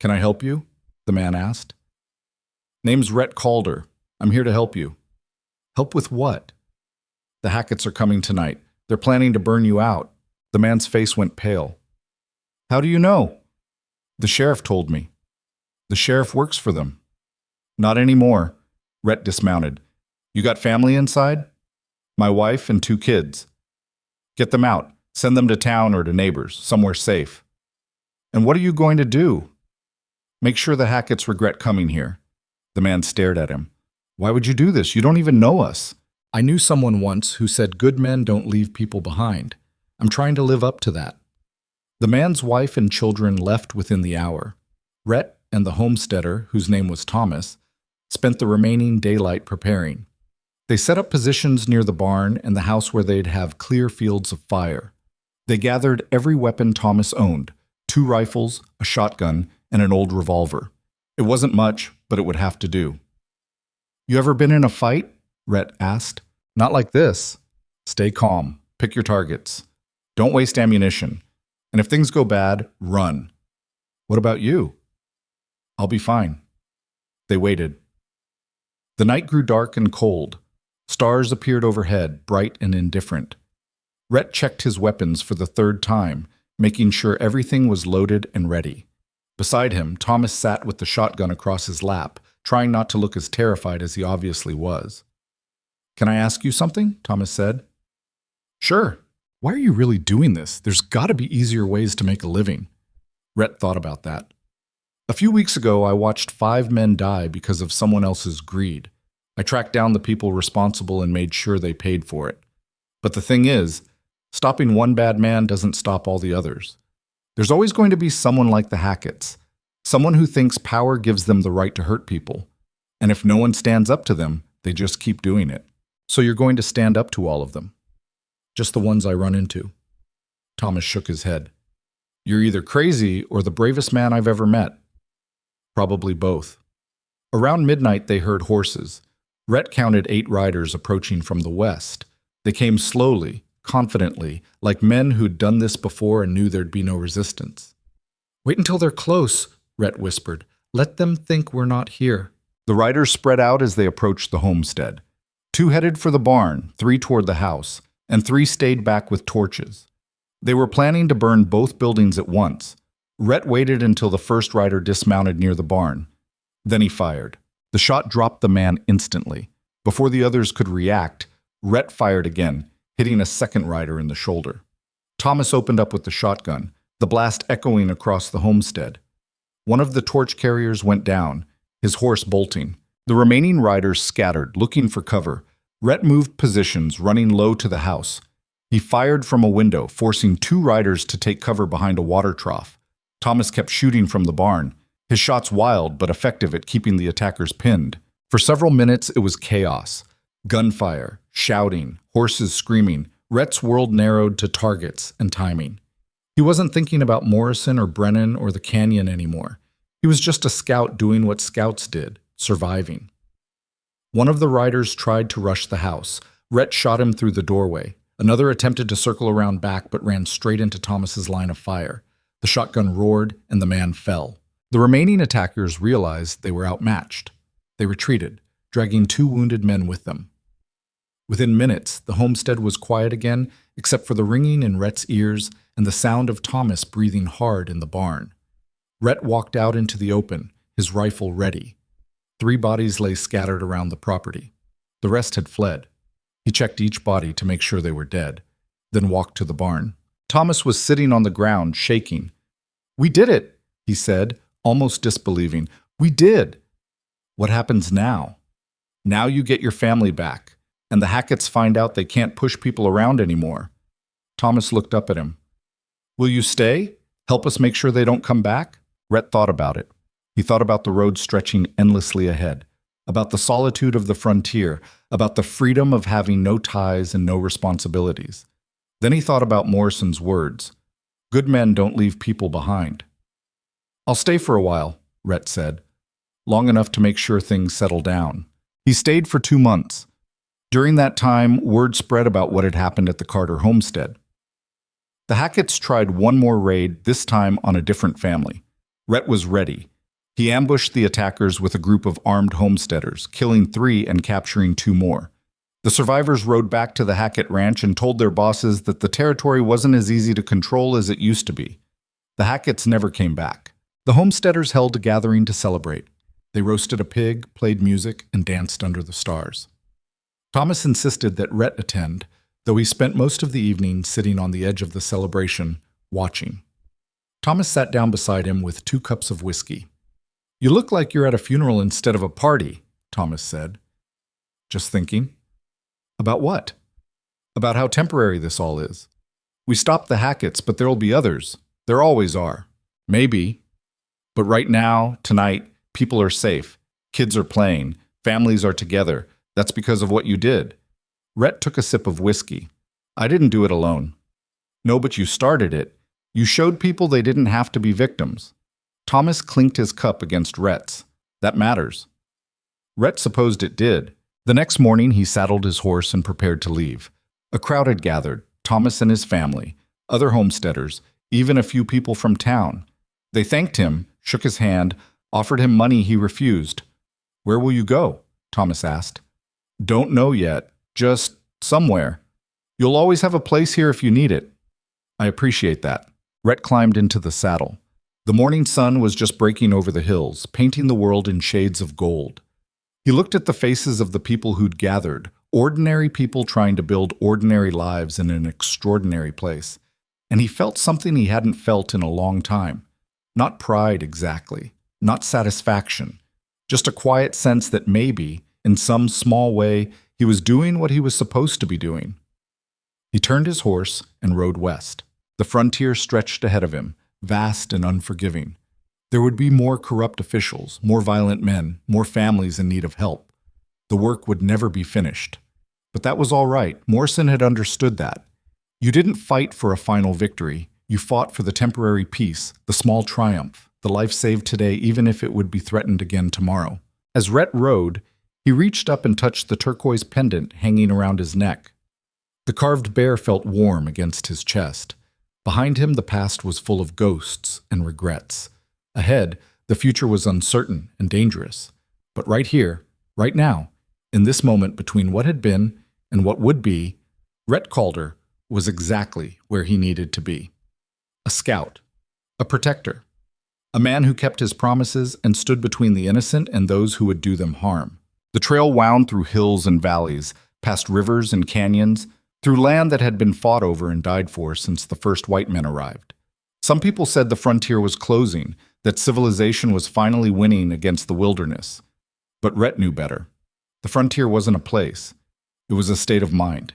Can I help you? The man asked. Name's Rhett Calder. I'm here to help you. Help with what? The Hacketts are coming tonight. They're planning to burn you out. The man's face went pale. How do you know? The sheriff told me. The sheriff works for them. Not anymore. Rhett dismounted. You got family inside? My wife and 2 kids. Get them out. Send them to town or to neighbors, somewhere safe. And what are you going to do? Make sure the Hacketts regret coming here. The man stared at him. Why would you do this? You don't even know us. I knew someone once who said good men don't leave people behind. I'm trying to live up to that. The man's wife and children left within the hour. Rhett and the homesteader, whose name was Thomas, spent the remaining daylight preparing. They set up positions near the barn and the house where they'd have clear fields of fire. They gathered every weapon Thomas owned, 2 rifles, a shotgun, and an old revolver. It wasn't much, but it would have to do. You ever been in a fight? Rhett asked. Not like this. Stay calm. Pick your targets. Don't waste ammunition. And if things go bad, run. What about you? I'll be fine. They waited. The night grew dark and cold. Stars appeared overhead, bright and indifferent. Rhett checked his weapons for the 3rd time, making sure everything was loaded and ready. Beside him, Thomas sat with the shotgun across his lap, trying not to look as terrified as he obviously was. Can I ask you something? Thomas said. Sure. Why are you really doing this? There's got to be easier ways to make a living. Rhett thought about that. A few weeks ago, I watched 5 men die because of someone else's greed. I tracked down the people responsible and made sure they paid for it. But the thing is, stopping one bad man doesn't stop all the others. There's always going to be someone like the Hacketts, someone who thinks power gives them the right to hurt people. And if no one stands up to them, they just keep doing it. So you're going to stand up to all of them. Just the ones I run into. Thomas shook his head. You're either crazy or the bravest man I've ever met. Probably both. Around midnight, they heard horses. Rhett counted 8 riders approaching from the west. They came slowly, confidently, like men who'd done this before and knew there'd be no resistance. "Wait until they're close," Rhett whispered. "Let them think we're not here." The riders spread out as they approached the homestead. 2 headed for the barn, 3 toward the house, and 3 stayed back with torches. They were planning to burn both buildings at once. Rhett waited until the first rider dismounted near the barn. Then he fired. The shot dropped the man instantly. Before the others could react, Rhett fired again, hitting a second rider in the shoulder. Thomas opened up with the shotgun, the blast echoing across the homestead. One of the torch carriers went down, his horse bolting. The remaining riders scattered, looking for cover. Rhett moved positions, running low to the house. He fired from a window, forcing 2 riders to take cover behind a water trough. Thomas kept shooting from the barn, his shots wild but effective at keeping the attackers pinned. For several minutes, it was chaos. Gunfire, shouting, horses screaming. Rhett's world narrowed to targets and timing. He wasn't thinking about Morrison or Brennan or the canyon anymore. He was just a scout doing what scouts did, surviving. One of the riders tried to rush the house. Rhett shot him through the doorway. Another attempted to circle around back but ran straight into Thomas's line of fire. The shotgun roared and the man fell. The remaining attackers realized they were outmatched. They retreated, dragging 2 wounded men with them. Within minutes, the homestead was quiet again, except for the ringing in Rhett's ears and the sound of Thomas breathing hard in the barn. Rhett walked out into the open, his rifle ready. 3 bodies lay scattered around the property. The rest had fled. He checked each body to make sure they were dead, then walked to the barn. Thomas was sitting on the ground, shaking. "We did it," he said, almost disbelieving. "We did." "What happens now?" "Now you get your family back, and the Hacketts find out they can't push people around anymore." Thomas looked up at him. "Will you stay? Help us make sure they don't come back?" Rhett thought about it. He thought about the road stretching endlessly ahead, about the solitude of the frontier, about the freedom of having no ties and no responsibilities. Then he thought about Morrison's words. Good men don't leave people behind. "I'll stay for a while," Rhett said, "long enough to make sure things settle down." He stayed for 2 months. During that time, word spread about what had happened at the Carter homestead. The Hacketts tried one more raid, this time on a different family. Rhett was ready. He ambushed the attackers with a group of armed homesteaders, killing 3 and capturing 2 more. The survivors rode back to the Hackett ranch and told their bosses that the territory wasn't as easy to control as it used to be. The Hacketts never came back. The homesteaders held a gathering to celebrate. They roasted a pig, played music, and danced under the stars. Thomas insisted that Rhett attend, though he spent most of the evening sitting on the edge of the celebration, watching. Thomas sat down beside him with 2 cups of whiskey. "You look like you're at a funeral instead of a party," Thomas said. "Just thinking." "About what?" "About how temporary this all is. We stopped the Hacketts, but there'll be others. There always are. Maybe. But right now, tonight, people are safe. Kids are playing. Families are together. That's because of what you did." Rhett took a sip of whiskey. "I didn't do it alone." "No, but you started it. You showed people they didn't have to be victims." Thomas clinked his cup against Rhett's. "That matters." Rhett supposed it did. The next morning, he saddled his horse and prepared to leave. A crowd had gathered, Thomas and his family, other homesteaders, even a few people from town. They thanked him, shook his hand, offered him money he refused. "Where will you go?" Thomas asked. "Don't know yet. Just somewhere. You'll always have a place here if you need it." "I appreciate that." Rhett climbed into the saddle. The morning sun was just breaking over the hills, painting the world in shades of gold. He looked at the faces of the people who'd gathered, ordinary people trying to build ordinary lives in an extraordinary place, and he felt something he hadn't felt in a long time. Not pride exactly, not satisfaction, just a quiet sense that maybe, in some small way, he was doing what he was supposed to be doing. He turned his horse and rode west. The frontier stretched ahead of him, vast and unforgiving. There would be more corrupt officials, more violent men, more families in need of help. The work would never be finished. But that was all right. Morrison had understood that. You didn't fight for a final victory. You fought for the temporary peace, the small triumph, the life saved today even if it would be threatened again tomorrow. As Rhett rode, He reached up and touched the turquoise pendant hanging around his neck. The carved bear felt warm against his chest. Behind him, the past was full of ghosts and regrets. Ahead, the future was uncertain and dangerous. But right here, right now, in this moment between what had been and what would be, Rhett Calder was exactly where he needed to be. A scout, a protector, a man who kept his promises and stood between the innocent and those who would do them harm. The trail wound through hills and valleys, past rivers and canyons, through land that had been fought over and died for since the first white men arrived. Some people said the frontier was closing, that civilization was finally winning against the wilderness. But Rhett knew better. The frontier wasn't a place. It was a state of mind.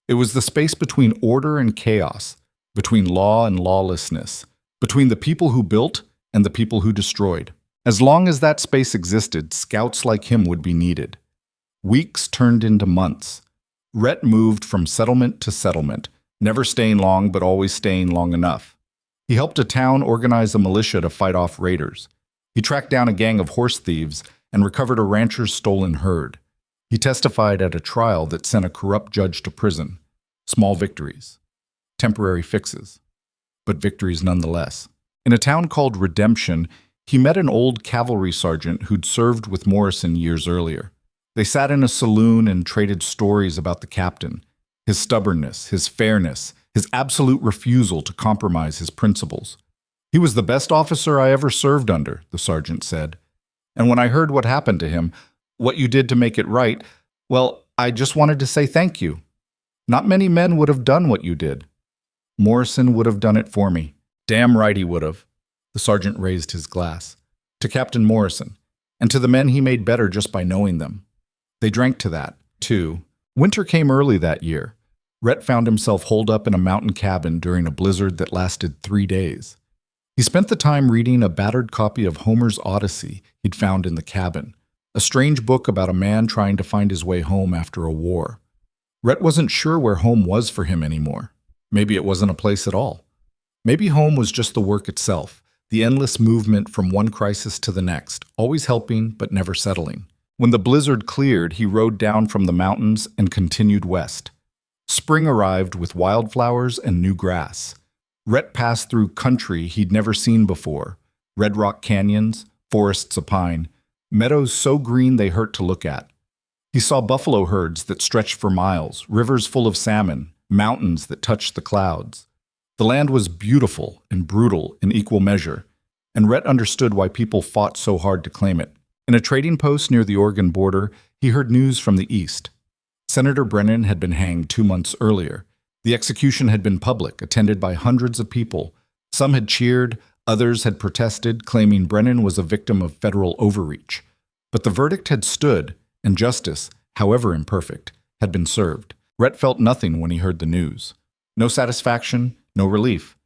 It was the space between order and chaos, between law and lawlessness, between the people who built and the people who destroyed. As long as that space existed, scouts like him would be needed. Weeks turned into months. Rhett moved from settlement to settlement, never staying long but always staying long enough. He helped a town organize a militia to fight off raiders. He tracked down a gang of horse thieves and recovered a rancher's stolen herd. He testified at a trial that sent a corrupt judge to prison. Small victories. Temporary fixes. But victories nonetheless. In a town called Redemption, he met an old cavalry sergeant who'd served with Morrison years earlier. They sat in a saloon and traded stories about the captain, his stubbornness, his fairness, his absolute refusal to compromise his principles. "He was the best officer I ever served under," the sergeant said. "And when I heard what happened to him, what you did to make it right, well, I just wanted to say thank you. Not many men would have done what you did. Morrison would have done it for me. Damn right he would have." The sergeant raised his glass. To Captain Morrison, and to the men he made better just by knowing them. They drank to that, too. Winter came early that year. Rhett found himself holed up in a mountain cabin during a blizzard that lasted 3 days. He spent the time reading a battered copy of Homer's Odyssey he'd found in the cabin, a strange book about a man trying to find his way home after a war. Rhett wasn't sure where home was for him anymore. Maybe it wasn't a place at all. Maybe home was just the work itself, the endless movement from one crisis to the next, always helping but never settling. When the blizzard cleared, he rode down from the mountains and continued west. Spring arrived with wildflowers and new grass. Rhett passed through country he'd never seen before. Red rock canyons, forests of pine, meadows so green they hurt to look at. He saw buffalo herds that stretched for miles, rivers full of salmon, mountains that touched the clouds. The land was beautiful and brutal in equal measure, and Rhett understood why people fought so hard to claim it. In a trading post near the Oregon border, he heard news from the east. Senator Brennan had been hanged 2 months earlier. The execution had been public, attended by hundreds of people. Some had cheered, others had protested, claiming Brennan was a victim of federal overreach. But the verdict had stood, and justice, however imperfect, had been served. Rhett felt nothing when he heard the news. No satisfaction, no relief.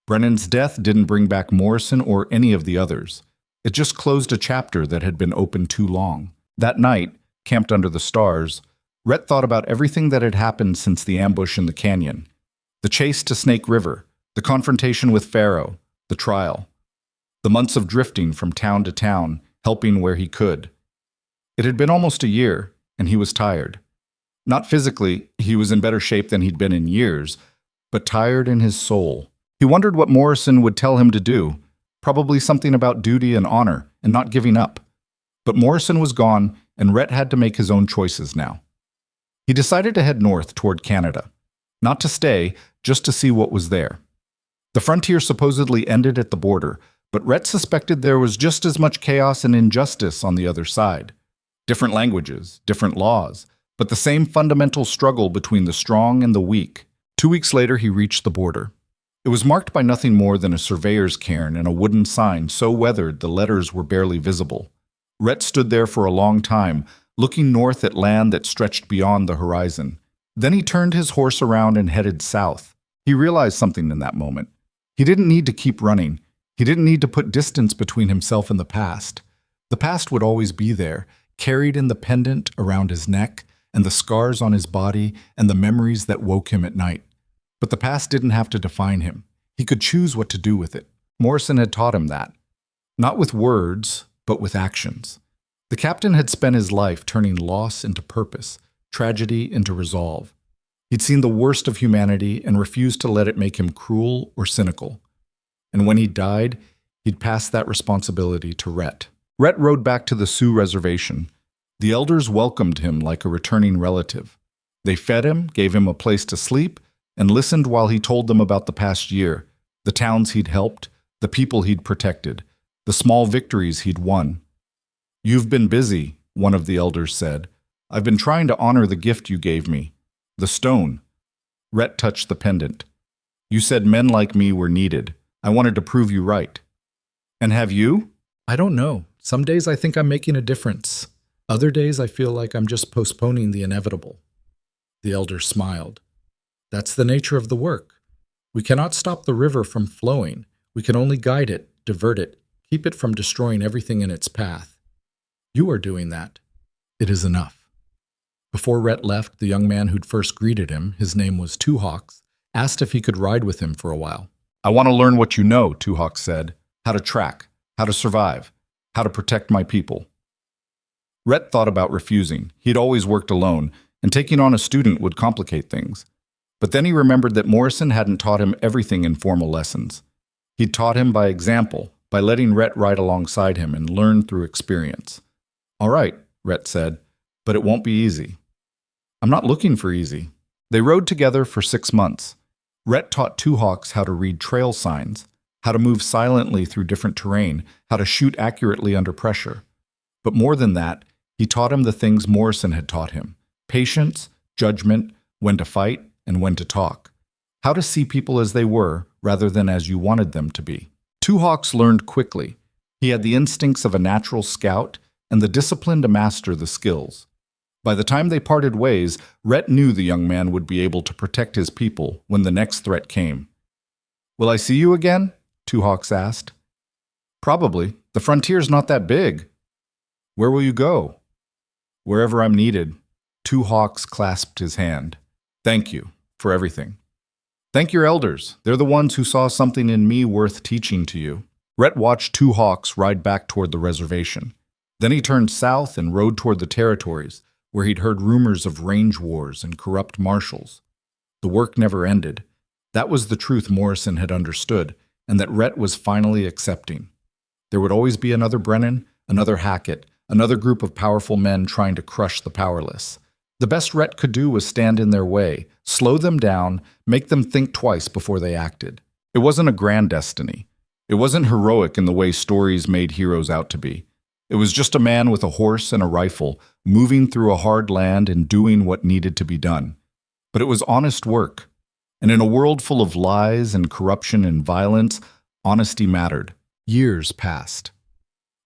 Brennan's death didn't bring back Morrison or any of the others. It just closed a chapter that had been open too long. That night, camped under the stars, Rhett thought about everything that had happened since the ambush in the canyon. The chase to Snake River, the confrontation with Pharaoh, the trial. The months of drifting from town to town, helping where he could. It had been almost a year, and he was tired. Not physically, he was in better shape than he'd been in years, but tired in his soul. He wondered what Morrison would tell him to do. Probably something about duty and honor, and not giving up. But Morrison was gone, and Rhett had to make his own choices now. He decided to head north toward Canada. Not to stay, just to see what was there. The frontier supposedly ended at the border, but Rhett suspected there was just as much chaos and injustice on the other side. Different languages, different laws, but the same fundamental struggle between the strong and the weak. 2 weeks later, he reached the border. It was marked by nothing more than a surveyor's cairn and a wooden sign so weathered the letters were barely visible. Rhett stood there for a long time, looking north at land that stretched beyond the horizon. Then he turned his horse around and headed south. He realized something in that moment. He didn't need to keep running. He didn't need to put distance between himself and the past. The past would always be there, carried in the pendant around his neck, and the scars on his body, and the memories that woke him at night. But the past didn't have to define him. He could choose what to do with it. Morrison had taught him that. Not with words, but with actions. The captain had spent his life turning loss into purpose, tragedy into resolve. He'd seen the worst of humanity and refused to let it make him cruel or cynical. And when he died, he'd passed that responsibility to Rhett. Rhett rode back to the Sioux reservation. The elders welcomed him like a returning relative. They fed him, gave him a place to sleep, and listened while he told them about the past year, the towns he'd helped, the people he'd protected, the small victories he'd won. "You've been busy," one of the elders said. "I've been trying to honor the gift you gave me, the stone." Rhett touched the pendant. "You said men like me were needed. I wanted to prove you right." "And have you?" "I don't know. Some days I think I'm making a difference. Other days I feel like I'm just postponing the inevitable." The elder smiled. "That's the nature of the work. We cannot stop the river from flowing. We can only guide it, divert it, keep it from destroying everything in its path. You are doing that. It is enough." Before Rhett left, the young man who'd first greeted him, his name was Two Hawks, asked if he could ride with him for a while. "I want to learn what you know," Two Hawks said. "How to track, how to survive, how to protect my people." Rhett thought about refusing. He'd always worked alone, and taking on a student would complicate things. But then he remembered that Morrison hadn't taught him everything in formal lessons. He'd taught him by example, by letting Rhett ride alongside him and learn through experience. "All right," Rhett said, "but it won't be easy." "I'm not looking for easy." They rode together for 6 months. Rhett taught Two Hawks how to read trail signs, how to move silently through different terrain, how to shoot accurately under pressure. But more than that, he taught him the things Morrison had taught him: patience, judgment, when to fight, and when to talk. How to see people as they were, rather than as you wanted them to be. Two Hawks learned quickly. He had the instincts of a natural scout and the discipline to master the skills. By the time they parted ways, Rhett knew the young man would be able to protect his people when the next threat came. "Will I see you again?" Two Hawks asked. "Probably. The frontier's not that big." "Where will you go?" "Wherever I'm needed." Two Hawks clasped his hand. "Thank you for everything. Thank your elders. They're the ones who saw something in me worth teaching to you." Rhett watched Two Hawks ride back toward the reservation. Then he turned south and rode toward the territories, where he'd heard rumors of range wars and corrupt marshals. The work never ended. That was the truth Morrison had understood, and that Rhett was finally accepting. There would always be another Brennan, another Hackett, another group of powerful men trying to crush the powerless. The best Rhett could do was stand in their way, slow them down, make them think twice before they acted. It wasn't a grand destiny. It wasn't heroic in the way stories made heroes out to be. It was just a man with a horse and a rifle, moving through a hard land and doing what needed to be done. But it was honest work. And in a world full of lies and corruption and violence, honesty mattered. Years passed.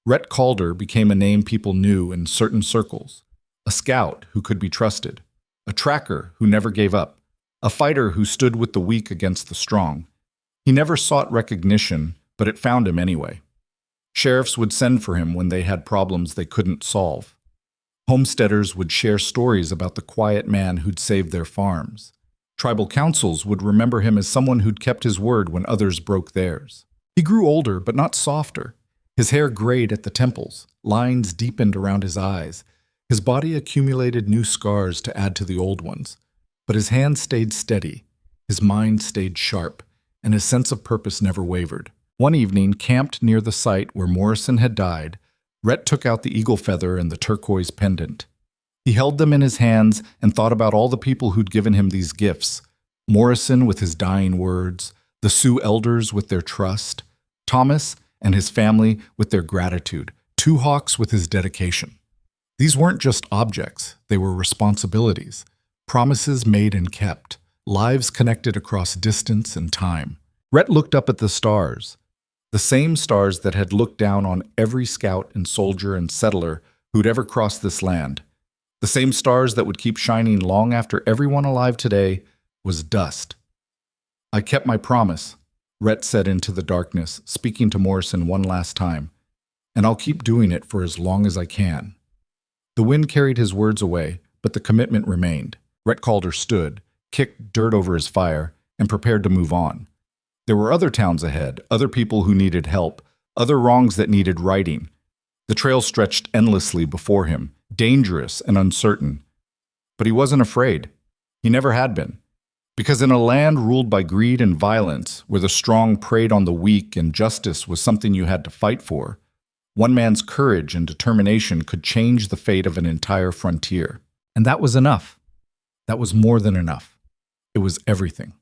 Rhett Calder became a name people knew in certain circles. A scout who could be trusted. A tracker who never gave up. A fighter who stood with the weak against the strong. He never sought recognition, but it found him anyway. Sheriffs would send for him when they had problems they couldn't solve. Homesteaders would share stories about the quiet man who'd saved their farms. Tribal councils would remember him as someone who'd kept his word when others broke theirs. He grew older, but not softer. His hair grayed at the temples, lines deepened around his eyes. His body accumulated new scars to add to the old ones. But his hands stayed steady, his mind stayed sharp, and his sense of purpose never wavered. One evening, camped near the site where Morrison had died, Rhett took out the eagle feather and the turquoise pendant. He held them in his hands and thought about all the people who'd given him these gifts. Morrison with his dying words, the Sioux elders with their trust, Thomas and his family with their gratitude, Two Hawks with his dedication. These weren't just objects, they were responsibilities, promises made and kept, lives connected across distance and time. Rhett looked up at the stars, the same stars that had looked down on every scout and soldier and settler who'd ever crossed this land, the same stars that would keep shining long after everyone alive today was dust. "I kept my promise," Rhett said into the darkness, speaking to Morrison one last time, "and I'll keep doing it for as long as I can." The wind carried his words away, but the commitment remained. Rhett Calder stood, kicked dirt over his fire, and prepared to move on. There were other towns ahead, other people who needed help, other wrongs that needed righting. The trail stretched endlessly before him, dangerous and uncertain. But he wasn't afraid. He never had been. Because in a land ruled by greed and violence, where the strong preyed on the weak and justice was something you had to fight for, one man's courage and determination could change the fate of an entire frontier. And that was enough. That was more than enough. It was everything.